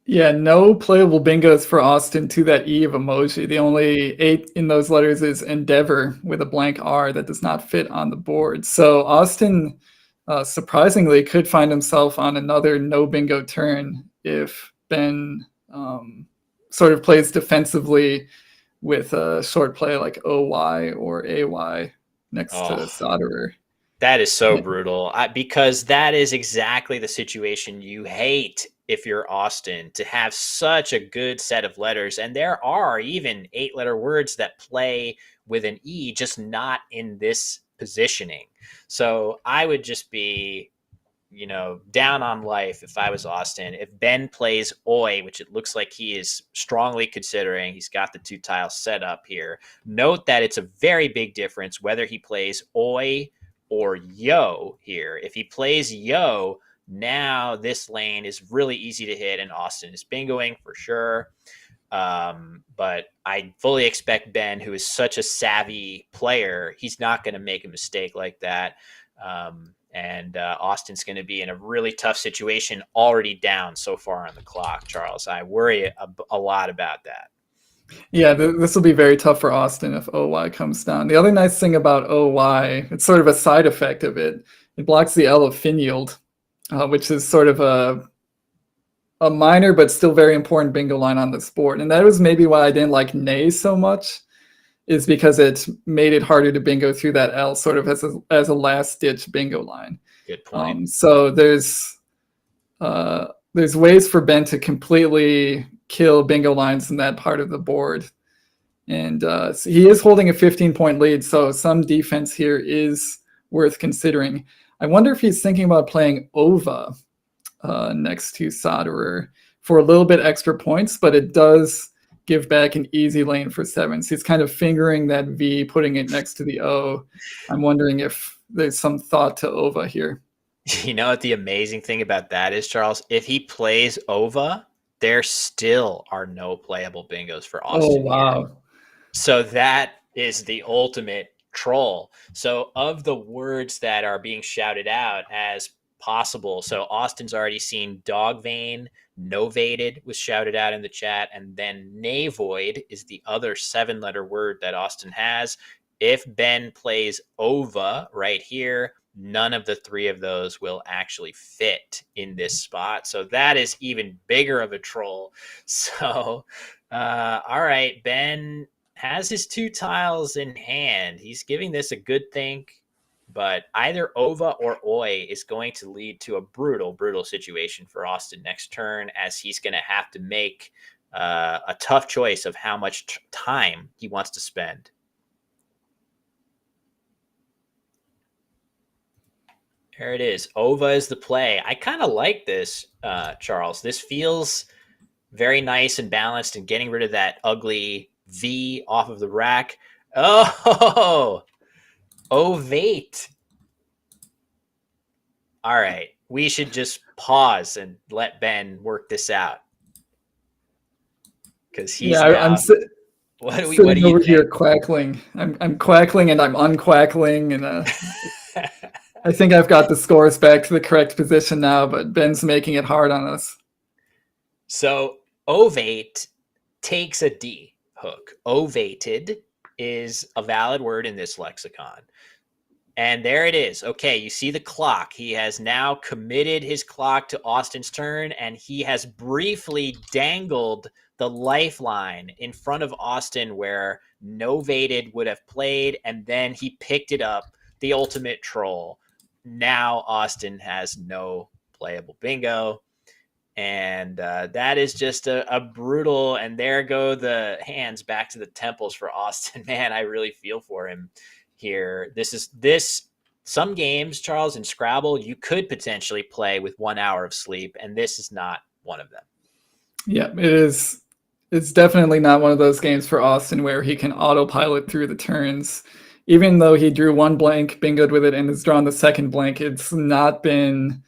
Yeah, no playable bingos for Austin to that E of emoji. The only 8 in those letters is Endeavor with a blank R that does not fit on the board. So Austin, surprisingly, could find himself on another no bingo turn if Ben sort of plays defensively with a short play like OY or AY next to oh, Soderer. that is so brutal. Because that is exactly the situation you hate if you're Austin, to have such a good set of letters. And there are even 8-letter words that play with an E, just not in this positioning. So I would just be, down on life if I was Austin. If Ben plays Oi, which it looks like he is strongly considering, he's got the 2 tiles set up here. Note that it's a very big difference whether he plays Oi or Yo here. If he plays Yo, now this lane is really easy to hit, and Austin is bingoing for sure. But I fully expect Ben, who is such a savvy player, he's not going to make a mistake like that. And Austin's going to be in a really tough situation, already down so far on the clock, Charles. I worry a lot about that. Yeah, this will be very tough for Austin if OY comes down. The other nice thing about OY, it's sort of a side effect of it. It blocks the L of Finield, which is sort of a minor but still very important bingo line on this board. And that was maybe why I didn't like Nay so much, is because it made it harder to bingo through that L sort of as a last-ditch bingo line. Good point. So there's ways for Ben to completely kill bingo lines in that part of the board. And so he is holding a 15-point lead, so some defense here is worth considering. I wonder if he's thinking about playing Ova next to Soderer for a little bit extra points, but it does give back an easy lane for 7s. He's kind of fingering that V, putting it next to the O. I'm wondering if there's some thought to Ova here. You know what the amazing thing about that is, Charles? If he plays Ova, there still are no playable bingos for Austin. Oh, wow. Here. So that is the ultimate troll. So of the words that are being shouted out as possible, so Austin's already seen Dogvane, Novated was shouted out in the chat, and then Navoid is the other 7-letter word that Austin has. If Ben plays Ova right here, none of the 3 of those will actually fit in this spot. So that is even bigger of a troll. So, all right, Ben has his 2 tiles in hand. He's giving this a good think, but either Ova or Oi is going to lead to a brutal, brutal situation for Austin next turn, as he's going to have to make a tough choice of how much time he wants to spend. There it is. Ova is the play. I kind of like this, Charles. This feels very nice and balanced, and getting rid of that ugly V off of the rack. Oh, Ovate. All right. We should just pause and let Ben work this out. Because he's I'm sitting over here quackling. I'm quackling and I'm unquackling, and I think I've got the scores back to the correct position now, but Ben's making it hard on us. So Ovate takes a D hook. Ovated is a valid word in this lexicon. And there it is. Okay, you see the clock. He has now committed his clock to Austin's turn, and he has briefly dangled the lifeline in front of Austin where Novated would have played, and then he picked it up, the ultimate troll. Now Austin has no playable bingo. And that is just a brutal, and there go the hands back to the temples for Austin. Man, I really feel for him here. Some games, Charles, in Scrabble, you could potentially play with 1 hour of sleep, and this is not one of them. Yeah, it is. It's definitely not one of those games for Austin where he can autopilot through the turns. Even though he drew 1 blank, bingoed with it, and has drawn the 2nd blank, it's not been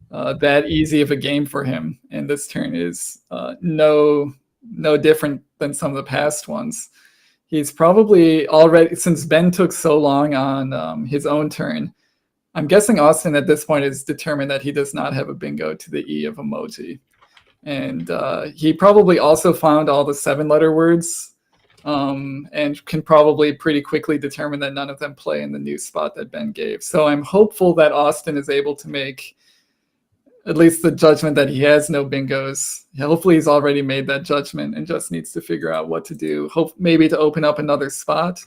that easy of a game for him. And this turn is no different than some of the past ones. He's probably already, since Ben took so long on his own turn, I'm guessing Austin at this point is determined that he does not have a bingo to the E of emoji. And he probably also found all the 7-letter words and can probably pretty quickly determine that none of them play in the new spot that Ben gave. So I'm hopeful that Austin is able to make at least the judgment that he has no bingos. Hopefully he's already made that judgment and just needs to figure out what to do. Hope maybe to open up another spot.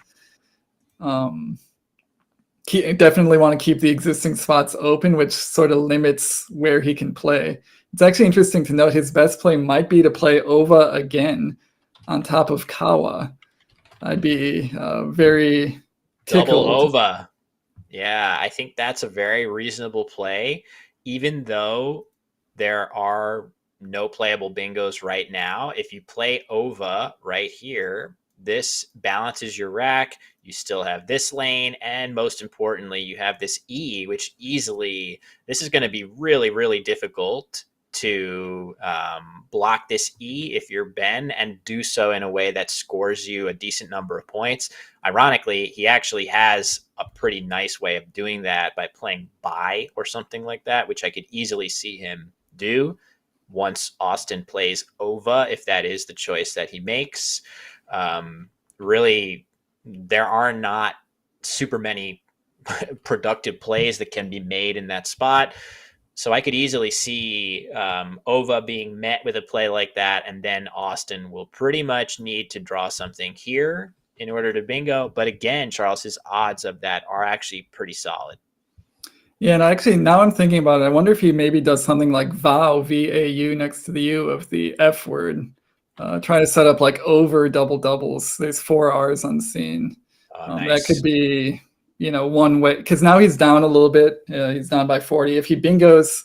Definitely want to keep the existing spots open, which sort of limits where he can play. It's actually interesting to note his best play might be to play Ova again on top of Kawa. I'd be very tickled. Double Ova. Yeah, I think that's a very reasonable play, even though there are no playable bingos right now. If you play Ova right here, this balances your rack. You still have this lane, and most importantly, you have this E, which easily, this is going to be really, really difficult to block this E if you're Ben, and do so in a way that scores you a decent number of points. Ironically, he actually has a pretty nice way of doing that by playing bye or something like that, which I could easily see him do once Austin plays Ova, if that is the choice that he makes. Really, there are not super many productive plays that can be made in that spot. So I could easily see Ova being met with a play like that, and then Austin will pretty much need to draw something here in order to bingo. But again, Charles, his odds of that are actually pretty solid. Yeah, and actually now I'm thinking about it. I wonder if he maybe does something like VAU, VAU next to the U of the F word. Try to set up like over double doubles. There's 4 R's unseen. Nice. That could be, one way, because now he's down a little bit. He's down by 40. If he bingos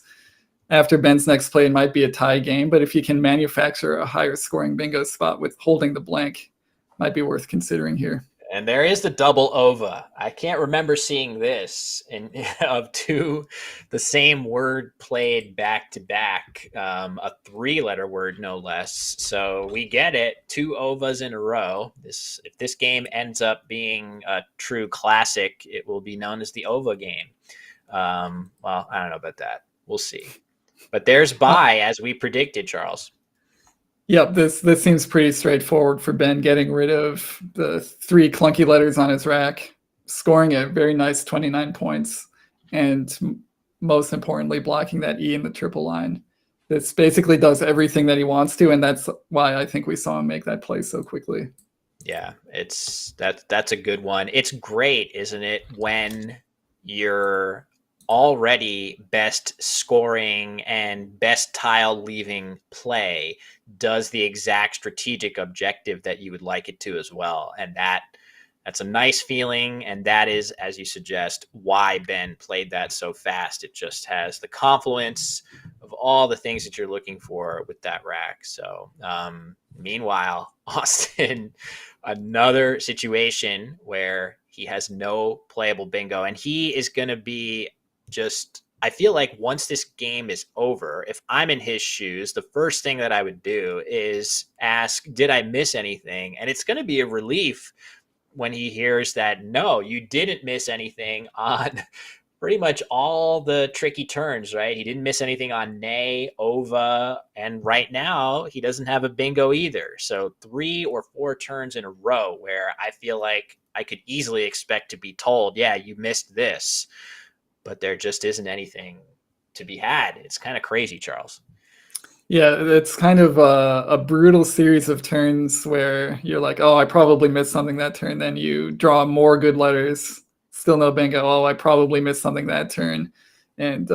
after Ben's next play, it might be a tie game. But if he can manufacture a higher scoring bingo spot with holding the blank, might be worth considering here. And there is the double Ova. I can't remember seeing this of the same word played back to back, a 3-letter word no less. So we get it, 2 Ovas in a row. If this game ends up being a true classic, it will be known as the Ova game. Well, I don't know about that. We'll see. But there's bye, as we predicted, Charles. Yep, this seems pretty straightforward for Ben, getting rid of the 3 clunky letters on his rack, scoring a very nice 29 points, and most importantly, blocking that E in the triple line. This basically does everything that he wants to, and that's why I think we saw him make that play so quickly. Yeah, that's a good one. It's great, isn't it, when you're already best scoring and best tile leaving play does the exact strategic objective that you would like it to as well. And that's a nice feeling. And that is, as you suggest, why Ben played that so fast. It just has the confluence of all the things that you're looking for with that rack. So meanwhile, Austin, another situation where he has no playable bingo, and he is going to be I feel like once this game is over, if I'm in his shoes, the first thing that I would do is ask, did I miss anything? And it's going to be a relief when he hears that, no, you didn't miss anything on pretty much all the tricky turns, right? He didn't miss anything on Nay, Ova, and right now he doesn't have a bingo either. So 3 or 4 turns in a row where I feel like I could easily expect to be told, yeah, you missed this. But there just isn't anything to be had. It's kind of crazy, Charles. Yeah, it's kind of a brutal series of turns where you're like, oh, I probably missed something that turn. Then you draw more good letters, still no bingo. Oh, I probably missed something that turn. And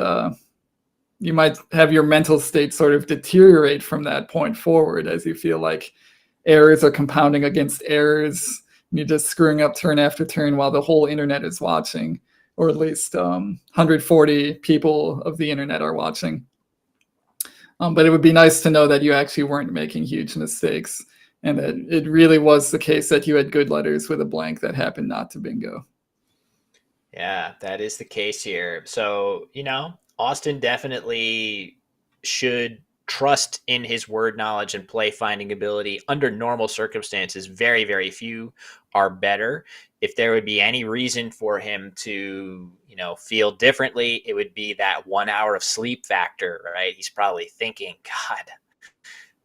you might have your mental state sort of deteriorate from that point forward as you feel like errors are compounding against errors. And you're just screwing up turn after turn while the whole internet is watching. Or at least 140 people of the internet are watching. But it would be nice to know that you actually weren't making huge mistakes, and that it really was the case that you had good letters with a blank that happened not to bingo. Yeah, that is the case here. So, Austin definitely should trust in his word knowledge and play finding ability under normal circumstances. Very, very few are better. If there would be any reason for him to, feel differently, it would be that 1 hour of sleep factor, right? He's probably thinking, God,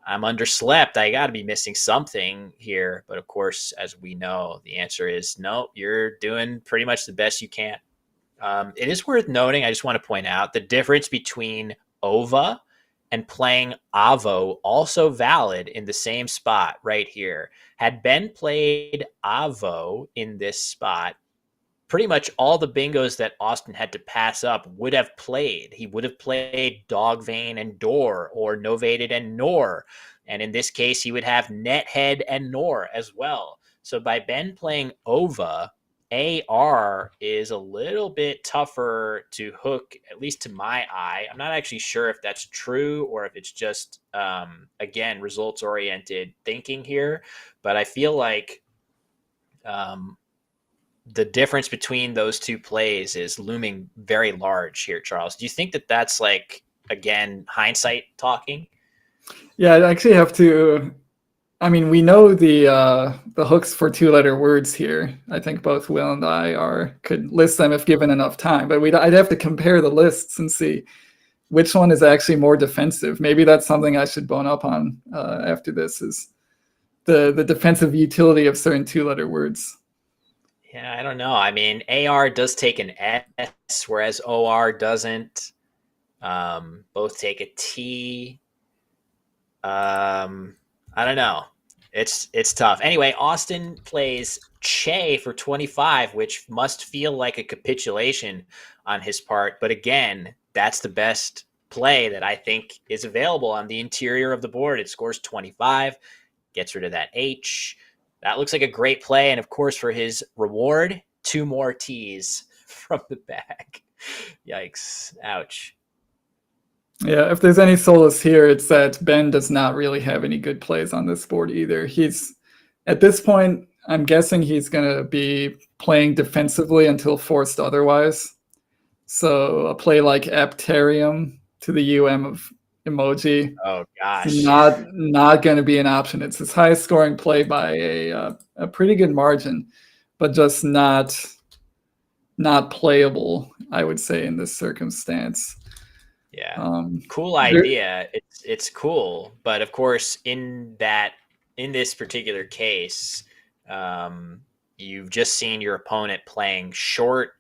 I'm underslept. I got to be missing something here. But of course, as we know, the answer is no, you're doing pretty much the best you can. It is worth noting, I just want to point out the difference between OVA and playing AVO, also valid in the same spot right here. Had Ben played AVO in this spot, pretty much all the bingos that Austin had to pass up would have played. He would have played Dogvane and Door, or Novated and Nor. And in this case, he would have Nethead and Nor as well. So by Ben playing OVA, AR is a little bit tougher to hook, at least to my eye. I'm not actually sure if that's true or if it's just, again, results-oriented thinking here. But I feel like the difference between those two plays is looming very large here, Charles. Do you think that that's like, again, hindsight talking? Yeah, I actually have to. I mean, we know the hooks for 2-letter words here. I think both Will and I could list them if given enough time. But I'd have to compare the lists and see which one is actually more defensive. Maybe that's something I should bone up on after this, is the defensive utility of certain 2-letter words. Yeah, I don't know. I mean, AR does take an S, whereas OR doesn't. Both take a T. I don't know. It's tough. Anyway, Austin plays Che for 25, which must feel like a capitulation on his part. But again, that's the best play that I think is available on the interior of the board. It scores 25, gets rid of that H. That looks like a great play. And of course, for his reward, 2 more T's from the bag. Yikes. Ouch. Yeah, if there's any solace here, it's that Ben does not really have any good plays on this board either. He's, at this point, I'm guessing he's going to be playing defensively until forced otherwise. So a play like Aptarium to the UM of emoji. Oh gosh, not going to be an option. It's his highest scoring play by a pretty good margin, but just not playable, I would say, in this circumstance. Yeah, cool idea. It's cool, but of course, in this particular case, you've just seen your opponent playing short.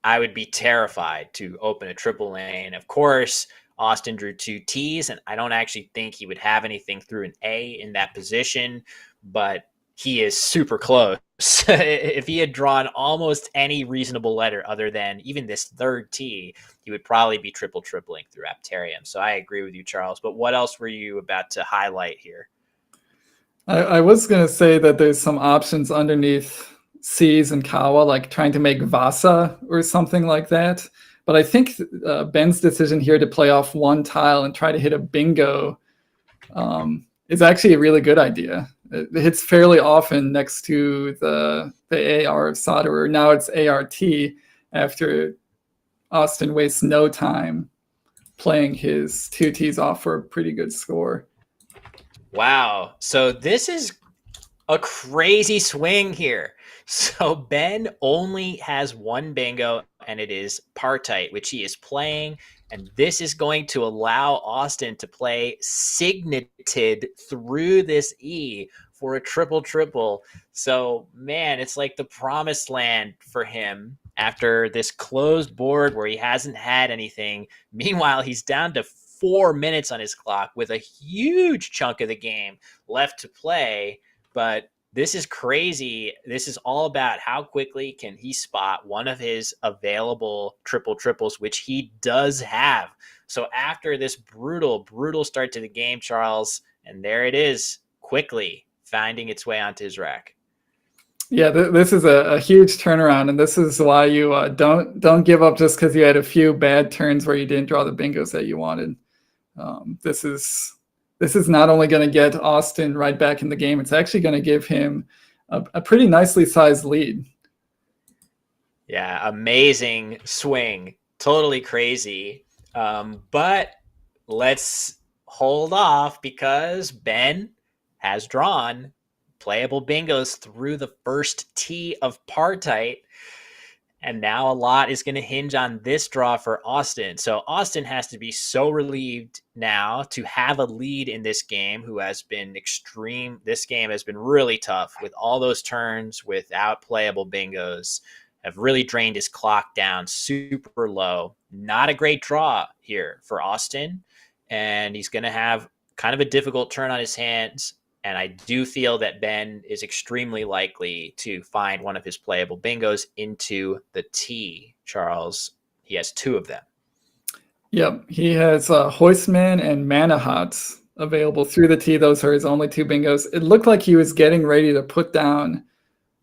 I would be terrified to open a triple lane. Of course, Austin drew 2 T's, and I don't actually think he would have anything through an A in that position, but he is super close. If he had drawn almost any reasonable letter other than even this 3rd T, he would probably be tripling through Aptarium. So I agree with you, Charles. But what else were you about to highlight here? I was going to say that there's some options underneath C's and Kawa, like trying to make Vasa or something like that. But I think Ben's decision here to play off 1 tile and try to hit a bingo is actually a really good idea. It hits fairly often next to the AR of Soderer. Now it's ART after Austin wastes no time playing his 2 T's off for a pretty good score. Wow. So this is a crazy swing here. So Ben only has 1 bingo, and it is Partite, which he is playing. And this is going to allow Austin to play Signated through this E for a triple. So, man, it's like the promised land for him after this closed board where he hasn't had anything. Meanwhile, he's down to 4 minutes on his clock with a huge chunk of the game left to play. But this is crazy. This is all about how quickly can he spot one of his available triples, which he does have. So after this brutal start to the game, Charles, and there it is, quickly finding its way onto his rack. Yeah, this is a huge turnaround, and this is why you don't give up just because you had a few bad turns where you didn't draw the bingos that you wanted. This is not only going to get Austin right back in the game, it's actually going to give him a pretty nicely sized lead. Yeah, amazing swing. Totally crazy. But let's hold off because Ben has drawn playable bingos through the first tee of Partite. And now a lot is going to hinge on this draw for Austin. So Austin has to be so relieved now to have a lead in this game, who has been extreme. This game has been really tough with all those turns without playable bingos, have really drained his clock down super low. Not a great draw here for Austin. And he's going to have kind of a difficult turn on his hands. And I do feel that Ben is extremely likely to find one of his playable bingos into the tee, Charles. He has two of them. Yep, he has Hoistman and Manahats available through the tee. Those are his only two bingos. It looked like he was getting ready to put down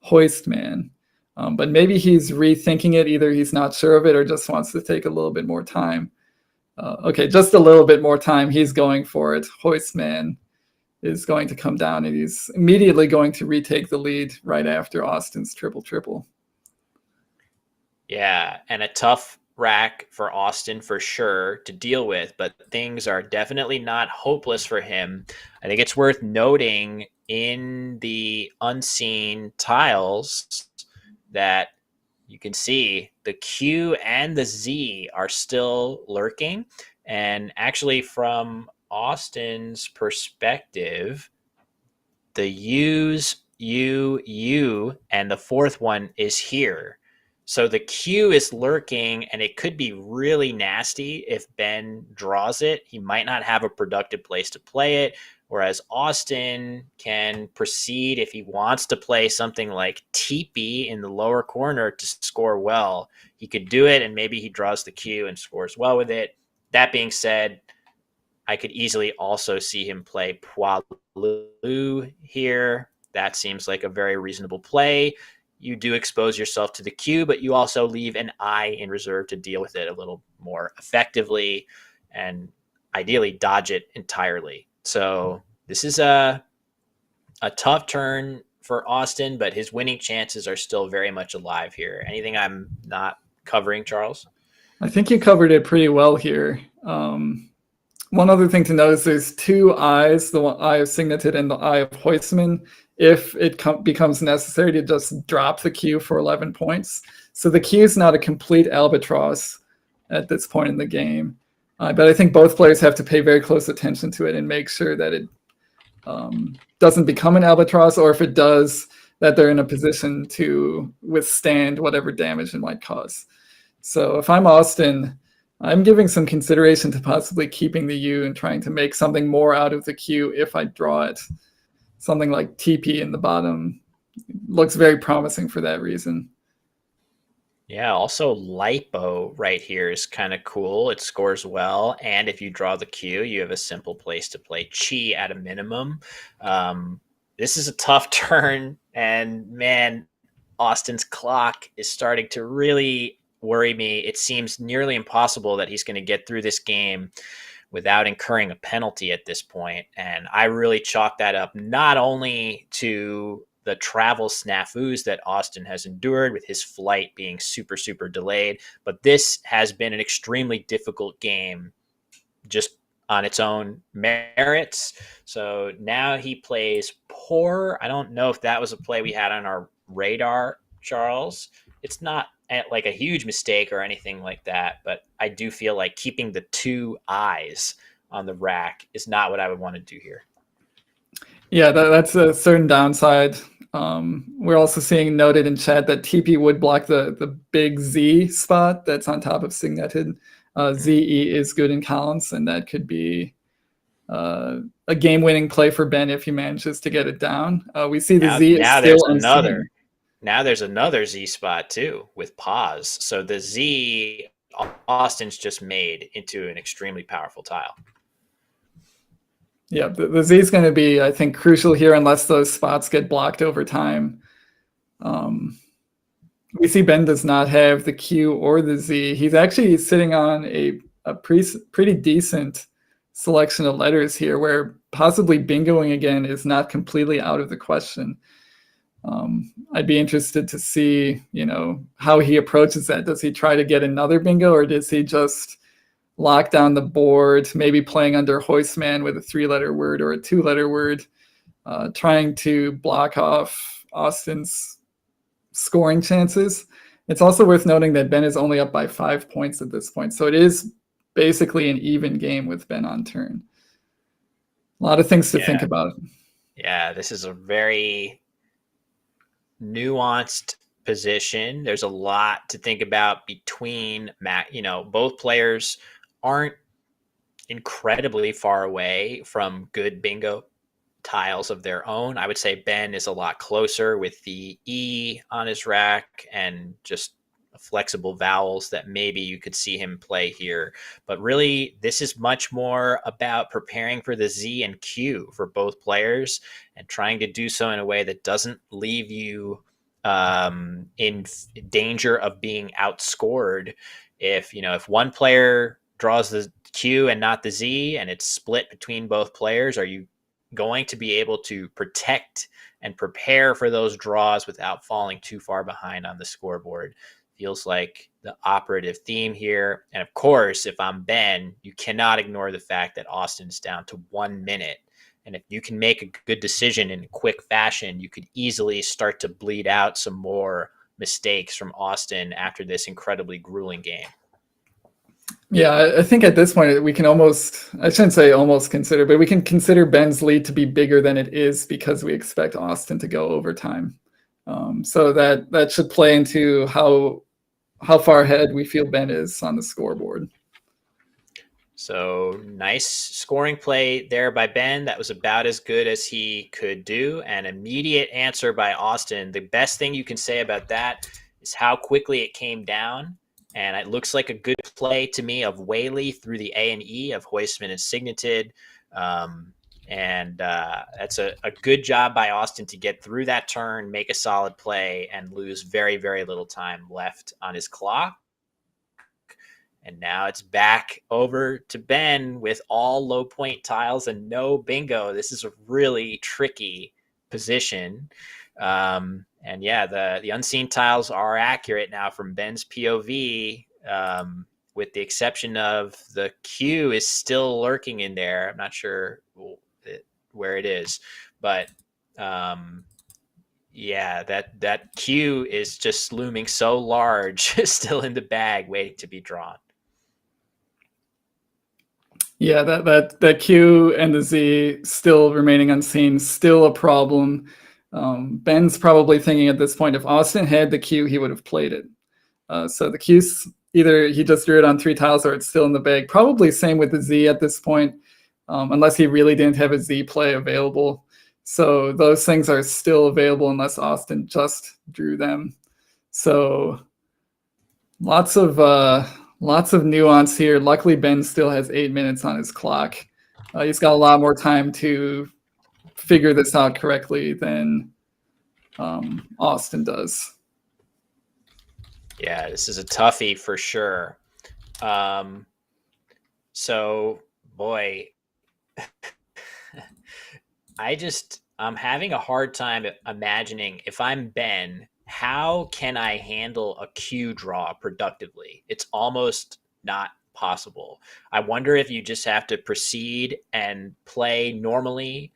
Hoistman, but maybe he's rethinking it. Either he's not sure of it or just wants to take a little bit more time. Okay, just a little bit more time. He's going for it. Hoistman is going to come down, and he's immediately going to retake the lead right after Austin's triple. Yeah, and a tough rack for Austin for sure to deal with, but things are definitely not hopeless for him. I think it's worth noting in the unseen tiles that you can see the Q and the Z are still lurking. And actually, from Austin's perspective, the U's, U, and the fourth one is here. So the Q is lurking, and it could be really nasty if Ben draws it. He might not have a productive place to play it, whereas Austin can proceed if he wants to play something like Teepee in the lower corner to score well. He could do it, and maybe he draws the Q and scores well with it. That being said, I could easily also see him play Poilu here. That seems like a very reasonable play. You do expose yourself to the Q, but you also leave an I in reserve to deal with it a little more effectively and ideally dodge it entirely. So this is a tough turn for Austin, but his winning chances are still very much alive here. Anything I'm not covering, Charles? I think you covered it pretty well here. One other thing to notice, there's two I's, the I of Signated and the I of Hoistman, if it becomes necessary to just drop the Q for 11 points. So the Q is not a complete albatross at this point in the game. But I think both players have to pay very close attention to it and make sure that it doesn't become an albatross, or if it does, that they're in a position to withstand whatever damage it might cause. So if I'm Austin, I'm giving some consideration to possibly keeping the U and trying to make something more out of the Q if I draw it. Something like TP in the bottom looks very promising for that reason. Yeah, also Lipo right here is kind of cool. It scores well, and if you draw the Q, you have a simple place to play Chi at a minimum. This is a tough turn, and man, Austin's clock is starting to really worry me. It seems nearly impossible that he's going to get through this game without incurring a penalty at this point. And I really chalk that up not only to the travel snafus that Austin has endured with his flight being super, super delayed, but this has been an extremely difficult game just on its own merits. So now he plays poor. I don't know if that was a play we had on our radar, Charles. It's not like a huge mistake or anything like that, but I do feel like keeping the two eyes on the rack is not what I would want to do here. Yeah, that's a certain downside. We're also seeing noted in chat that TP would block the big Z spot that's on top of Signeted. ZE is good in columns, and that could be a game-winning play for Ben if he manages to get it down. We see the Z is still unseen. Now there's another Z spot too with pause. So the Z Austin's just made into an extremely powerful tile. Yeah, the Z is going to be, I think, crucial here unless those spots get blocked over time. We see Ben does not have the Q or the Z. He's actually sitting on a pretty decent selection of letters here, where possibly bingoing again is not completely out of the question. I'd be interested to see, how he approaches that. Does he try to get another bingo, or does he just lock down the board, maybe playing under Hoistman with a 3-letter word or a 2-letter word, trying to block off Austin's scoring chances. It's also worth noting that Ben is only up by 5 points at this point, so it is basically an even game with Ben on turn. A lot of things to think about. Yeah, this is a very nuanced position. There's a lot to think about between both players aren't incredibly far away from good bingo tiles of their own. I would say Ben is a lot closer with the E on his rack and just flexible vowels that maybe you could see him play here. But really, this is much more about preparing for the Z and Q for both players and trying to do so in a way that doesn't leave you in danger of being outscored. If one player draws the Q and not the Z and it's split between both players, are you going to be able to protect and prepare for those draws without falling too far behind on the scoreboard? Feels like the operative theme here. And of course, if I'm Ben, you cannot ignore the fact that Austin's down to 1 minute. And if you can make a good decision in a quick fashion, you could easily start to bleed out some more mistakes from Austin after this incredibly grueling game. Yeah, I think at this point we can I shouldn't say almost consider, but we can consider Ben's lead to be bigger than it is because we expect Austin to go overtime. So that should play into how far ahead we feel Ben is on the scoreboard. So nice scoring play there by Ben. That was about as good as he could do. An immediate answer by Austin. The best thing you can say about that is how quickly it came down. And it looks like a good play to me of Whaley through the A and E of Hoistman and Signated. That's a good job by Austin to get through that turn, make a solid play, and lose very, very little time left on his clock. And now it's back over to Ben with all low point tiles and no bingo. This is a really tricky position. The unseen tiles are accurate now from Ben's POV, with the exception of the Q is still lurking in there. I'm not sure where it is, but that Q is just looming so large, still in the bag, waiting to be drawn. Yeah, that Q and the Z still remaining unseen, still a problem. Ben's probably thinking at this point, if Austin had the Q, he would have played it. So the Q's either he just drew it on 3 tiles or it's still in the bag. Probably same with the Z at this point, unless he really didn't have a Z play available. So those things are still available unless Austin just drew them. So lots of nuance here. Luckily, Ben still has 8 minutes on his clock. He's got a lot more time to figure this out correctly than Austin does. Yeah, this is a toughie for sure. Boy, I'm having a hard time imagining if I'm Ben, how can I handle a Q draw productively? It's almost not possible. I wonder if you just have to proceed and play normally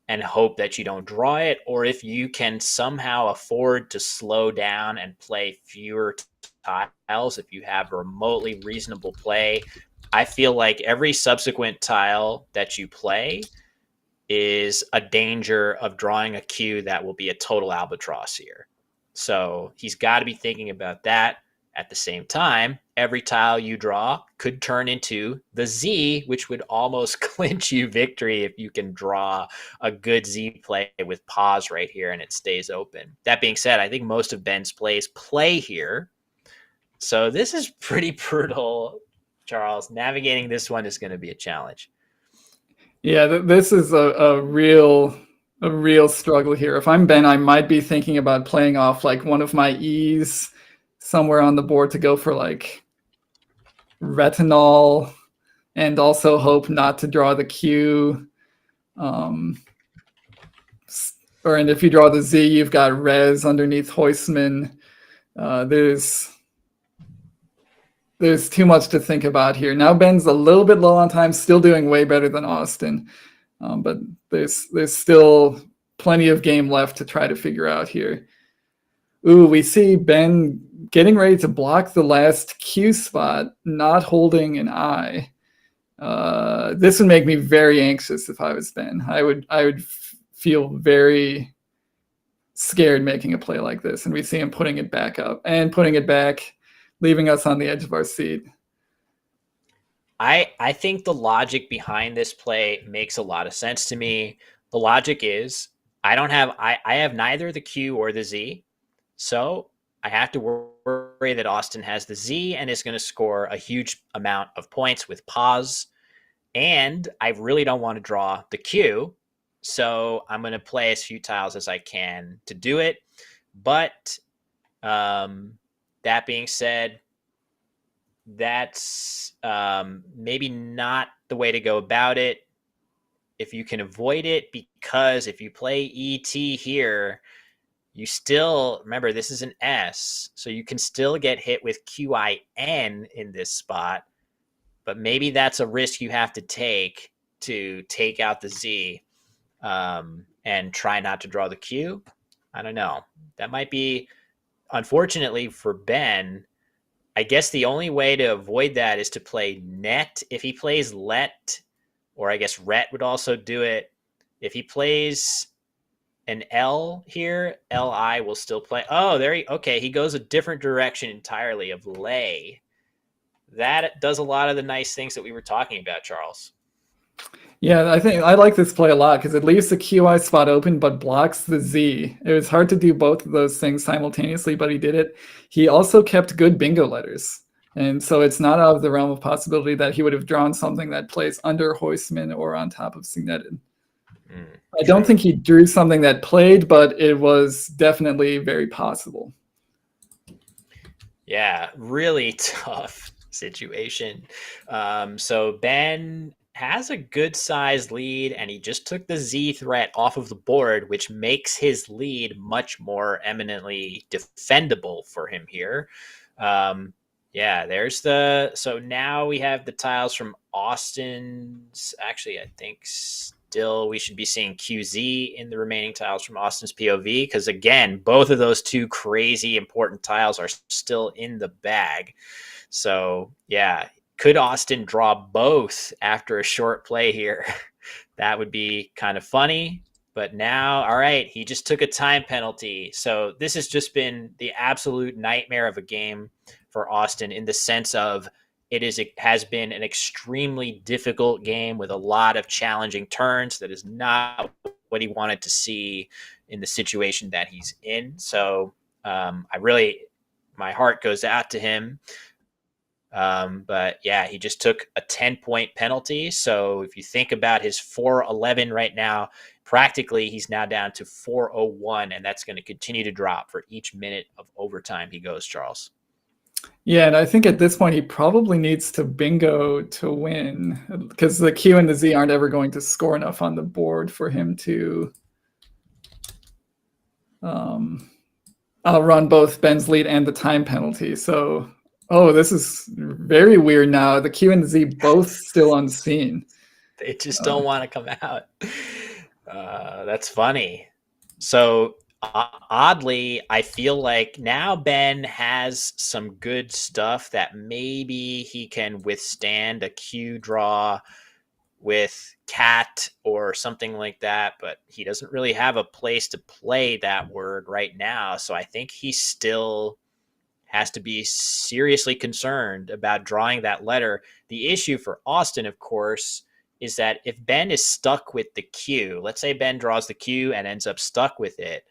and hope that you don't draw it, or if you can somehow afford to slow down and play fewer tiles if you have a remotely reasonable play. I feel like every subsequent tile that you play is a danger of drawing a Q that will be a total albatross here. So he's got to be thinking about that. At the same time, every tile you draw could turn into the Z, which would almost clinch you victory if you can draw a good Z play with pause right here and it stays open. That being said, I think most of Ben's plays play here. So this is pretty brutal, Charles. Navigating this one is going to be a challenge. Yeah, this is a real struggle here. If I'm Ben, I might be thinking about playing off like one of my E's somewhere on the board to go for like retinol and also hope not to draw the Q. And if you draw the Z, you've got res underneath Hoistman. There's there's too much to think about here. Now Ben's a little bit low on time, still doing way better than Austin, but there's still plenty of game left to try to figure out here. Ooh, we see Ben getting ready to block the last Q spot, not holding an I. This would make me very anxious if I was Ben. I would feel very scared making a play like this, and we see him putting it back up and putting it back, leaving us on the edge of our seat. I think the logic behind this play makes a lot of sense to me. The logic is I have neither the Q or the Z, so I have to worry that Austin has the Z and is going to score a huge amount of points with pause. And I really don't want to draw the Q, so I'm going to play as few tiles as I can to do it. But that being said, that's maybe not the way to go about it if you can avoid it, because if you play ET here, you still, remember, this is an S, so you can still get hit with QIN in this spot, but maybe that's a risk you have to take out the Z and try not to draw the Q. I don't know. That might be, unfortunately for Ben, I guess the only way to avoid that is to play net. If he plays let, or I guess ret would also do it. If he plays an L here, LI will still play. Oh, okay. He goes a different direction entirely of lay. That does a lot of the nice things that we were talking about, Charles. Yeah, I think I like this play a lot because it leaves the QI spot open but blocks the Z. It was hard to do both of those things simultaneously, but he did it. He also kept good bingo letters. And so it's not out of the realm of possibility that he would have drawn something that plays under Huysman or on top of Signeted. I don't think he drew something that played, but it was definitely very possible. Yeah, really tough situation. So Ben has a good sized lead, and he just took the Z threat off of the board, which makes his lead much more eminently defendable for him here. So now we have the tiles from Austin's. Actually, I think still we should be seeing QZ in the remaining tiles from Austin's POV, because again, both of those two crazy important tiles are still in the bag. So yeah, could Austin draw both after a short play here? That would be kind of funny. But now, all right, he just took a time penalty. So this has just been the absolute nightmare of a game for Austin, in the sense of it has been an extremely difficult game with a lot of challenging turns. That is not what he wanted to see in the situation that he's in. So my heart goes out to him. But yeah, he just took a 10-point penalty. So if you think about his 411 right now, practically he's now down to 401, and that's going to continue to drop for each minute of overtime he goes, Charles. Yeah, and I think at this point he probably needs to bingo to win, because the Q and the Z aren't ever going to score enough on the board for him to outrun both Ben's lead and the time penalty. So, this is very weird now. The Q and the Z both still unseen. They just don't want to come out. That's funny. So oddly, I feel like now Ben has some good stuff that maybe he can withstand a Q draw with cat or something like that, but he doesn't really have a place to play that word right now. So I think he still has to be seriously concerned about drawing that letter. The issue for Austin, of course, is that if Ben is stuck with the Q, let's say Ben draws the Q and ends up stuck with it,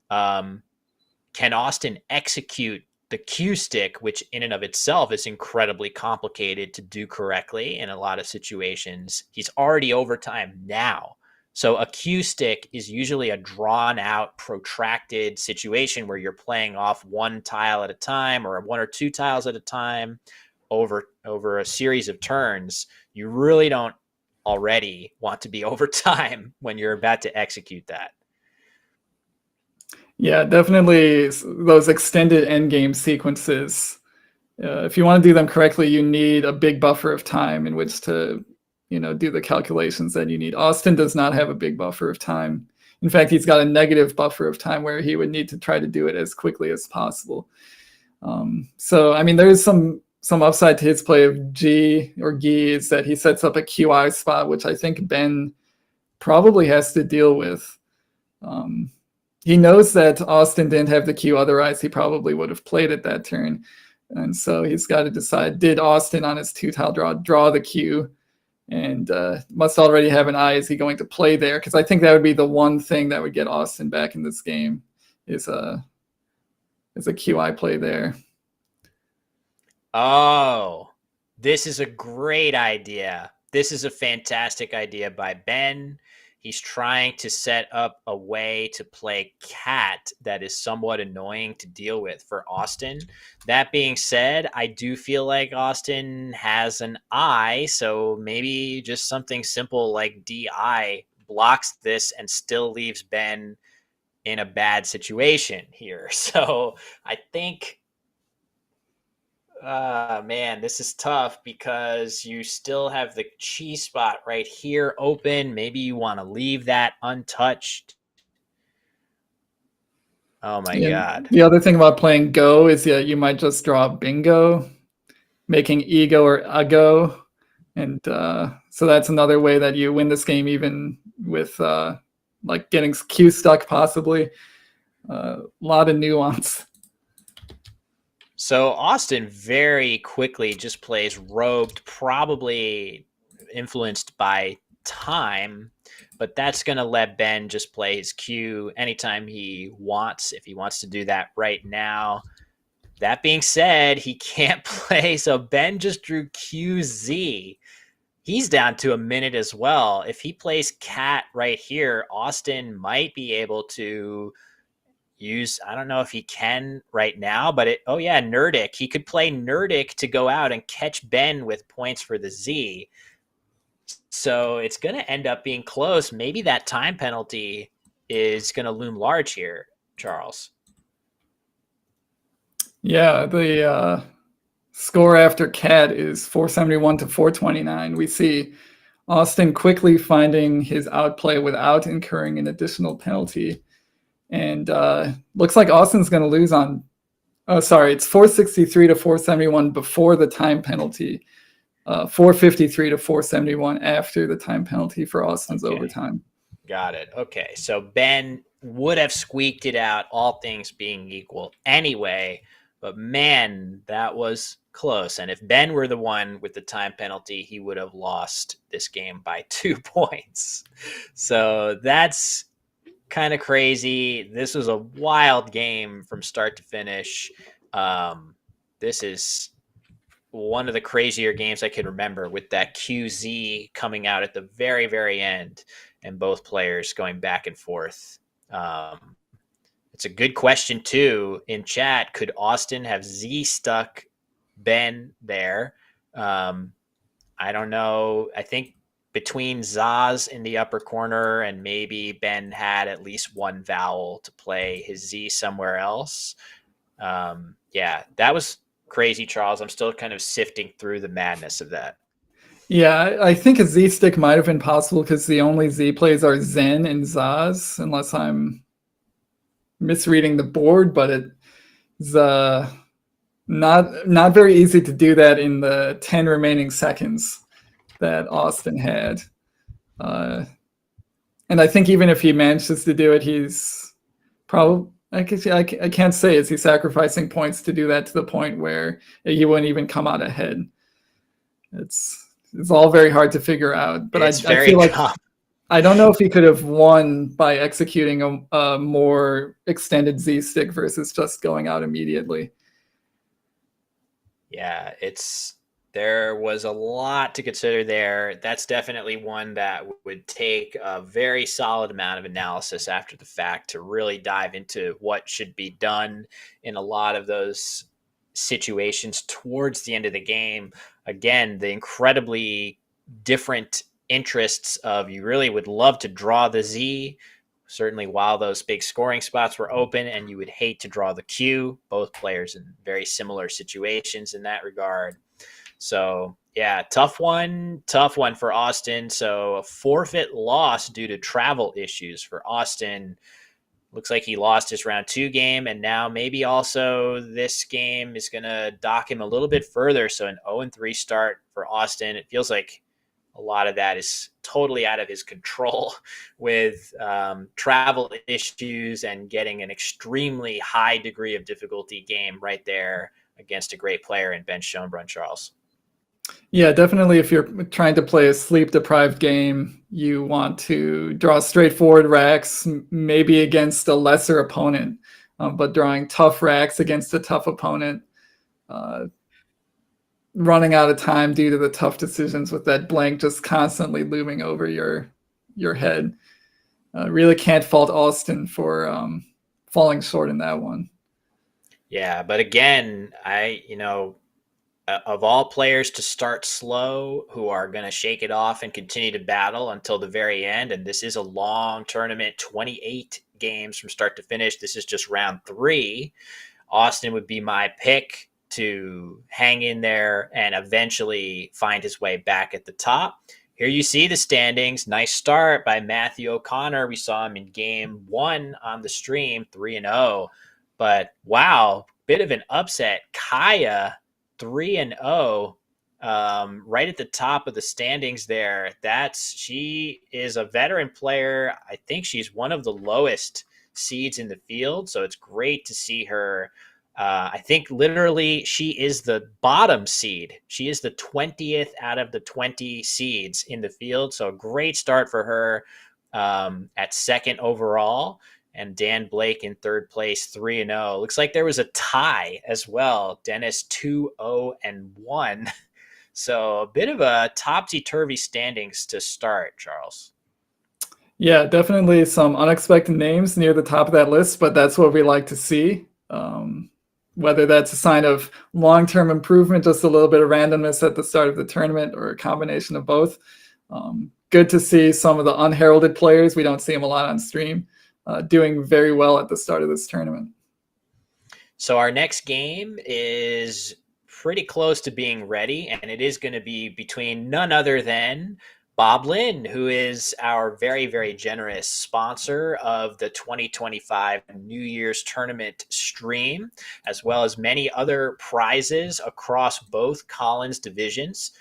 can Austin execute the Q stick, which in and of itself is incredibly complicated to do correctly in a lot of situations? He's already overtime now. So a Q stick is usually a drawn out, protracted situation where you're playing off one tile at a time, or one or two tiles at a time over a series of turns. You really don't already want to be overtime when you're about to execute that. Yeah, definitely those extended endgame sequences. if you want to do them correctly, you need a big buffer of time in which to, do the calculations that you need. Austin does not have a big buffer of time. In fact, he's got a negative buffer of time where he would need to try to do it as quickly as possible. So, I mean, there is some upside to his play of G or Gi, is that he sets up a QI spot, which I think Ben probably has to deal with. He knows that Austin didn't have the Q, otherwise he probably would have played it that turn. And so he's got to decide, did Austin on his 2-tile draw the Q, and must already have an eye. Is he going to play there? Because I think that would be the one thing that would get Austin back in this game, is a QI play there. Oh, this is a great idea. This is a fantastic idea by Ben. He's trying to set up a way to play cat that is somewhat annoying to deal with for Austin. That being said, I do feel like Austin has an eye, so maybe just something simple like DI blocks this and still leaves Ben in a bad situation here. So I think, man, this is tough because you still have the chi spot right here open. Maybe you want to leave that untouched. Oh my God. The other thing about playing Go is you might just draw bingo, making ego or ago. And so that's another way that you win this game, even with like getting Q stuck possibly. A lot of nuance. So Austin very quickly just plays robed, probably influenced by time, but that's going to let Ben just play his Q anytime he wants, if he wants to do that right now. That being said, he can't play, so Ben just drew QZ. He's down to a minute as well. If he plays cat right here, Austin might be able to use, I don't know if he can right now, but Nerdic. He could play Nerdic to go out and catch Ben with points for the Z. So it's going to end up being close. Maybe that time penalty is going to loom large here, Charles. Yeah, the score after cat is 471 to 429. We see Austin quickly finding his outplay without incurring an additional penalty. And looks like Austin's going to lose on, it's 463 to 471 before the time penalty, 453 to 471 after the time penalty for Austin's overtime. Got it. Okay, so Ben would have squeaked it out, all things being equal anyway, but man, that was close. And if Ben were the one with the time penalty, he would have lost this game by 2 points. So that's kind of crazy. This was a wild game from start to finish. This is one of the crazier games I can remember, with that QZ coming out at the very, very end and both players going back and forth. It's a good question too in chat. Could Austin have Z stuck Ben there? I don't know. I think between Zaz in the upper corner and maybe Ben had at least one vowel to play his Z somewhere else. Yeah, that was crazy, Charles. I'm still kind of sifting through the madness of that. Yeah, I think a Z stick might have been possible because the only Z plays are Zen and Zaz, unless I'm misreading the board, but it's not very easy to do that in the 10 remaining seconds that Austin had. And I think even if he manages to do it, he's probably, I can't say, is he sacrificing points to do that to the point where he wouldn't even come out ahead? It's all very hard to figure out. But I feel like I don't know if he could have won by executing a more extended Z stick versus just going out immediately. Yeah, there was a lot to consider there. That's definitely one that would take a very solid amount of analysis after the fact to really dive into what should be done in a lot of those situations towards the end of the game. Again, the incredibly different interests of, you really would love to draw the Z certainly while those big scoring spots were open, and you would hate to draw the Q. Both players in very similar situations in that regard. So yeah, tough one for Austin. So a forfeit loss due to travel issues for Austin. Looks like he lost his round 2 game, and now maybe also this game is going to dock him a little bit further. So an 0-3 start for Austin. It feels like a lot of that is totally out of his control with travel issues and getting an extremely high degree of difficulty game right there against a great player in Ben Schoenbrunn, Charles. Yeah, definitely. If you're trying to play a sleep-deprived game, you want to draw straightforward racks, maybe against a lesser opponent, but drawing tough racks against a tough opponent, running out of time due to the tough decisions with that blank just constantly looming over your head. Really can't fault Austin for falling short in that one. Yeah, but again, of all players to start slow who are going to shake it off and continue to battle until the very end, and this is a long tournament, 28 games from start to finish. This is just round 3. Austin would be my pick to hang in there and eventually find his way back at the top. Here you see the standings. Nice start by Matthew O'Connor. We saw him in game 1 on the stream, 3-0. But wow, bit of an upset. Kaya 3-0, right at the top of the standings there. She is a veteran player. I think she's one of the lowest seeds in the field, so it's great to see her. I think literally she is the bottom seed. She is the 20th out of the 20 seeds in the field, so a great start for her at second overall. And Dan Blake in third place, 3-0. Looks like there was a tie as well. Dennis 2-0-1. So a bit of a topsy-turvy standings to start, Charles. Yeah, definitely some unexpected names near the top of that list, but that's what we like to see. Whether that's a sign of long-term improvement, just a little bit of randomness at the start of the tournament, or a combination of both. Good to see some of the unheralded players. We don't see them a lot on stream. Doing very well at the start of this tournament. So our next game is pretty close to being ready, and it is going to be between none other than Bob Lynn, who is our very, very generous sponsor of the 2025 New Year's tournament stream, as well as many other prizes across both Collins divisions.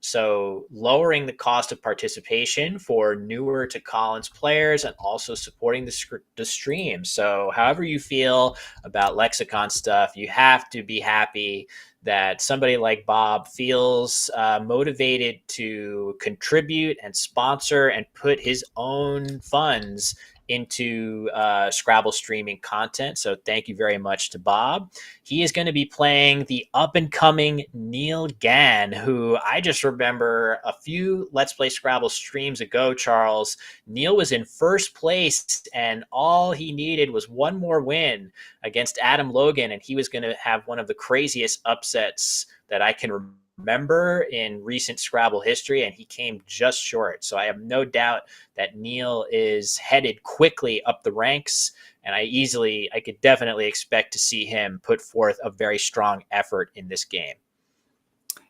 So lowering the cost of participation for newer to Collins players, and also supporting the stream. So however you feel about Lexicon stuff, you have to be happy that somebody like Bob feels motivated to contribute and sponsor and put his own funds into Scrabble streaming content. So thank you very much to Bob. He is going to be playing the up-and-coming Neil Gann, who I just remember a few Let's Play Scrabble streams ago, Charles. Neil was in first place, and all he needed was one more win against Adam Logan, and he was going to have one of the craziest upsets that I can remember in recent Scrabble history, and he came just short. So I have no doubt that Neil is headed quickly up the ranks, and I could definitely expect to see him put forth a very strong effort in this game.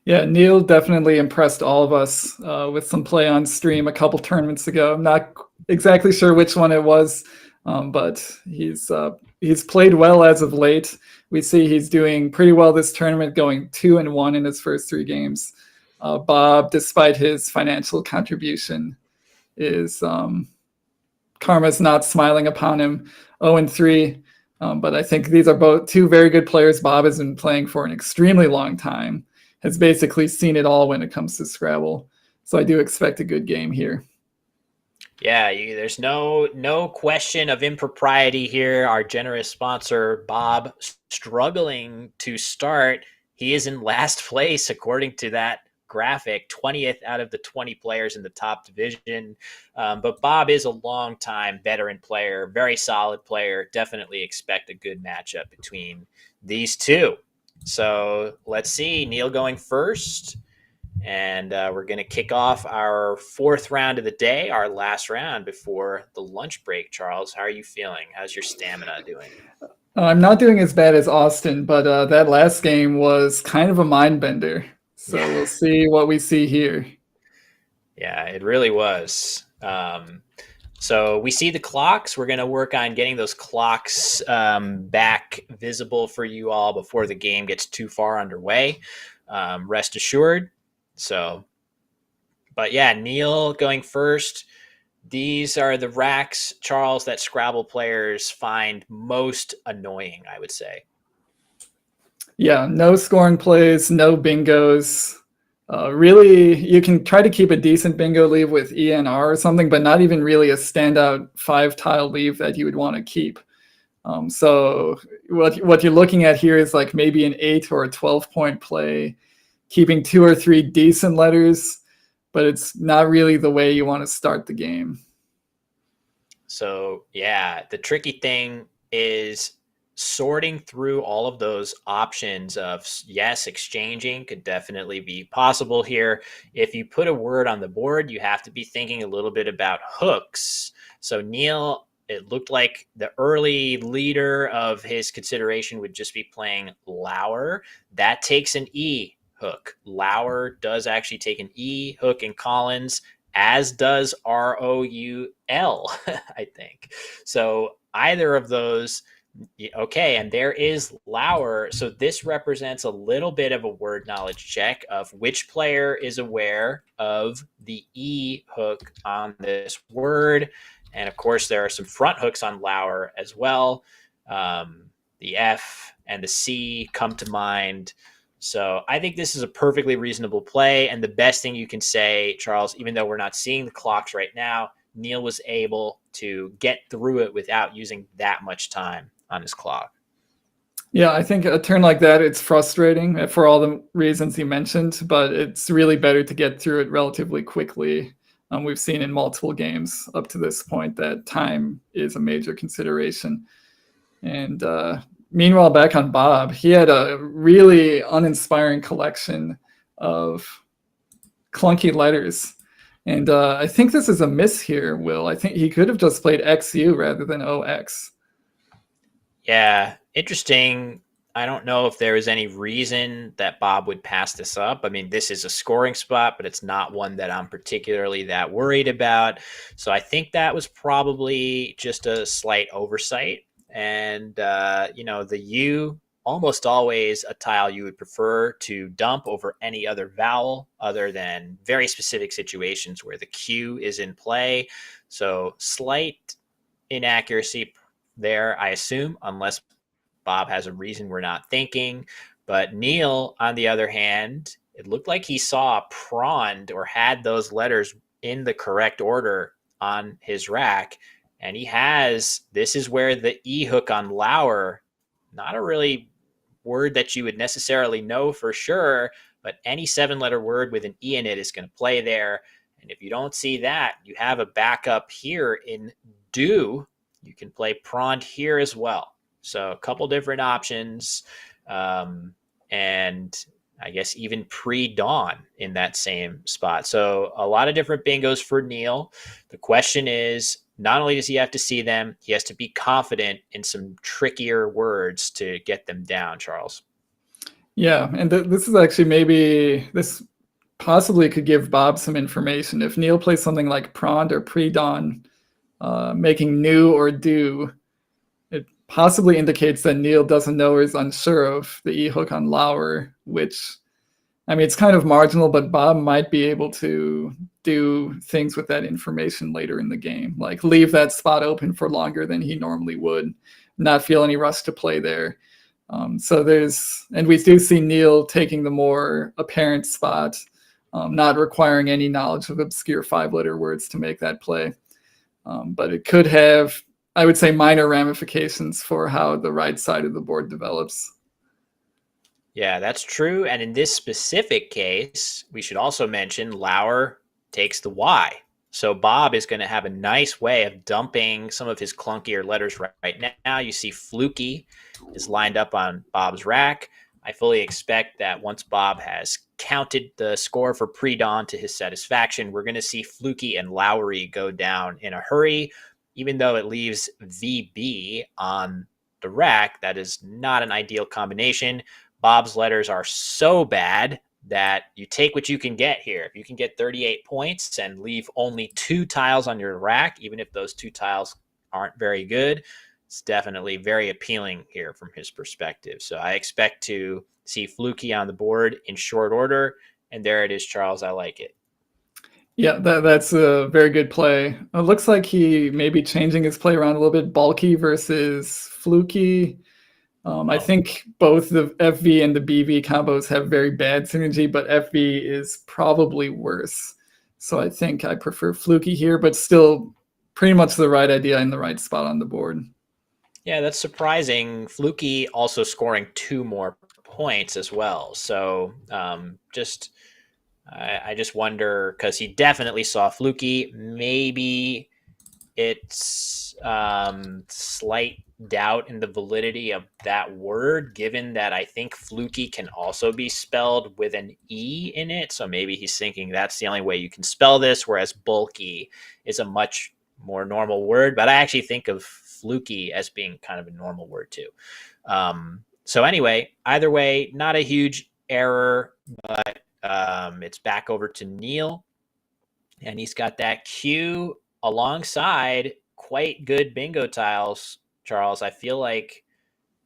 Yeah, Neil definitely impressed all of us with some play on stream a couple tournaments ago. I'm not exactly sure which one it was, but he's played well as of late. We see he's doing pretty well this tournament, going 2-1 in his first 3 games. Bob, despite his financial contribution, is karma's not smiling upon him. 0-3, but I think these are both 2 very good players. Bob has been playing for an extremely long time, has basically seen it all when it comes to Scrabble. So I do expect a good game here. Yeah, there's no question of impropriety here. Our generous sponsor, Bob, struggling to start. He is in last place according to that graphic, 20th out of the 20 players in the top division. But Bob is a long-time veteran player, very solid player. Definitely expect a good matchup between these two. So let's see. Neil going first. And we're going to kick off our fourth round of the day, our last round before the lunch break. Charles, how are you feeling? How's your stamina doing? I'm not doing as bad as Austin, but that last game was kind of a mind bender. So we'll see what we see here. Yeah, it really was. So we see the clocks. We're going to work on getting those clocks back visible for you all before the game gets too far underway. Rest assured. So, but yeah, Neil going first. These are the racks, Charles, that Scrabble players find most annoying, I would say. Yeah, no scoring plays, no bingos. Really, you can try to keep a decent bingo leave with ENR or something, but not even really a standout 5-tile leave that you would want to keep. So what you're looking at here is like maybe an 8 or a 12-point play, keeping 2 or 3 decent letters, but it's not really the way you want to start the game. So yeah, the tricky thing is sorting through all of those options of, yes, exchanging could definitely be possible here. If you put a word on the board, you have to be thinking a little bit about hooks. So Neil, it looked like the early leader of his consideration would just be playing Lauer. That takes an E hook. Lauer does actually take an E hook in Collins, as does ROUL, I think. So either of those. Okay, and there is Lauer. So this represents a little bit of a word knowledge check of which player is aware of the E hook on this word. And of course, there are some front hooks on Lauer as well. The F and the C come to mind. So I think this is a perfectly reasonable play. And the best thing you can say, Charles, even though we're not seeing the clocks right now, Neil was able to get through it without using that much time on his clock. Yeah, I think a turn like that, it's frustrating for all the reasons you mentioned, but it's really better to get through it relatively quickly. We've seen in multiple games up to this point that time is a major consideration. And meanwhile, back on Bob, he had a really uninspiring collection of clunky letters. And I think this is a miss here, Will. I think he could have just played XU rather than OX. Yeah, interesting. I don't know if there is any reason that Bob would pass this up. I mean, this is a scoring spot, but it's not one that I'm particularly that worried about. So I think that was probably just a slight oversight. And, the U, almost always a tile you would prefer to dump over any other vowel other than very specific situations where the Q is in play. So slight inaccuracy there, I assume, unless Bob has a reason we're not thinking. But Neil, on the other hand, it looked like he saw prawned or had those letters in the correct order on his rack. And this is where the E hook on Lauer, not a really word that you would necessarily know for sure, but any 7-letter word with an E in it is going to play there. And if you don't see that, you have a backup here in do. You can play prawned here as well. So a couple different options. And I guess even pre-dawn in that same spot. So a lot of different bingos for Neil. The question is, not only does he have to see them, he has to be confident in some trickier words to get them down, Charles. Yeah, and this is actually this possibly could give Bob some information. If Neil plays something like prawned or pre-dawn, making new or do, it possibly indicates that Neil doesn't know or is unsure of the E hook on Lauer, which, I mean, it's kind of marginal, but Bob might be able to do things with that information later in the game, like leave that spot open for longer than he normally would, not feel any rush to play there. And we do see Neil taking the more apparent spot, not requiring any knowledge of obscure 5-letter words to make that play. But it could have, I would say, minor ramifications for how the right side of the board develops. Yeah, that's true. And in this specific case, we should also mention Lauer takes the Y. So Bob is going to have a nice way of dumping some of his clunkier letters right now. You see Fluky is lined up on Bob's rack. I fully expect that once Bob has counted the score for pre-dawn to his satisfaction, we're going to see Fluky and Lowry go down in a hurry, even though it leaves VB on the rack. That is not an ideal combination. Bob's letters are so bad that you take what you can get here. If you can get 38 points and leave only 2 tiles on your rack, even if those 2 tiles aren't very good, it's definitely very appealing here from his perspective. So I expect to see Fluky on the board in short order. And there it is, Charles. I like it. Yeah, that's a very good play. It looks like he may be changing his play around a little bit. Bulky versus Fluky. I think both the FV and the BV combos have very bad synergy, but FV is probably worse. So I think I prefer Fluky here, but still pretty much the right idea in the right spot on the board. Yeah, that's surprising. Fluky also scoring 2 more points as well. So I just wonder, because he definitely saw Fluky. Maybe it's slight doubt in the validity of that word, given that I think Fluky can also be spelled with an E in it. So maybe he's thinking that's the only way you can spell this, whereas bulky is a much more normal word. But I actually think of fluky as being kind of a normal word too. So anyway, either way, not a huge error, but it's back over to Neil. And he's got that cue alongside quite good bingo tiles, Charles. I feel like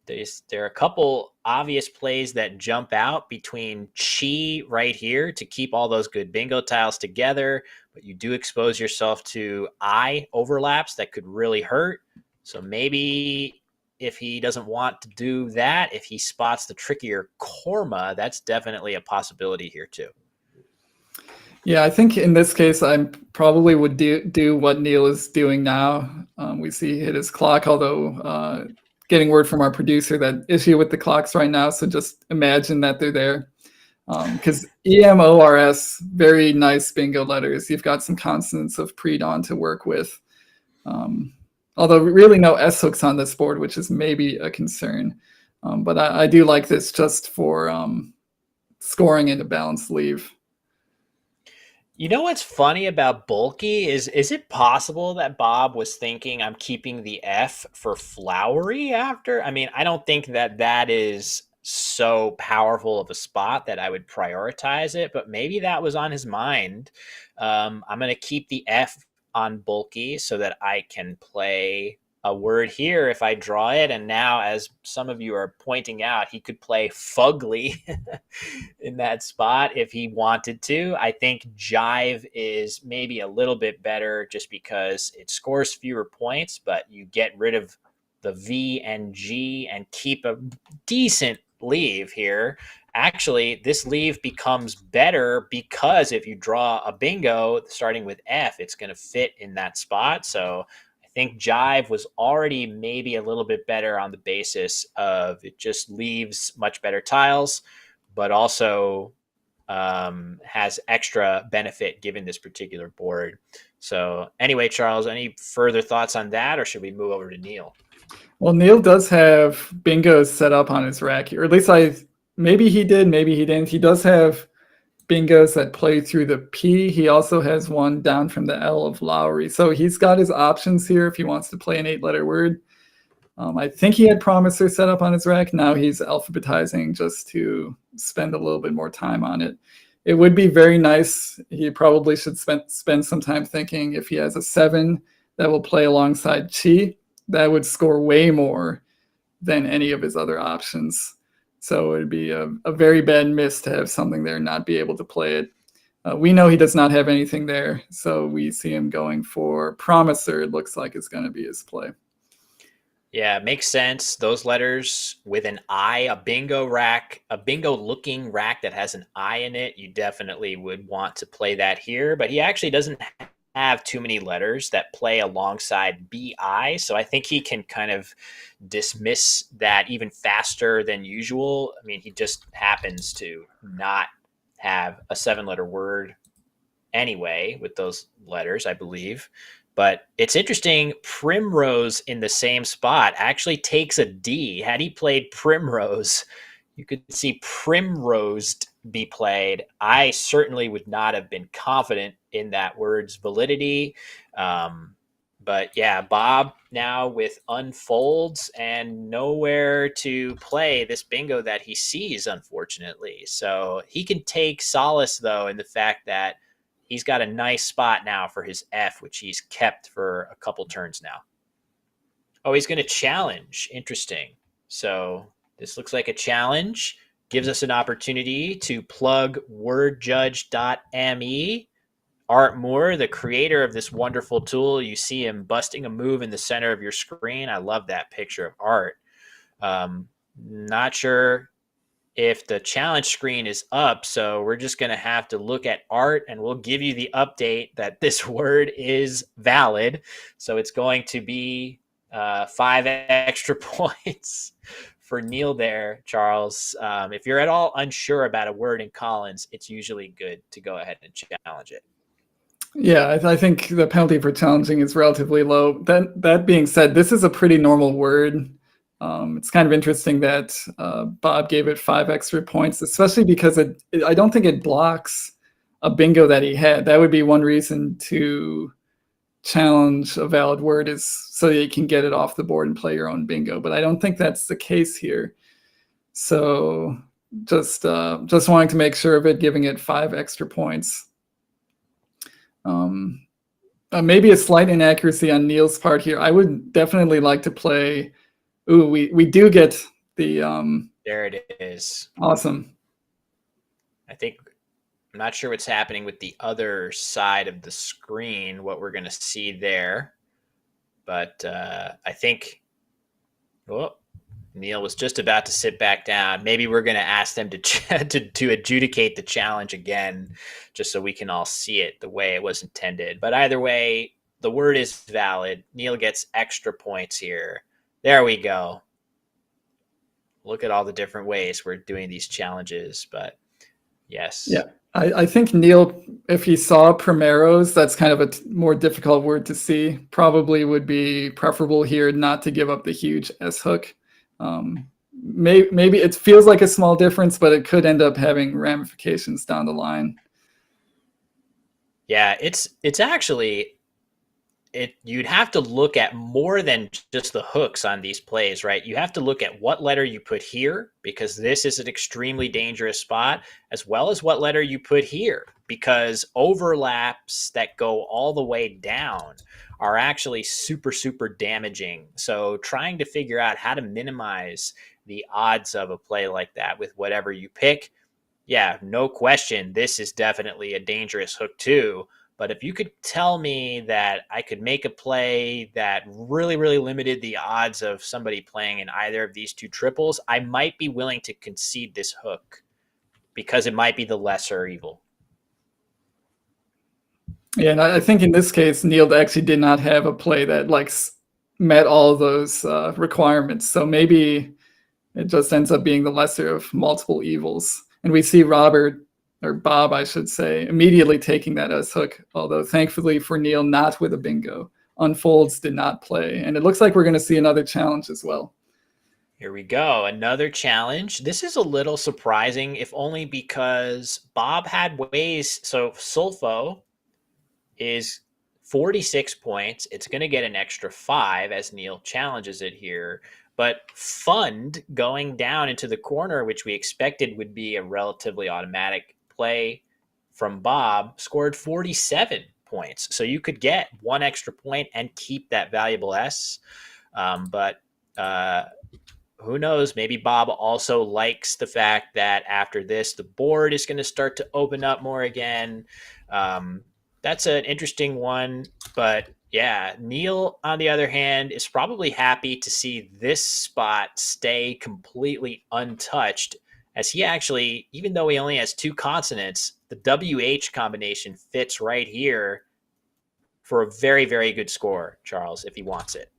there are a couple obvious plays that jump out between Chi right here to keep all those good bingo tiles together, but you do expose yourself to I overlaps that could really hurt. So maybe if he doesn't want to do that, if he spots the trickier Korma, that's definitely a possibility here too. Yeah, I think in this case, I probably would do what Neil is doing now. We see he hit his clock, although getting word from our producer that issue with the clocks right now. So just imagine that they're there. Because EMORS, very nice bingo letters. You've got some consonants of pre-dawn to work with. Although really no S hooks on this board, which is maybe a concern. But I do like this just for scoring in a balanced leave. You know what's funny about bulky is it possible that Bob was thinking I'm keeping the F for flowery after? I mean, I don't think that is so powerful of a spot that I would prioritize it, but maybe that was on his mind. I'm going to keep the F on bulky so that I can play a word here if I draw it. And now, as some of you are pointing out, he could play fugly in that spot if he wanted to. I think jive is maybe a little bit better just because it scores fewer points, but you get rid of the V and G and keep a decent leave here. Actually, this leave becomes better because if you draw a bingo starting with F, it's going to fit in that spot. So I think jive was already maybe a little bit better on the basis of it just leaves much better tiles, but also has extra benefit given this particular board. So anyway, Charles, any further thoughts on that, or should we move over to Neil? Well, Neil does have bingos set up on his rack, or at least maybe he did, maybe he didn't. He does have bingos that play through the P. He also has one down from the L of Lowry. So he's got his options here if he wants to play an 8-letter word. I think he had Promiser set up on his rack. Now he's alphabetizing just to spend a little bit more time on it. It would be very nice. He probably should spend some time thinking if he has a 7 that will play alongside Chi, that would score way more than any of his other options. So it would be a very bad miss to have something there and not be able to play it. We know he does not have anything there, so we see him going for Promiser. It looks like it's going to be his play. Yeah, it makes sense. Those letters with an I, a bingo looking rack that has an I in it, you definitely would want to play that here. But he actually doesn't have too many letters that play alongside BI. So I think he can kind of dismiss that even faster than usual. I mean, he just happens to not have a 7-letter word anyway with those letters, I believe. But it's interesting, Primrose in the same spot actually takes a D. Had he played Primrose, You could see primrose be played. I certainly would not have been confident in that word's validity. But yeah, Bob now with unfolds and nowhere to play this bingo that he sees, unfortunately. So he can take solace, though, in the fact that he's got a nice spot now for his F, which he's kept for a couple turns now. Oh, he's going to challenge. Interesting. So this looks like a challenge. Gives us an opportunity to plug wordjudge.me. Art Moore, the creator of this wonderful tool, you see him busting a move in the center of your screen. I love that picture of Art. Not sure if the challenge screen is up, so we're just going to have to look at Art, and we'll give you the update that this word is valid. So it's going to be 5 extra points for Neil there, Charles. If you're at all unsure about a word in Collins, it's usually good to go ahead and challenge it. Yeah, I think the penalty for challenging is relatively low. That being said, this is a pretty normal word. It's kind of interesting that Bob gave it 5 extra points, especially because I don't think it blocks a bingo that he had. That would be one reason to challenge a valid word, is so that you can get it off the board and play your own bingo. But I don't think that's the case here. So just wanting to make sure of it, giving it 5 extra points. Maybe a slight inaccuracy on Neil's part here. I would definitely like to play. Ooh, we do get the there it is. Awesome. I'm not sure what's happening with the other side of the screen, what we're going to see there. But I think Neil was just about to sit back down. Maybe we're going to ask them to adjudicate the challenge again, just so we can all see it the way it was intended. But either way, the word is valid. Neil gets extra points here. There we go. Look at all the different ways we're doing these challenges, but yes. Yeah, I think Neil, if he saw primeros, that's kind of a more difficult word to see, probably would be preferable here not to give up the huge S hook. Maybe it feels like a small difference, but it could end up having ramifications down the line. Yeah, it's actually you'd have to look at more than just the hooks on these plays, right? You have to look at what letter you put here, because this is an extremely dangerous spot, as well as what letter you put here, because overlaps that go all the way down are actually super, super damaging. So trying to figure out how to minimize the odds of a play like that with whatever you pick, yeah, no question, this is definitely a dangerous hook too. But if you could tell me that I could make a play that really, really limited the odds of somebody playing in either of these two triples, I might be willing to concede this hook, because it might be the lesser evil. Yeah, and I think in this case, Neil actually did not have a play that met all of those requirements. So maybe it just ends up being the lesser of multiple evils. And we see Robert, or Bob, I should say, immediately taking that as hook, although thankfully for Neil, not with a bingo. Unfolds did not play. And it looks like we're going to see another challenge as well. Here we go. Another challenge. This is a little surprising, if only because Bob had ways. So Sulfo is 46 points. It's going to get an extra 5 as Neil challenges it here. But Fund going down into the corner, which we expected would be a relatively automatic play from Bob, scored 47 points. So you could get 1 extra point and keep that valuable S. But who knows? Maybe Bob also likes the fact that after this, the board is going to start to open up more again. That's an interesting one. But yeah, Neil, on the other hand, is probably happy to see this spot stay completely untouched, as he actually, even though he only has 2 consonants, the WH combination fits right here for a very, very good score, Charles, if he wants it.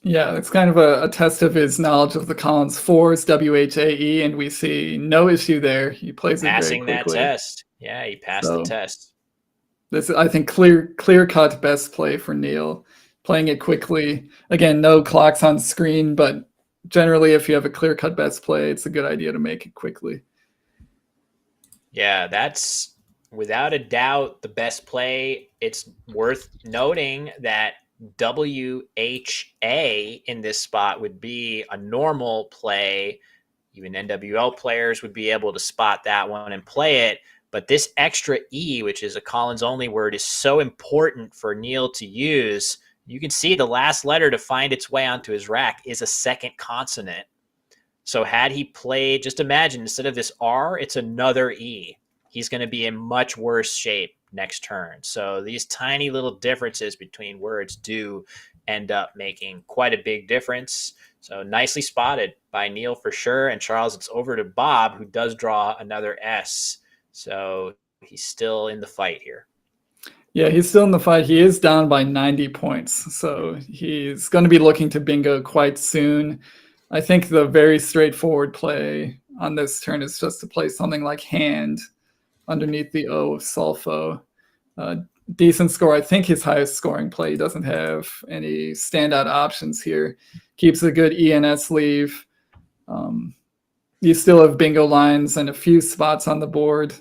Yeah, it's kind of a test of his knowledge of the Collins 4s, WHAE, and we see no issue there. He plays it very quickly. Passing that test. Yeah, he passed the test. This, I think, clear-cut best play for Neil. Playing it quickly. Again, no clocks on screen, but generally, if you have a clear-cut best play, it's a good idea to make it quickly. Yeah, that's without a doubt the best play. It's worth noting that WHA in this spot would be a normal play. Even NWL players would be able to spot that one and play it. But this extra E, which is a Collins only word, is so important for Neil to use. You can see the last letter to find its way onto his rack is a second consonant. So had he played, just imagine, instead of this R, it's another E. He's going to be in much worse shape next turn. So these tiny little differences between words do end up making quite a big difference. So nicely spotted by Neil for sure. And Charles, it's over to Bob, who does draw another S. So he's still in the fight here. Yeah, he's still in the fight. He is down by 90 points. So he's going to be looking to bingo quite soon. I think the very straightforward play on this turn is just to play something like hand underneath the O of Solfo. Decent score. I think his highest scoring play. He doesn't have any standout options here. Keeps a good ENS leave. You still have bingo lines and a few spots on the board.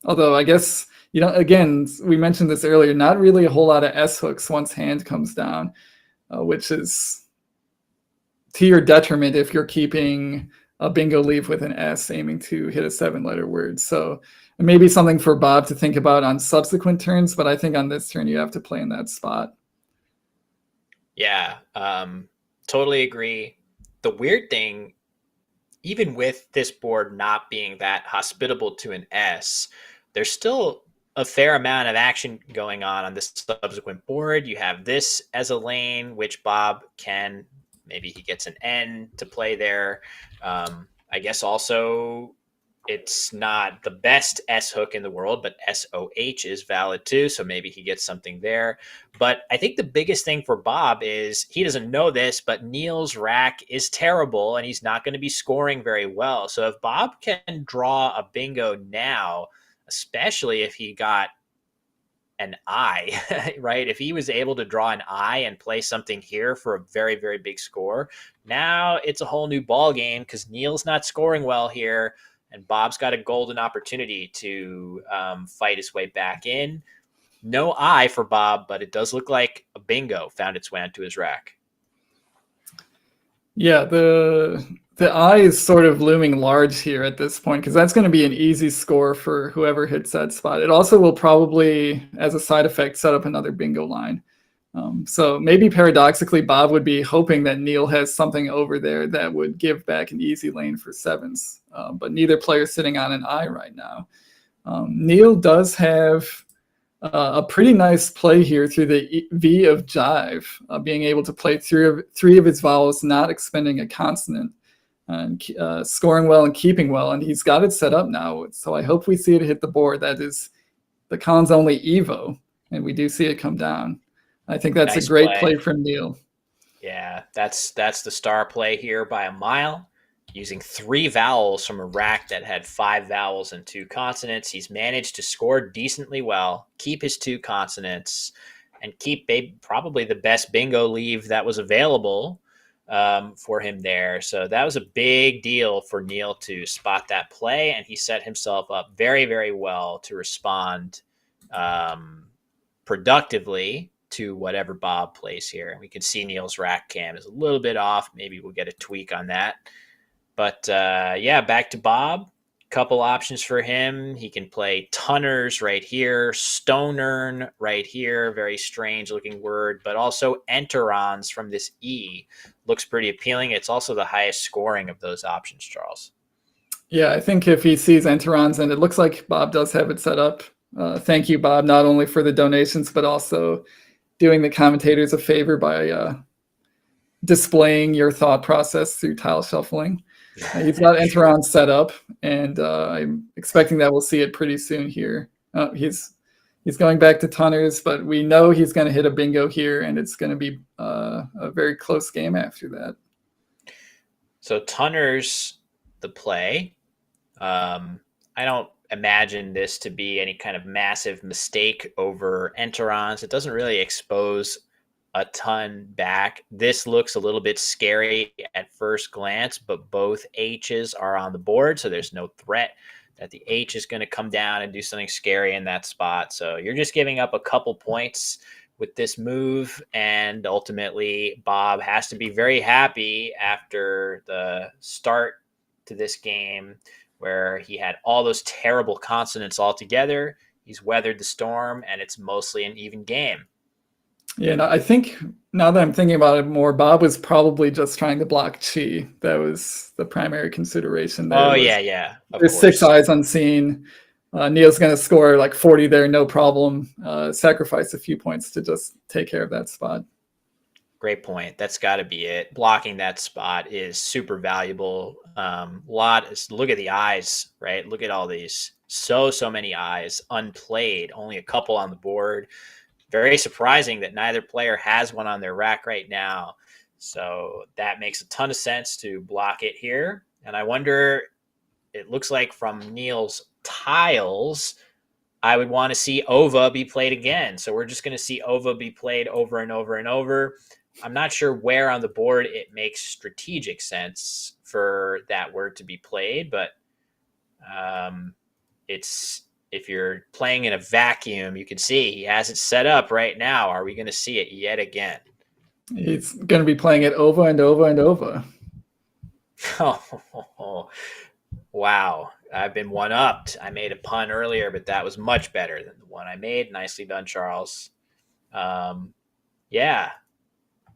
Although I guess, again, we mentioned this earlier, not really a whole lot of S hooks once hand comes down, which is to your detriment if you're keeping a bingo leave with an S aiming to hit a 7-letter word. So maybe something for Bob to think about on subsequent turns, but I think on this turn you have to play in that spot. Yeah, totally agree. The weird thing, even with this board not being that hospitable to an S, there's still a fair amount of action going on this subsequent board. You have this as a lane, which Bob can, maybe he gets an N to play there. I guess also it's not the best S hook in the world, but SOH is valid too. So maybe he gets something there. But I think the biggest thing for Bob is he doesn't know this, but Neil's rack is terrible and he's not going to be scoring very well. So if Bob can draw a bingo now, especially if he got an I, right? If he was able to draw an I and play something here for a very, very big score, now it's a whole new ball game because Neil's not scoring well here. And Bob's got a golden opportunity to fight his way back in. No I for Bob, but it does look like a bingo found its way onto his rack. Yeah, the I is sort of looming large here at this point because that's going to be an easy score for whoever hits that spot. It also will probably, as a side effect, set up another bingo line. So maybe paradoxically, Bob would be hoping that Neil has something over there that would give back an easy lane for sevens. But neither player's sitting on an I right now. Neil does have a pretty nice play here through the V of jive, being able to play three of his vowels, not expending a consonant, and scoring well and keeping well. And he's got it set up now. So I hope we see it hit the board. That is the Collins only Evo, and we do see it come down. I think that's Nice a great play from Neil. Yeah, that's the star play here by a mile. Using 3 vowels from a rack that had 5 vowels and 2 consonants. He's managed to score decently well, keep his 2 consonants, and keep probably the best bingo leave that was available for him there. So that was a big deal for Neil to spot that play, and he set himself up very, very well to respond productively to whatever Bob plays here. We can see Neil's rack cam is a little bit off. Maybe we'll get a tweak on that. But yeah, back to Bob. Couple options for him. He can play Tunners right here, Stonern right here, very strange looking word, but also Enterons from this E. Looks pretty appealing. It's also the highest scoring of those options, Charles. Yeah, I think if he sees Enterons, and it looks like Bob does have it set up. Thank you, Bob, not only for the donations, but also doing the commentators a favor by displaying your thought process through tile shuffling. He's got Enteron set up, and I'm expecting that we'll see it pretty soon here. He's going back to Tunners, but we know he's going to hit a bingo here, and it's going to be a very close game after that. So Tunners, the play. I don't imagine this to be any kind of massive mistake over Enterons. It doesn't really expose a ton back. This looks a little bit scary at first glance, but both H's are on the board, so there's no threat that the H is going to come down and do something scary in that spot. So you're just giving up a couple points with this move, and ultimately Bob has to be very happy after the start to this game where he had all those terrible consonants all together. He's weathered the storm, and it's mostly an even game. Yeah, and I think now that I'm thinking about it more, Bob was probably just trying to block Chi. That was the primary consideration there. Oh, Was yeah, of there's course. 6 eyes unseen. Neil's going to score like 40 there, no problem. Sacrifice a few points to just take care of that spot. Great point. That's got to be it. Blocking that spot is super valuable. Look at the eyes, right? Look at all these. So many eyes unplayed. Only a couple on the board. Very surprising that neither player has one on their rack right now. So that makes a ton of sense to block it here. And I wonder, it looks like from Neil's tiles, I would want to see Ova be played again. So we're just going to see Ova be played over and over and over. I'm not sure where on the board it makes strategic sense for that word to be played, but it's, if you're playing in a vacuum, you can see he has it set up right now. Are we going to see it yet again? He's going to be playing it over and over and over. Oh, wow. I've been one-upped. I made a pun earlier, but that was much better than the one I made. Nicely done, Charles. Yeah,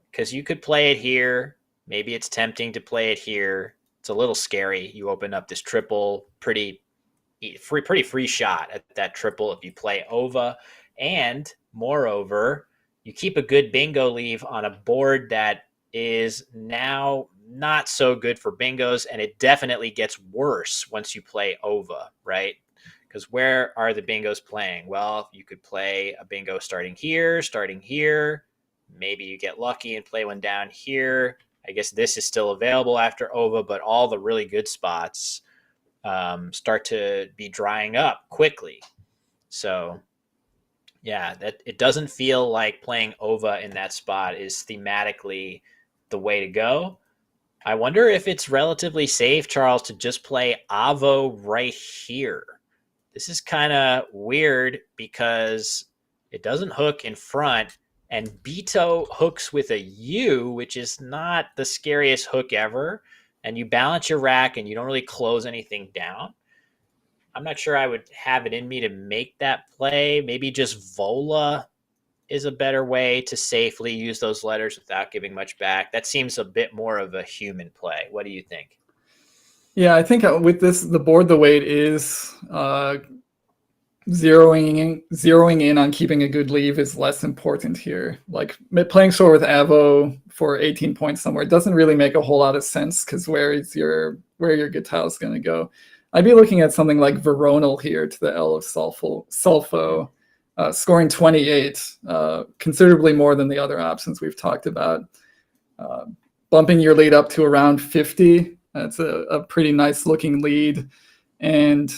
because you could play it here. Maybe it's tempting to play it here. It's a little scary. You open up this triple, pretty free shot at that triple if you play Ova. And moreover, you keep a good bingo leave on a board that is now not so good for bingos, and it definitely gets worse once you play Ova, right? Because where are the bingos playing? Well, you could play a bingo starting here. Maybe you get lucky and play one down here. I guess this is still available after Ova, but all the really good spots start to be drying up quickly. So yeah, that it doesn't feel like playing Ova in that spot is thematically the way to go. I wonder if it's relatively safe, Charles, to just play Avo right here. This is kind of weird because it doesn't hook in front, and Beto hooks with a U, which is not the scariest hook ever. And you balance your rack and you don't really close anything down. I'm not sure I would have it in me to make that play. Maybe just Vola is a better way to safely use those letters without giving much back. That seems a bit more of a human play. What do you think? Yeah, I think with this, the board the way it is, zeroing in on keeping a good leave is less important here. Like playing short with Avo for 18 points somewhere doesn't really make a whole lot of sense because where your good tile is going to go. I'd be looking at something like Veronal here to the L of Sulfo, scoring 28, considerably more than the other options we've talked about. Bumping your lead up to around 50, that's a pretty nice looking lead. And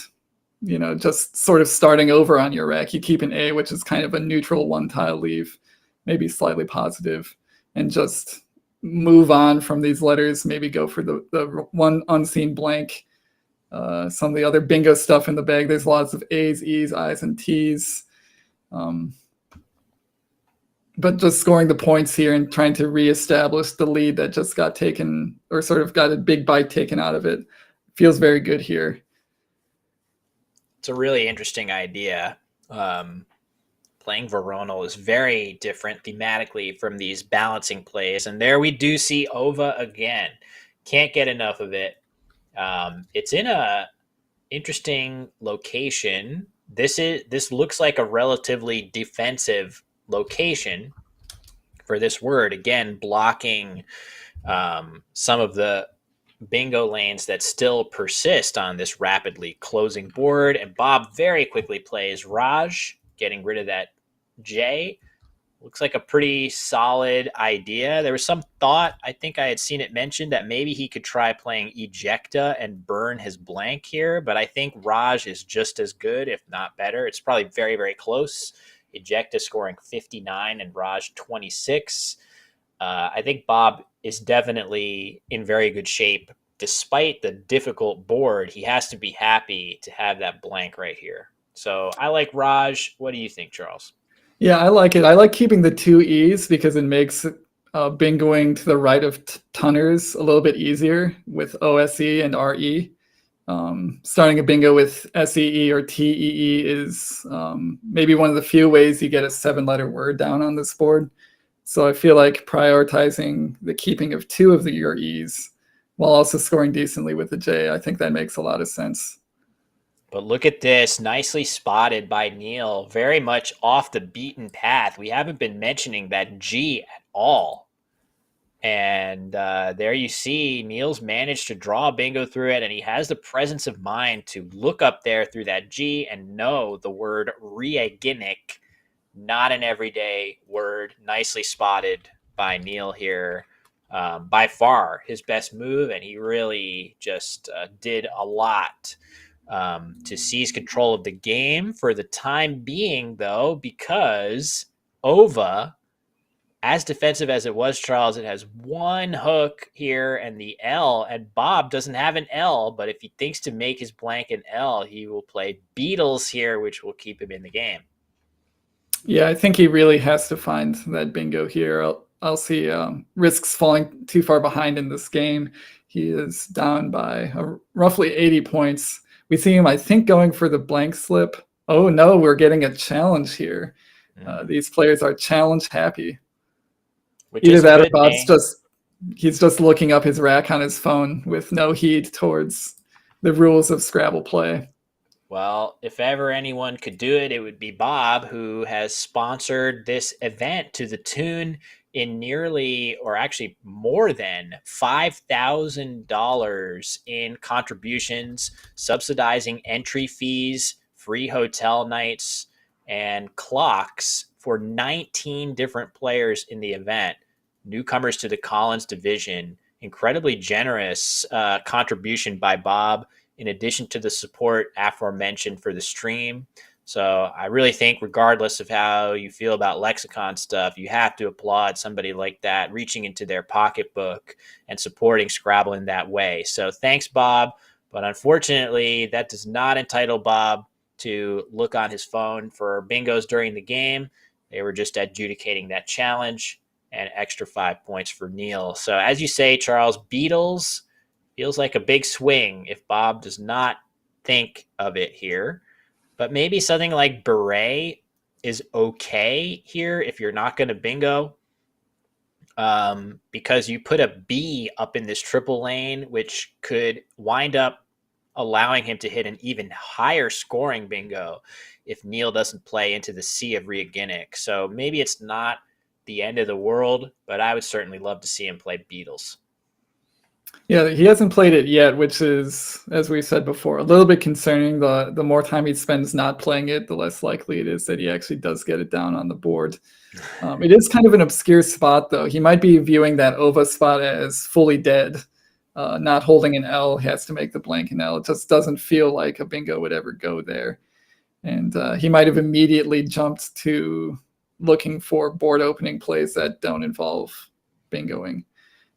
just sort of starting over on your rack. You keep an A, which is kind of a neutral one tile leave, maybe slightly positive, and just move on from these letters. Maybe go for the one unseen blank. Some of the other bingo stuff in the bag. There's lots of A's, E's, I's, and T's. But just scoring the points here and trying to reestablish the lead that just got taken, or sort of got a big bite taken out of it, feels very good here. It's a really interesting idea. Playing Veronal is very different thematically from these balancing plays. And there we do see Ova again. Can't get enough of it. It's in a interesting location. This looks like a relatively defensive location for this word. Again, blocking some of the bingo lanes that still persist on this rapidly closing board. And Bob very quickly plays Raj, getting rid of that J. Looks like a pretty solid idea. There was some thought, I think I had seen it mentioned, that maybe he could try playing Ejecta and burn his blank here, but I think Raj is just as good, if not better. It's probably very, very close Ejecta scoring 59 and Raj 26. I think Bob is definitely in very good shape. Despite the difficult board, he has to be happy to have that blank right here. So I like Raj. What do you think, Charles? Yeah, I like it. I like keeping the two E's because it makes bingoing to the right of Tunners a little bit easier with OSE and RE. Starting a bingo with SEE or TEE is maybe one of the few ways you get a 7-letter word down on this board. So I feel like prioritizing the keeping of two of your E's while also scoring decently with the J, I think that makes a lot of sense. But look at this, nicely spotted by Neil. Very much off the beaten path. We haven't been mentioning that G at all. And there you see Neil's managed to draw a bingo through it, and he has the presence of mind to look up there through that G and know the word Reaginik, not an everyday word. Nicely spotted by Neil here. By far his best move, and he really just did a lot to seize control of the game for the time being, though, because Ova, as defensive as it was, Charles, it has one hook here and the L, and Bob doesn't have an L, but if he thinks to make his blank an L, he will play Beatles here, which will keep him in the game. Yeah, I think he really has to find that bingo here. I'll see risks falling too far behind in this game. He is down by roughly 80 points. We see him, I think, going for the blank slip. Oh no, we're getting a challenge here. These players are challenge happy. Which Either is that or good Bob's thing. he's just looking up his rack on his phone with no heed towards the rules of Scrabble play. Well, if ever anyone could do it, it would be Bob, who has sponsored this event to the tune in nearly, or actually more than $5,000 in contributions, subsidizing entry fees, free hotel nights, and clocks for 19 different players in the event, newcomers to the Collins division. Incredibly generous contribution by Bob, in addition to the support aforementioned for the stream. So I really think, regardless of how you feel about Lexicon stuff, you have to applaud somebody like that reaching into their pocketbook and supporting Scrabble in that way. So thanks, Bob. But unfortunately, that does not entitle Bob to look on his phone for bingos during the game. They were just adjudicating that challenge, and extra 5 points for Neil. So as you say, Charles, Beatles feels like a big swing if Bob does not think of it here. But maybe something like beret is okay here if you're not going to bingo, because you put a B up in this triple lane, which could wind up allowing him to hit an even higher scoring bingo if Neil doesn't play into the C of Reaginik. So maybe it's not the end of the world, but I would certainly love to see him play Beatles. Yeah, he hasn't played it yet, which is, as we said before, a little bit concerning. The more time he spends not playing it, the less likely it is that he actually does get it down on the board. It is kind of an obscure spot, though. He might be viewing that Ova spot as fully dead, not holding an L. He has to make the blank an L. It just doesn't feel like a bingo would ever go there. And he might have immediately jumped to looking for board opening plays that don't involve bingoing.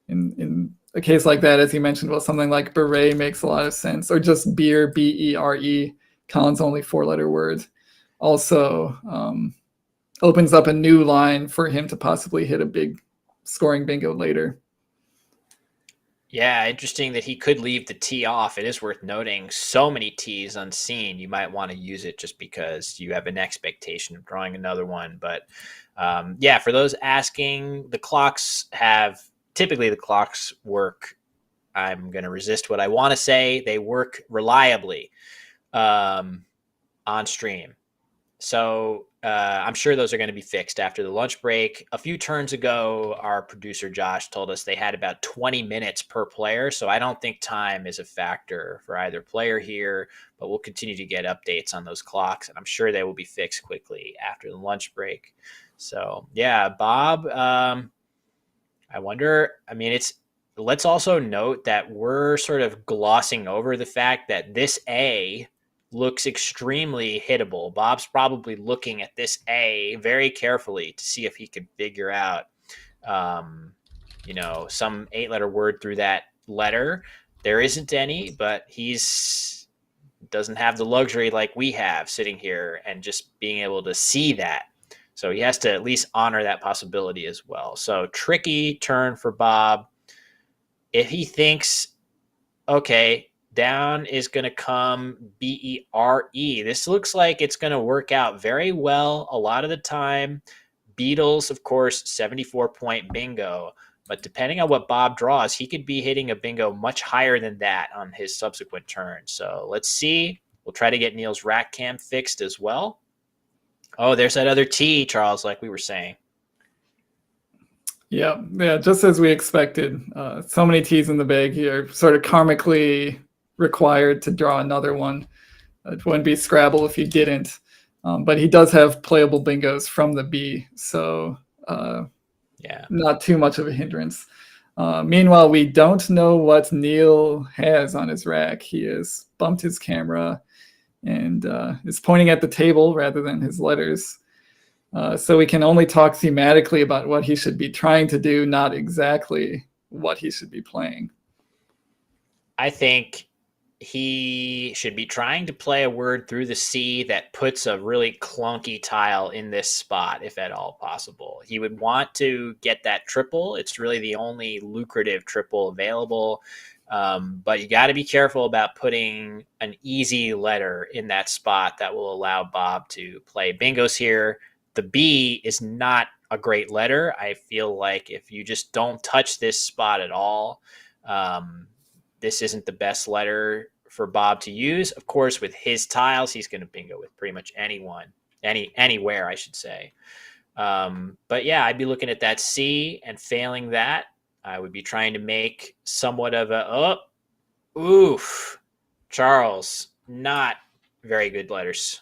In a case like that, as you mentioned, well, something like beret makes a lot of sense, or just beer, B-E-R-E, Collins' only 4-letter word, also opens up a new line for him to possibly hit a big scoring bingo later. Yeah, interesting that he could leave the T off. It is worth noting, so many T's unseen. You might want to use it just because you have an expectation of drawing another one. But yeah, for those asking, the clocks work. I'm going to resist what I want to say. They work reliably on stream. So I'm sure those are going to be fixed after the lunch break. A few turns ago, our producer Josh told us they had about 20 minutes per player. So I don't think time is a factor for either player here, but we'll continue to get updates on those clocks. And I'm sure they will be fixed quickly after the lunch break. So yeah, Bob, I wonder, let's also note that we're sort of glossing over the fact that this A looks extremely hittable. Bob's probably looking at this A very carefully to see if he can figure out, some 8-letter word through that letter. There isn't any, but he's doesn't have the luxury like we have sitting here and just being able to see that. So he has to at least honor that possibility as well. So tricky turn for Bob. If he thinks, okay, down is going to come BERE. This looks like it's going to work out very well a lot of the time. Beatles, of course, 74-point bingo. But depending on what Bob draws, he could be hitting a bingo much higher than that on his subsequent turn. So let's see. We'll try to get Neil's rack cam fixed as well. Oh, there's that other T, Charles, like we were saying. Yeah, just as we expected. So many T's in the bag here, sort of karmically required to draw another one. It wouldn't be Scrabble if you didn't. But he does have playable bingos from the B, so not too much of a hindrance. Meanwhile, we don't know what Neil has on his rack. He has bumped his camera and is pointing at the table rather than his letters. So we can only talk thematically about what he should be trying to do, not exactly what he should be playing. I think he should be trying to play a word through the C that puts a really clunky tile in this spot, if at all possible. He would want to get that triple. It's really the only lucrative triple available. But you got to be careful about putting an easy letter in that spot that will allow Bob to play bingos here. The B is not a great letter. I feel like if you just don't touch this spot at all, this isn't the best letter for Bob to use. Of course, with his tiles, he's going to bingo with pretty much anywhere, I should say. But yeah, I'd be looking at that C, and failing that, I would be trying to make somewhat of Charles, not very good letters.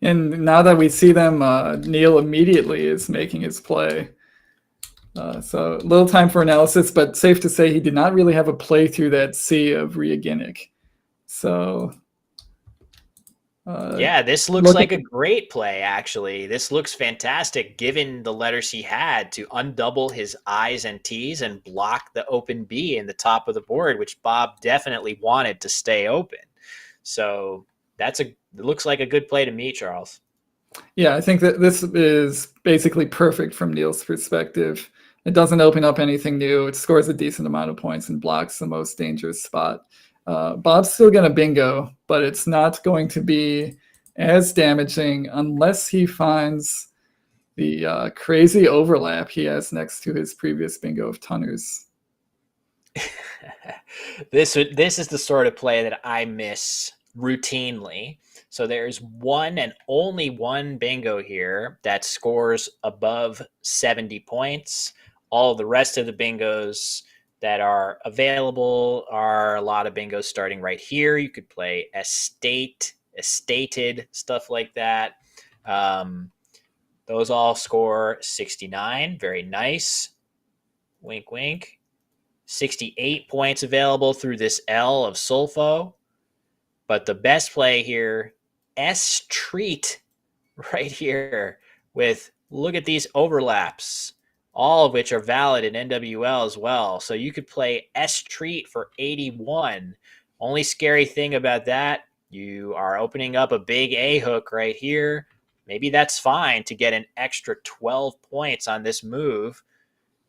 And now that we see them, Neil immediately is making his play. So a little time for analysis, but safe to say he did not really have a play through that C of Reinke. So this looks like a great play, actually. This looks fantastic, given the letters he had, to undouble his I's and T's and block the open B in the top of the board, which Bob definitely wanted to stay open. So it looks like a good play to me, Charles. Yeah, I think that this is basically perfect from Neil's perspective. It doesn't open up anything new. It scores a decent amount of points and blocks the most dangerous spot. Bob's still going to bingo, but it's not going to be as damaging unless he finds the crazy overlap he has next to his previous bingo of Tunners. This is the sort of play that I miss routinely. So there's one and only one bingo here that scores above 70 points. All the rest of the bingos that are available are a lot of bingos starting right here. You could play estated, stuff like that. Those all score 69. Very nice. Wink, wink. 68 points available through this L of Sulfo. But the best play here, S-treat right here with, look at these overlaps, all of which are valid in NWL as well. So you could play S-treat for 81. Only scary thing about that, you are opening up a big A hook right here. Maybe that's fine to get an extra 12 points on this move.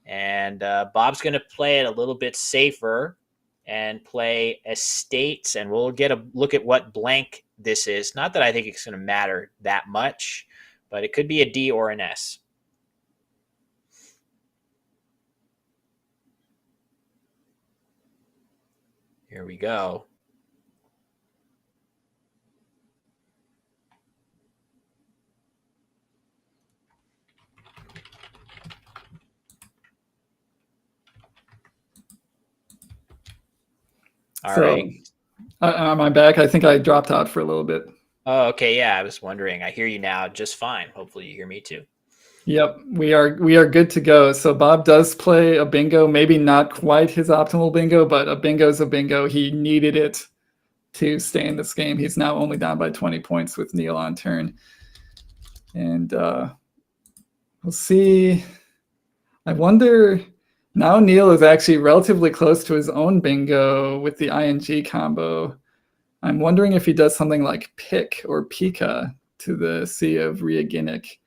And Bob's going to play it a little bit safer and play estates, and we'll get a look at what blank this is. Not that I think it's going to matter that much, but it could be a D or an S. Here we go. All right. Am I back? I think I dropped out for a little bit. Oh, okay. Yeah, I was wondering. I hear you now just fine. Hopefully you hear me too. Yep, we are good to go. So Bob does play a bingo, maybe not quite his optimal bingo, but a bingo is a bingo. He needed it to stay in this game. He's now only down by 20 points with Neil on turn. And we'll see. I wonder, now Neil is actually relatively close to his own bingo with the ING combo. I'm wondering if he does something like pick or pika to the Sea of Reaginnic.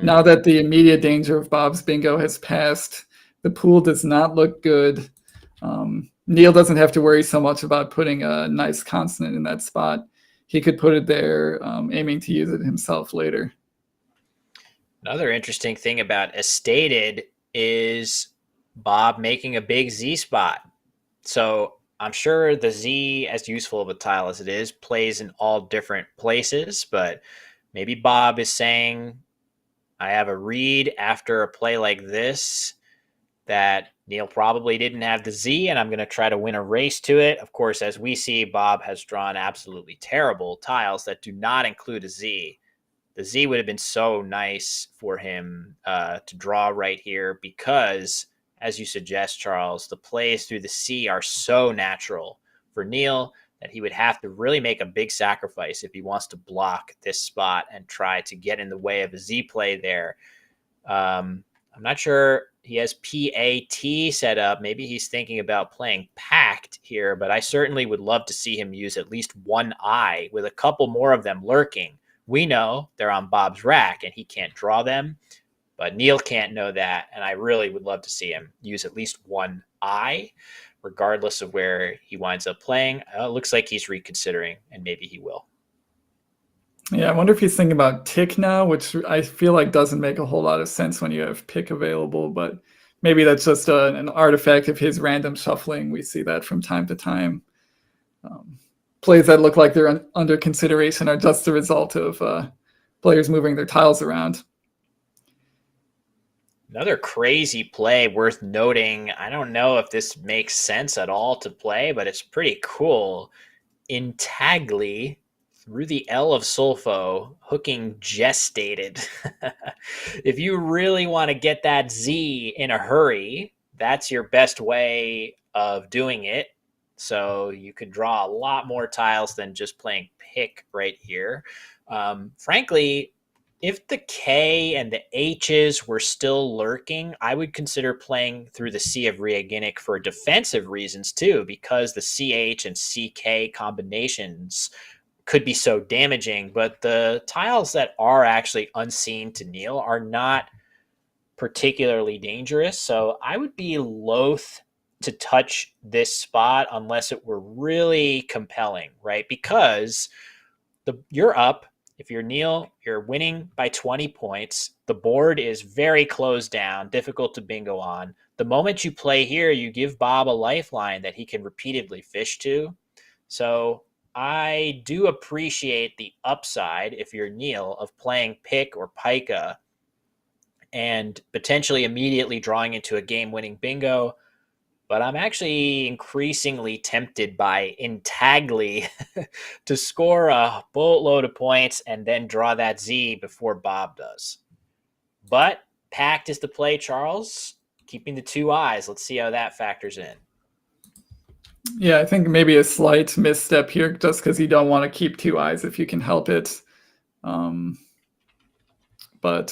Now that the immediate danger of Bob's bingo has passed, the pool does not look good. Neil doesn't have to worry so much about putting a nice consonant in that spot. He could put it there, aiming to use it himself later. Another interesting thing about Estated is Bob making a big Z spot. So I'm sure the Z, as useful of a tile as it is, plays in all different places, but maybe Bob is saying, I have a read after a play like this that Neil probably didn't have the Z, and I'm going to try to win a race to it. Of course, as we see, Bob has drawn absolutely terrible tiles that do not include a Z. The Z would have been so nice for him to draw right here because, as you suggest, Charles, the plays through the C are so natural for Neil that he would have to really make a big sacrifice if he wants to block this spot and try to get in the way of a Z play there. I'm not sure he has PAT set up. Maybe he's thinking about playing Pact here, but I certainly would love to see him use at least one I with a couple more of them lurking. We know they're on Bob's rack and he can't draw them, but Neil can't know that. And I really would love to see him use at least one I, regardless of where he winds up playing. It looks like he's reconsidering, and maybe he will. Yeah, I wonder if he's thinking about tick now, which I feel like doesn't make a whole lot of sense when you have pick available, but maybe that's just an artifact of his random shuffling. We see that from time to time. Plays that look like they're under consideration are just the result of players moving their tiles around. Another crazy play worth noting. I don't know if this makes sense at all to play, but it's pretty cool. Intagli through the L of Sulfo, hooking gestated. If you really want to get that Z in a hurry, that's your best way of doing it. So you could draw a lot more tiles than just playing pick right here. Frankly, if the K and the H's were still lurking, I would consider playing through the Sea of Reaginnic for defensive reasons too, because the CH and CK combinations could be so damaging. But the tiles that are actually unseen to Neil are not particularly dangerous. So I would be loath to touch this spot unless it were really compelling, right? Because you're up. If you're Neil, you're winning by 20 points. The board is very closed down, difficult to bingo on. The moment you play here, you give Bob a lifeline that he can repeatedly fish to. So I do appreciate the upside, if you're Neil, of playing pick or pika and potentially immediately drawing into a game-winning bingo. But I'm actually increasingly tempted by Intagli to score a boatload of points and then draw that Z before Bob does. But Pact is the play, Charles. Keeping the two eyes. Let's see how that factors in. Yeah, I think maybe a slight misstep here just because you don't want to keep two eyes if you can help it. But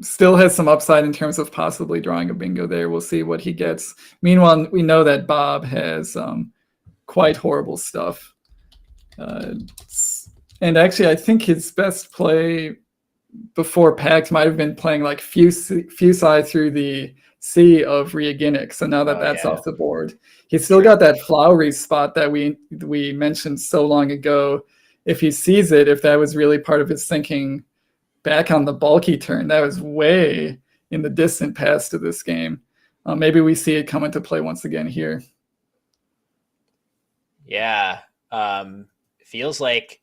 still has some upside in terms of possibly drawing a bingo there. We'll see what he gets. Meanwhile, we know that Bob has quite horrible stuff. And actually, I think his best play before Pact might have been playing like Fusai through the Sea of Reaginnic. So now that that's off the board, he's still got that flowery spot that we mentioned so long ago. If he sees it, if that was really part of his thinking back on the bulky turn, that was way in the distant past of this game. Maybe we see it come into play once again here. Yeah. Feels like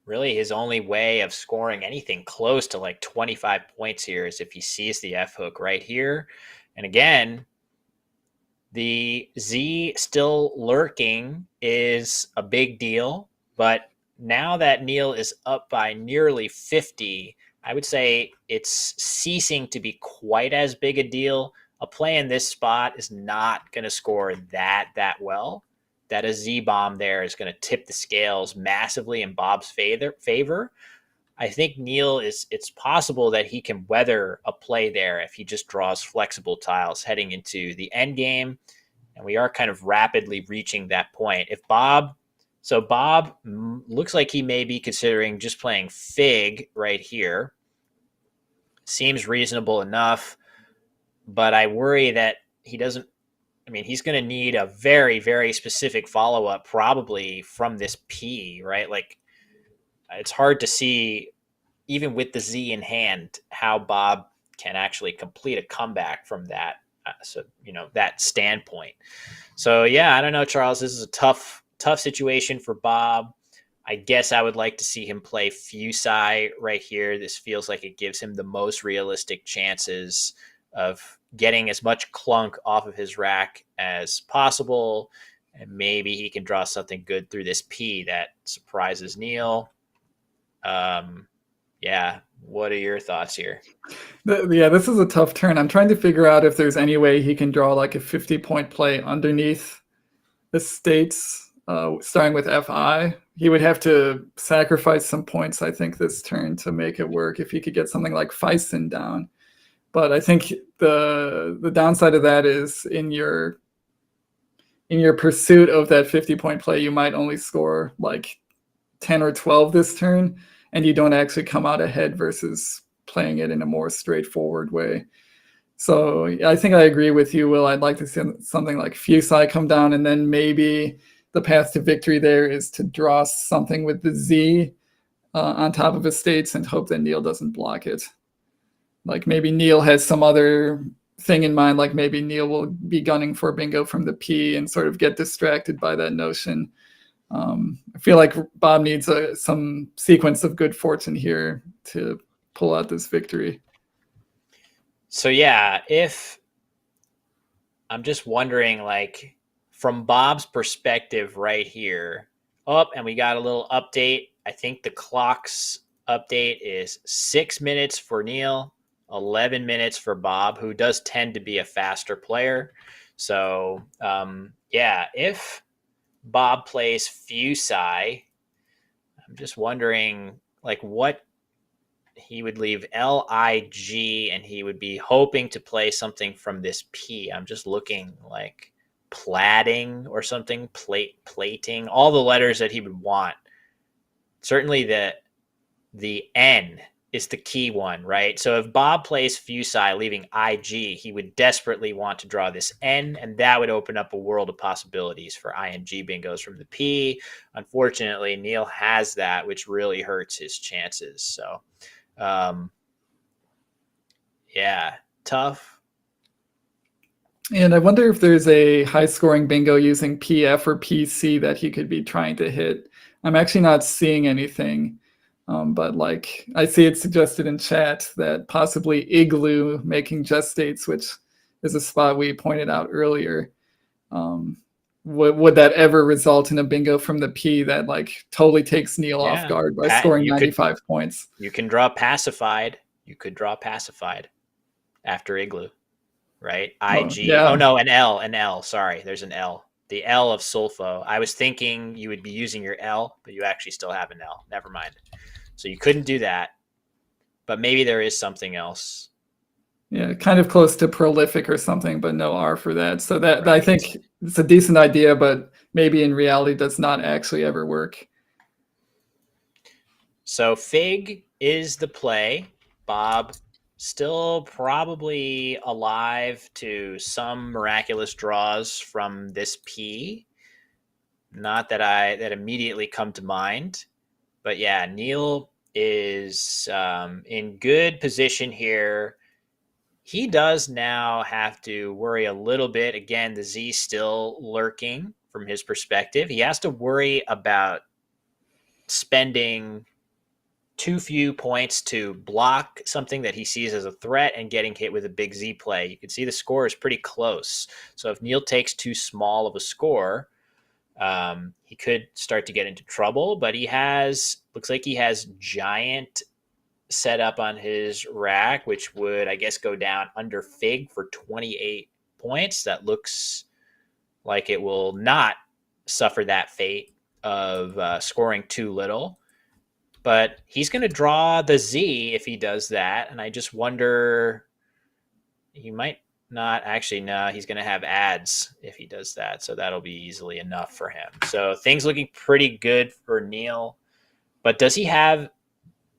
really his only way of scoring anything close to like 25 points here is if he sees the F hook right here. And again, the Z still lurking is a big deal, but now that Neil is up by nearly 50, I would say it's ceasing to be quite as big a deal. A play in this spot is not going to score that well. that a Z bomb there is going to tip the scales massively in Bob's favor. I think Neil it's possible that he can weather a play there if he just draws flexible tiles heading into the end game. And we are kind of rapidly reaching that point. So Bob looks like he may be considering just playing Fig right here. Seems reasonable enough, but I worry that he doesn't. I mean, he's going to need a very, very specific follow up, probably from this P, right? Like, it's hard to see, even with the Z in hand, how Bob can actually complete a comeback from that. That standpoint. So yeah, I don't know, Charles. This is a tough situation for Bob. I guess I would like to see him play Fusai right here. This feels like it gives him the most realistic chances of getting as much clunk off of his rack as possible. And maybe he can draw something good through this P that surprises Neil. Yeah. What are your thoughts here? Yeah, this is a tough turn. I'm trying to figure out if there's any way he can draw like a 50-point play underneath the states, starting with FI. He would have to sacrifice some points, I think, this turn to make it work if he could get something like Feisten down. But I think the downside of that is in your pursuit of that 50-point play, you might only score like 10 or 12 this turn, and you don't actually come out ahead versus playing it in a more straightforward way. So I think I agree with you, Will. I'd like to see something like Fusai come down, and then maybe the path to victory there is to draw something with the Z on top of estates and hope that Neil doesn't block it. Like maybe Neil has some other thing in mind, like maybe Neil will be gunning for bingo from the P and sort of get distracted by that notion. I feel like Bob needs some sequence of good fortune here to pull out this victory. So yeah, if I'm just wondering, like, from Bob's perspective right here, and we got a little update. I think the clock's update is 6 minutes for Neil, 11 minutes for Bob, who does tend to be a faster player. So if Bob plays Fusai, I'm just wondering, like, what he would leave LIG, and he would be hoping to play something from this P. I'm just looking like plating or something, plating, all the letters that he would want. Certainly the N is the key one, right? So if Bob plays Fusai leaving IG, he would desperately want to draw this N, and that would open up a world of possibilities for ING bingos from the P. Unfortunately, Neil has that, which really hurts his chances. So tough. And I wonder if there's a high-scoring bingo using PF or PC that he could be trying to hit. I'm actually not seeing anything, but like I see it suggested in chat that possibly Igloo making just states, which is a spot we pointed out earlier. Would that ever result in a bingo from the P that like totally takes Neil off guard by scoring 95 points? You can draw Pacified. You could draw Pacified after Igloo, right? IG. Yeah. Oh no, an L. Sorry, there's an L. The L of Sulfo. I was thinking you would be using your L, but you actually still have an L. Never mind. So you couldn't do that, but maybe there is something else. Yeah, kind of close to prolific or something, but no R for that. So that right. I think it's a decent idea, but maybe in reality does not actually ever work. So Fig is the play. Bob still probably alive to some miraculous draws from this P. Not that immediately come to mind, but yeah, Neil is in good position here. He does now have to worry a little bit. Again, the Z still lurking from his perspective. He has to worry about spending too few points to block something that he sees as a threat and getting hit with a big Z play. You can see the score is pretty close. So if Neil takes too small of a score, he could start to get into trouble, but looks like he has giant set up on his rack, which would, I guess, go down under Fig for 28 points. That looks like it will not suffer that fate of scoring too little. But he's going to draw the Z if he does that. And I just wonder, he might not actually. No, he's going to have ads if he does that. So that'll be easily enough for him. So things looking pretty good for Neil. But does he have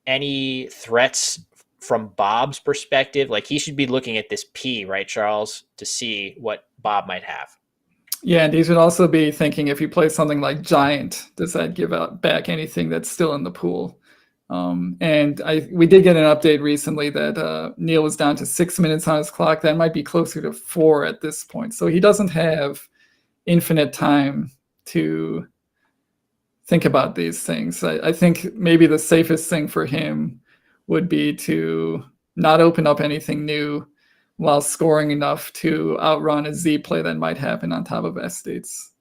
any threats from Bob's perspective? Like, he should be looking at this P, right, Charles, to see what Bob might have. Yeah, and he should also be thinking, if you play something like Giant, does that give out back anything that's still in the pool? And we did get an update recently that Neil was down to 6 minutes on his clock. That might be closer to 4 at this point. So he doesn't have infinite time to think about these things. I think maybe the safest thing for him would be to not open up anything new while scoring enough to outrun a Z play that might happen on top of S states.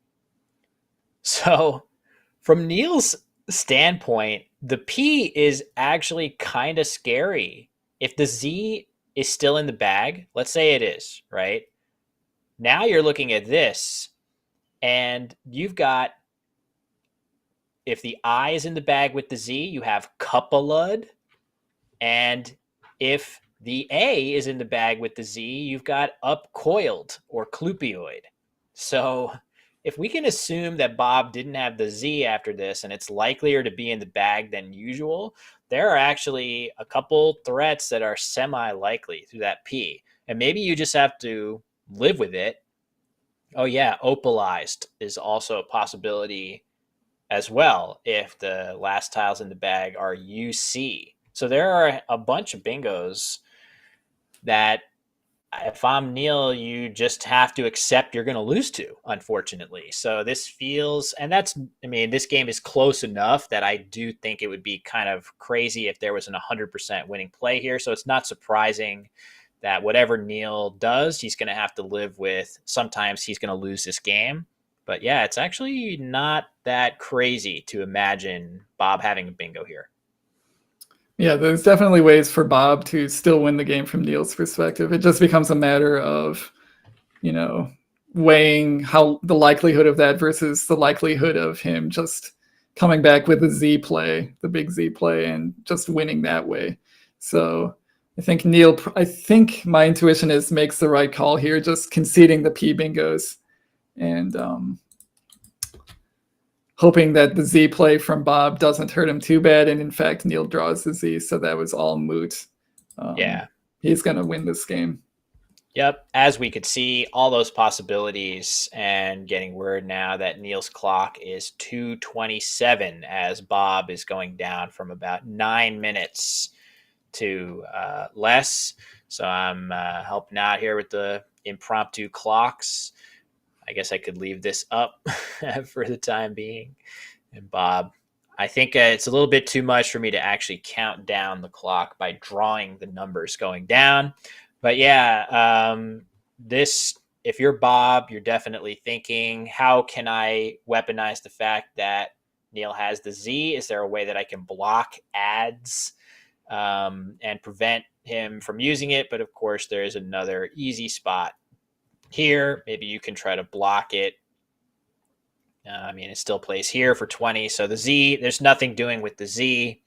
So from Neil's standpoint, the P is actually kind of scary. If the Z is still in the bag, let's say it is, right? Now you're looking at this, and you've got, if the I is in the bag with the Z, you have Cupalud. And if the A is in the bag with the Z, you've got Upcoiled or Clupioid. So if we can assume that Bob didn't have the Z after this, and it's likelier to be in the bag than usual, there are actually a couple threats that are semi-likely through that P. And maybe you just have to live with it. Oh yeah, Opalized is also a possibility as well if the last tiles in the bag are UC. So there are a bunch of bingos that, if I'm Neil, you just have to accept you're going to lose to, unfortunately. So this feels, and that's, I mean, this game is close enough that I do think it would be kind of crazy if there was an 100% winning play here. So it's not surprising that whatever Neil does, he's going to have to live with. Sometimes he's going to lose this game. But yeah, it's actually not that crazy to imagine Bob having a bingo here. Yeah, there's definitely ways for Bob to still win the game from Neil's perspective. It just becomes a matter of, weighing how the likelihood of that versus the likelihood of him just coming back with the Z play, the big Z play, and just winning that way. So I think my intuition is makes the right call here, just conceding the P bingos and hoping that the Z play from Bob doesn't hurt him too bad. And in fact, Neil draws the Z, so that was all moot. Yeah. He's going to win this game. Yep. As we could see, all those possibilities, and getting word now that Neil's clock is 2:27 as Bob is going down from about 9 minutes to less. So I'm helping out here with the impromptu clocks. I guess I could leave this up for the time being. And Bob, I think it's a little bit too much for me to actually count down the clock by drawing the numbers going down. But yeah, if you're Bob, you're definitely thinking, how can I weaponize the fact that Neil has the Z? Is there a way that I can block ads and prevent him from using it? But of course, there is another easy spot here. Maybe you can try to block it. It still plays here for 20. So the Z, there's nothing doing with the Z.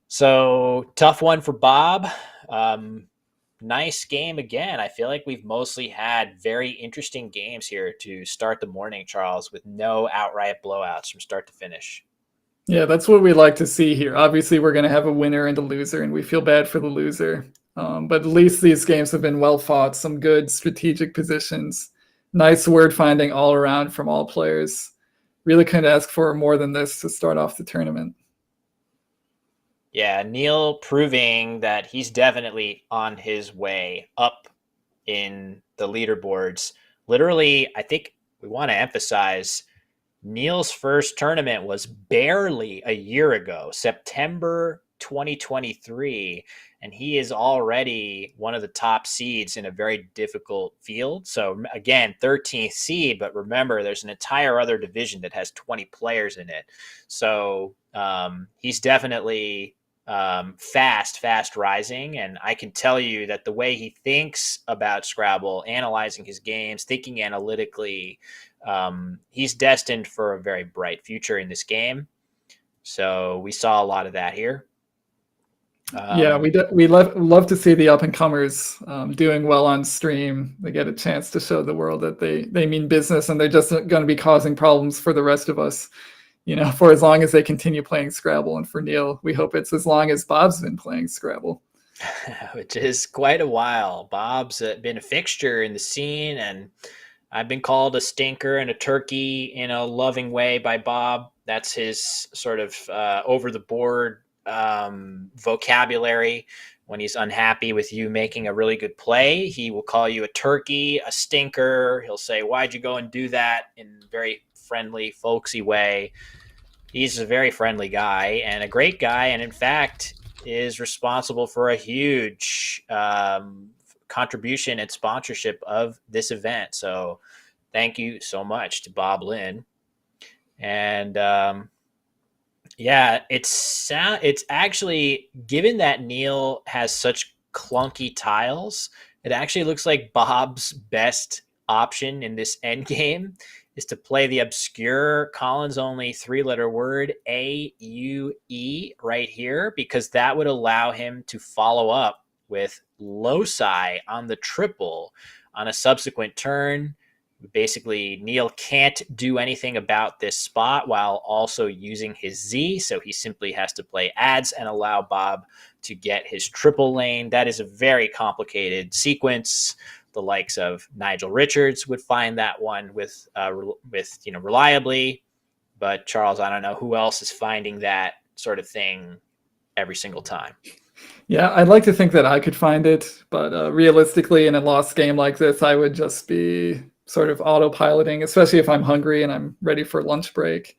So tough one for Bob. Nice game again. I feel like we've mostly had very interesting games here to start the morning, Charles, with no outright blowouts from start to finish. Yeah, that's what we like to see here. Obviously, we're going to have a winner and a loser, and we feel bad for the loser. But at least these games have been well fought, some good strategic positions, nice word finding all around from all players. Really couldn't ask for more than this to start off the tournament. Yeah, Neil proving that he's definitely on his way up in the leaderboards. Literally, I think we want to emphasize Neil's first tournament was barely a year ago, September 2023, and he is already one of the top seeds in a very difficult field. So again, 13th seed, but remember, there's an entire other division that has 20 players in it. So he's definitely fast rising. And I can tell you that the way he thinks about Scrabble, analyzing his games, thinking analytically, he's destined for a very bright future in this game. So we saw a lot of that here. Yeah, we love to see the up and comers doing well on stream. They get a chance to show the world that they mean business, and they're just going to be causing problems for the rest of us, for as long as they continue playing Scrabble. And for Neil, we hope it's as long as Bob's been playing Scrabble. Which is quite a while. Bob's been a fixture in the scene, and I've been called a stinker and a turkey in a loving way by Bob. That's his sort of over the board vocabulary. When he's unhappy with you making a really good play, he will call you a turkey, a stinker. He'll say, "Why'd you go and do that?" in a very friendly, folksy way. He's a very friendly guy and a great guy, and in fact is responsible for a huge contribution and sponsorship of this event. So thank you so much to Bob Lynn. And yeah, it's actually, given that Neil has such clunky tiles, it actually looks like Bob's best option in this end game is to play the obscure Collins only 3-letter word AUE right here, because that would allow him to follow up with loci on the triple on a subsequent turn. Basically, Neil can't do anything about this spot while also using his Z, so he simply has to play ads and allow Bob to get his triple lane. That is a very complicated sequence. The likes of Nigel Richards would find that one with reliably, but Charles, I don't know who else is finding that sort of thing every single time. Yeah, I'd like to think that I could find it, but realistically, in a lost game like this, I would just be sort of autopiloting, especially if I'm hungry and I'm ready for lunch break.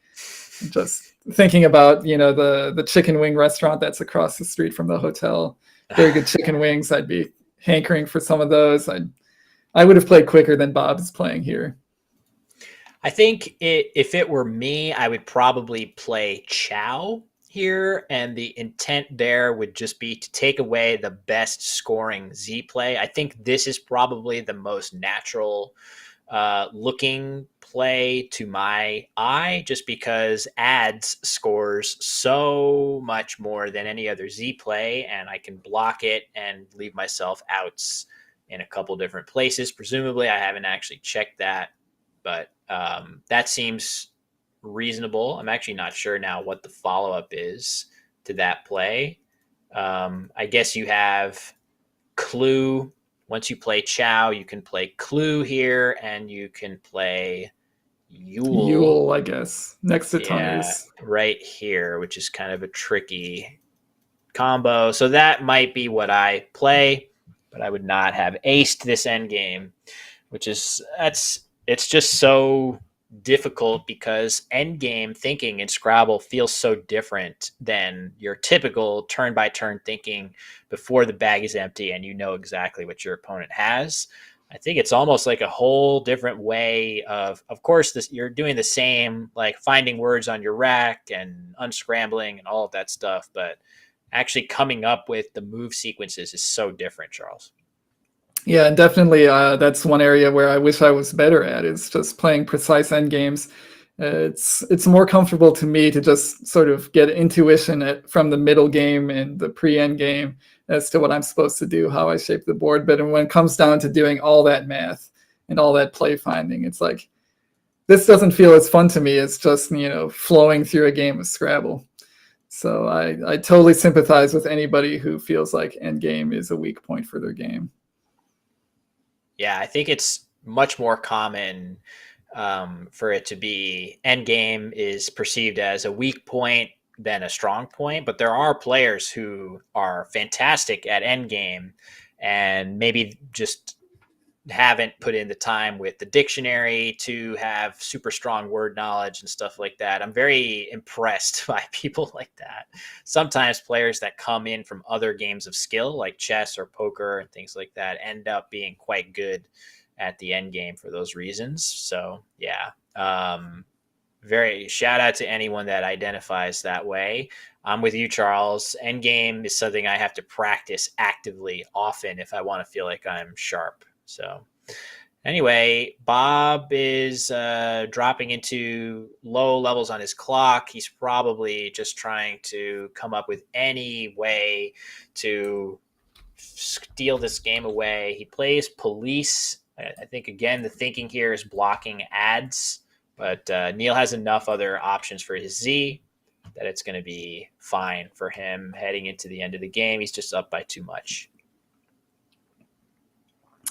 Just thinking about, the chicken wing restaurant that's across the street from the hotel. Very good chicken wings. I'd be hankering for some of those. I would have played quicker than Bob's playing here. I think if it were me, I would probably play Chow here, and the intent there would just be to take away the best scoring Z play. I think this is probably the most natural looking play to my eye, just because ads scores so much more than any other Z play, and I can block it and leave myself outs in a couple different places. Presumably, I haven't actually checked that, but that seems reasonable. I'm actually not sure now what the follow-up is to that play. I guess you have Clue. Once you play Chow, you can play Clue here, and you can play Yule. Yule, I guess, next to Tunners. Right here, which is kind of a tricky combo. So that might be what I play, but I would not have aced this end game, which is it's just so difficult because end game thinking in Scrabble feels so different than your typical turn by turn thinking before the bag is empty and you know exactly what your opponent has. I think it's almost like a whole different way of course, you're doing the same, like finding words on your rack and unscrambling and all of that stuff, but actually coming up with the move sequences is so different, Charles. Yeah, and definitely that's one area where I wish I was better at, is just playing precise end games. It's more comfortable to me to just sort of get intuition from the middle game and the pre-end game as to what I'm supposed to do, how I shape the board. But when it comes down to doing all that math and all that play finding, it's like, this doesn't feel as fun to me as just, flowing through a game of Scrabble. So I totally sympathize with anybody who feels like end game is a weak point for their game. Yeah, I think it's much more common for it to be end game is perceived as a weak point than a strong point. But there are players who are fantastic at end game and maybe just haven't put in the time with the dictionary to have super strong word knowledge and stuff like that. I'm very impressed by people like that. Sometimes players that come in from other games of skill like chess or poker and things like that end up being quite good at the end game for those reasons. So yeah, very shout out to anyone that identifies that way. I'm with you, Charles. Endgame is something I have to practice actively often if I want to feel like I'm sharp. So anyway, Bob is dropping into low levels on his clock. He's probably just trying to come up with any way to steal this game away. He plays police. I think, again, the thinking here is blocking ads, but Neil has enough other options for his Z that it's going to be fine for him heading into the end of the game. He's just up by too much.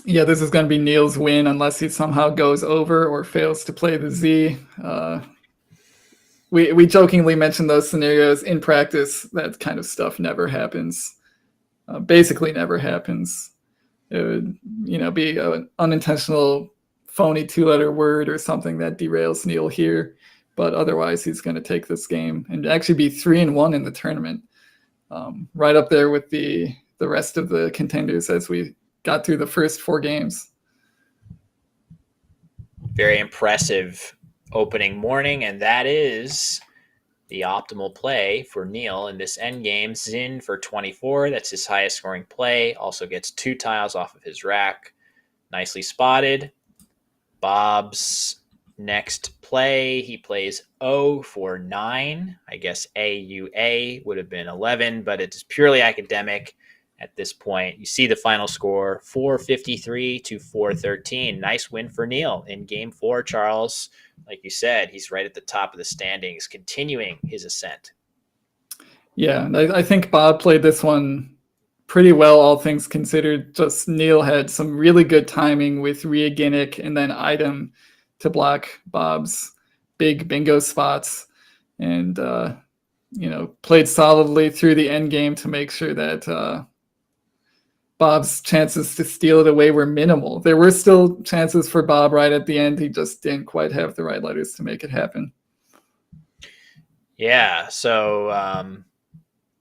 Yeah, this is going to be Neil's win unless he somehow goes over or fails to play the Z. We jokingly mentioned those scenarios. In practice, that kind of stuff never happens. Basically never happens. It would, be an unintentional phony 2-letter word or something that derails Neil here. But otherwise, he's going to take this game and actually be 3-1 in the tournament. Right up there with the rest of the contenders as we got through the first 4 games. Very impressive opening morning, and that is the optimal play for Neil in this end game. Zinn for 24. That's his highest scoring play. Also gets 2 tiles off of his rack. Nicely spotted. Bob's next play, he plays O for 9. I guess AUA would have been 11, but it's purely academic at this point. You see the final score, 453 to 413. Nice win for Neil in game 4, Charles. Like you said, he's right at the top of the standings, continuing his ascent. Yeah, I think Bob played this one pretty well, all things considered. Just Neil had some really good timing with Ria Ginnick and then Item to block Bob's big bingo spots, and played solidly through the end game to make sure that Bob's chances to steal it away were minimal. There were still chances for Bob right at the end. He just didn't quite have the right letters to make it happen. Yeah, so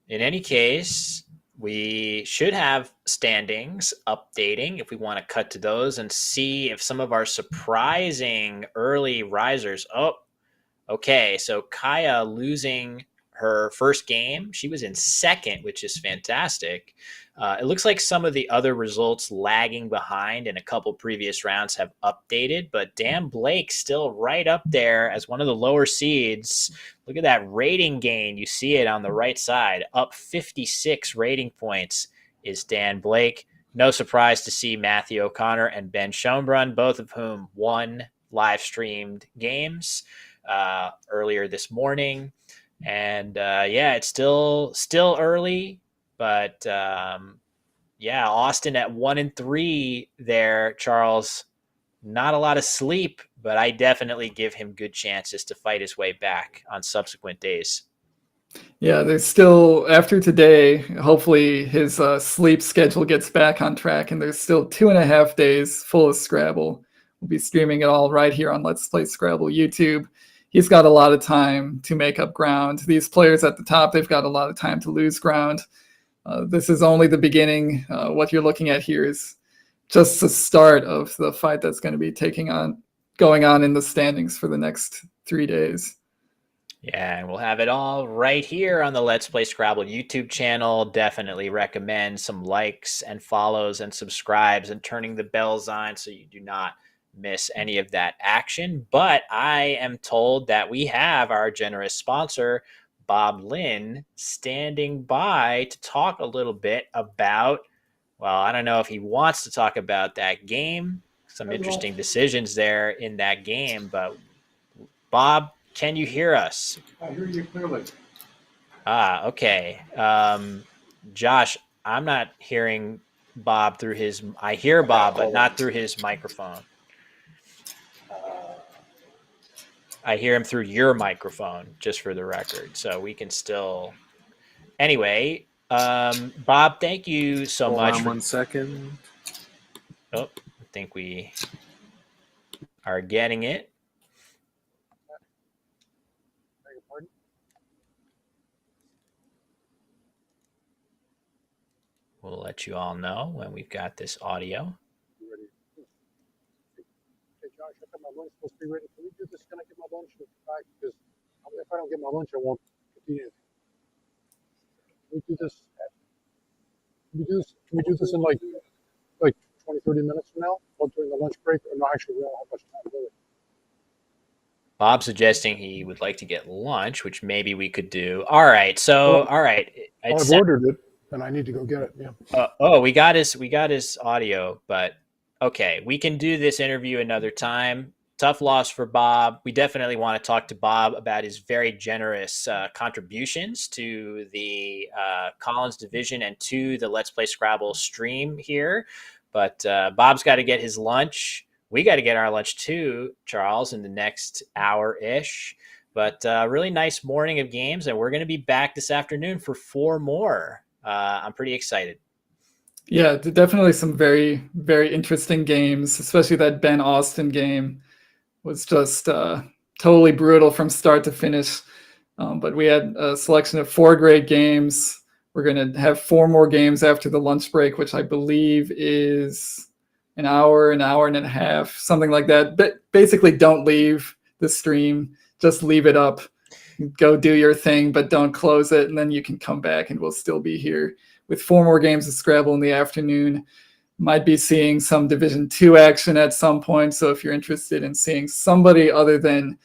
in any case, we should have standings updating if we want to cut to those and see if some of our surprising early risers. Oh, okay. So Kaya losing her first game. She was in second, which is fantastic. It looks like some of the other results lagging behind in a couple previous rounds have updated, but Dan Blake still right up there as one of the lower seeds. Look at that rating gain. You see it on the right side. Up 56 rating points is Dan Blake. No surprise to see Matthew O'Connor and Ben Schoenbrunn, both of whom won live streamed games earlier this morning. And it's still early, but Austin at 1-3 there, Charles. Not a lot of sleep, but I definitely give him good chances to fight his way back on subsequent days. Yeah, there's still, after today, hopefully his sleep schedule gets back on track, and there's still 2.5 days full of Scrabble. We'll be streaming it all right here on Let's Play Scrabble YouTube. He's got a lot of time to make up ground. These players at the top, they've got a lot of time to lose ground. This is only the beginning. What you're looking at here is just the start of the fight that's going to be going on in the standings for the next 3 days. Yeah, and we'll have it all right here on the Let's Play Scrabble YouTube channel. Definitely recommend some likes and follows and subscribes and turning the bells on so you do not miss any of that action. But I am told that we have our generous sponsor, Bob Lynn, standing by to talk a little bit about, well, I don't know if he wants to talk about that game. Some interesting decisions there in that game. But Bob, can you hear us? I hear you clearly. Okay. Josh, I'm not hearing Bob through his... I hear Bob, but not through his microphone. I hear him through your microphone, just for the record. So we can still... Anyway, Bob, thank you so much. Hold on 1 second. Oh, I think we are getting it. We'll let you all know when we've got this audio. Hey, Josh, I thought my lunch supposed to be ready. Can we do this? Can I get my lunch? Because if I don't get my lunch, I won't continue. we do this? Can we do this in like 20, 30 minutes from now, or during the lunch break? Or no, actually, we don't have much time, really. Bob's suggesting he would like to get lunch, which maybe we could do. All right. So, Well, all right. I've ordered it, and I need to go get it. Yeah. We got his audio, but okay, we can do this interview another time. Tough loss for Bob. We definitely want to talk to Bob about his very generous contributions to the Collins division and to the Let's Play Scrabble stream here. But Bob's got to get his lunch. We got to get our lunch too, Charles, in the next hour-ish. But really nice morning of games, and we're going to be back this afternoon for 4 more. I'm pretty excited. Yeah, definitely some very, very interesting games, especially that Ben Austin game was just totally brutal from start to finish. But we had a selection of 4 great games. We're going to have 4 more games after the lunch break, which I believe is an hour and a half, something like that. But basically, don't leave the stream. Just leave it up. Go do your thing, but don't close it. And then you can come back and we'll still be here with 4 more games of Scrabble in the afternoon. Might be seeing some Division 2 action at some point. So if you're interested in seeing somebody other than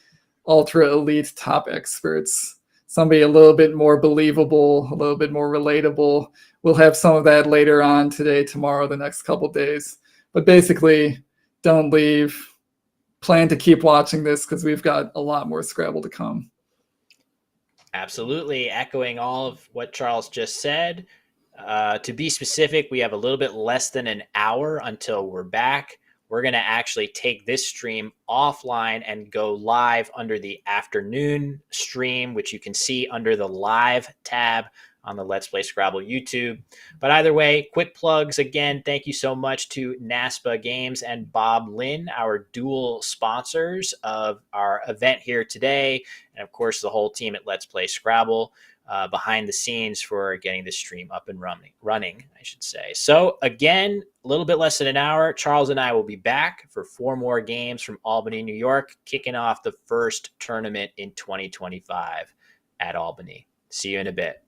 ultra elite top experts, somebody a little bit more believable, a little bit more relatable, we'll have some of that later on today, tomorrow, the next couple days. But basically, don't leave. Plan to keep watching this because we've got a lot more Scrabble to come. Absolutely. Echoing all of what Charles just said. To be specific, we have a little bit less than an hour until we're back. We're going to actually take this stream offline and go live under the afternoon stream, which you can see under the live tab on the Let's Play Scrabble YouTube. But either way, quick plugs again. Thank you so much to NASPA Games and Bob Lynn, our dual sponsors of our event here today. And of course, the whole team at Let's Play Scrabble behind the scenes for getting this stream up and running, I should say. So again, a little bit less than an hour. Charles and I will be back for 4 more games from Albany, New York, kicking off the first tournament in 2025 at Albany. See you in a bit.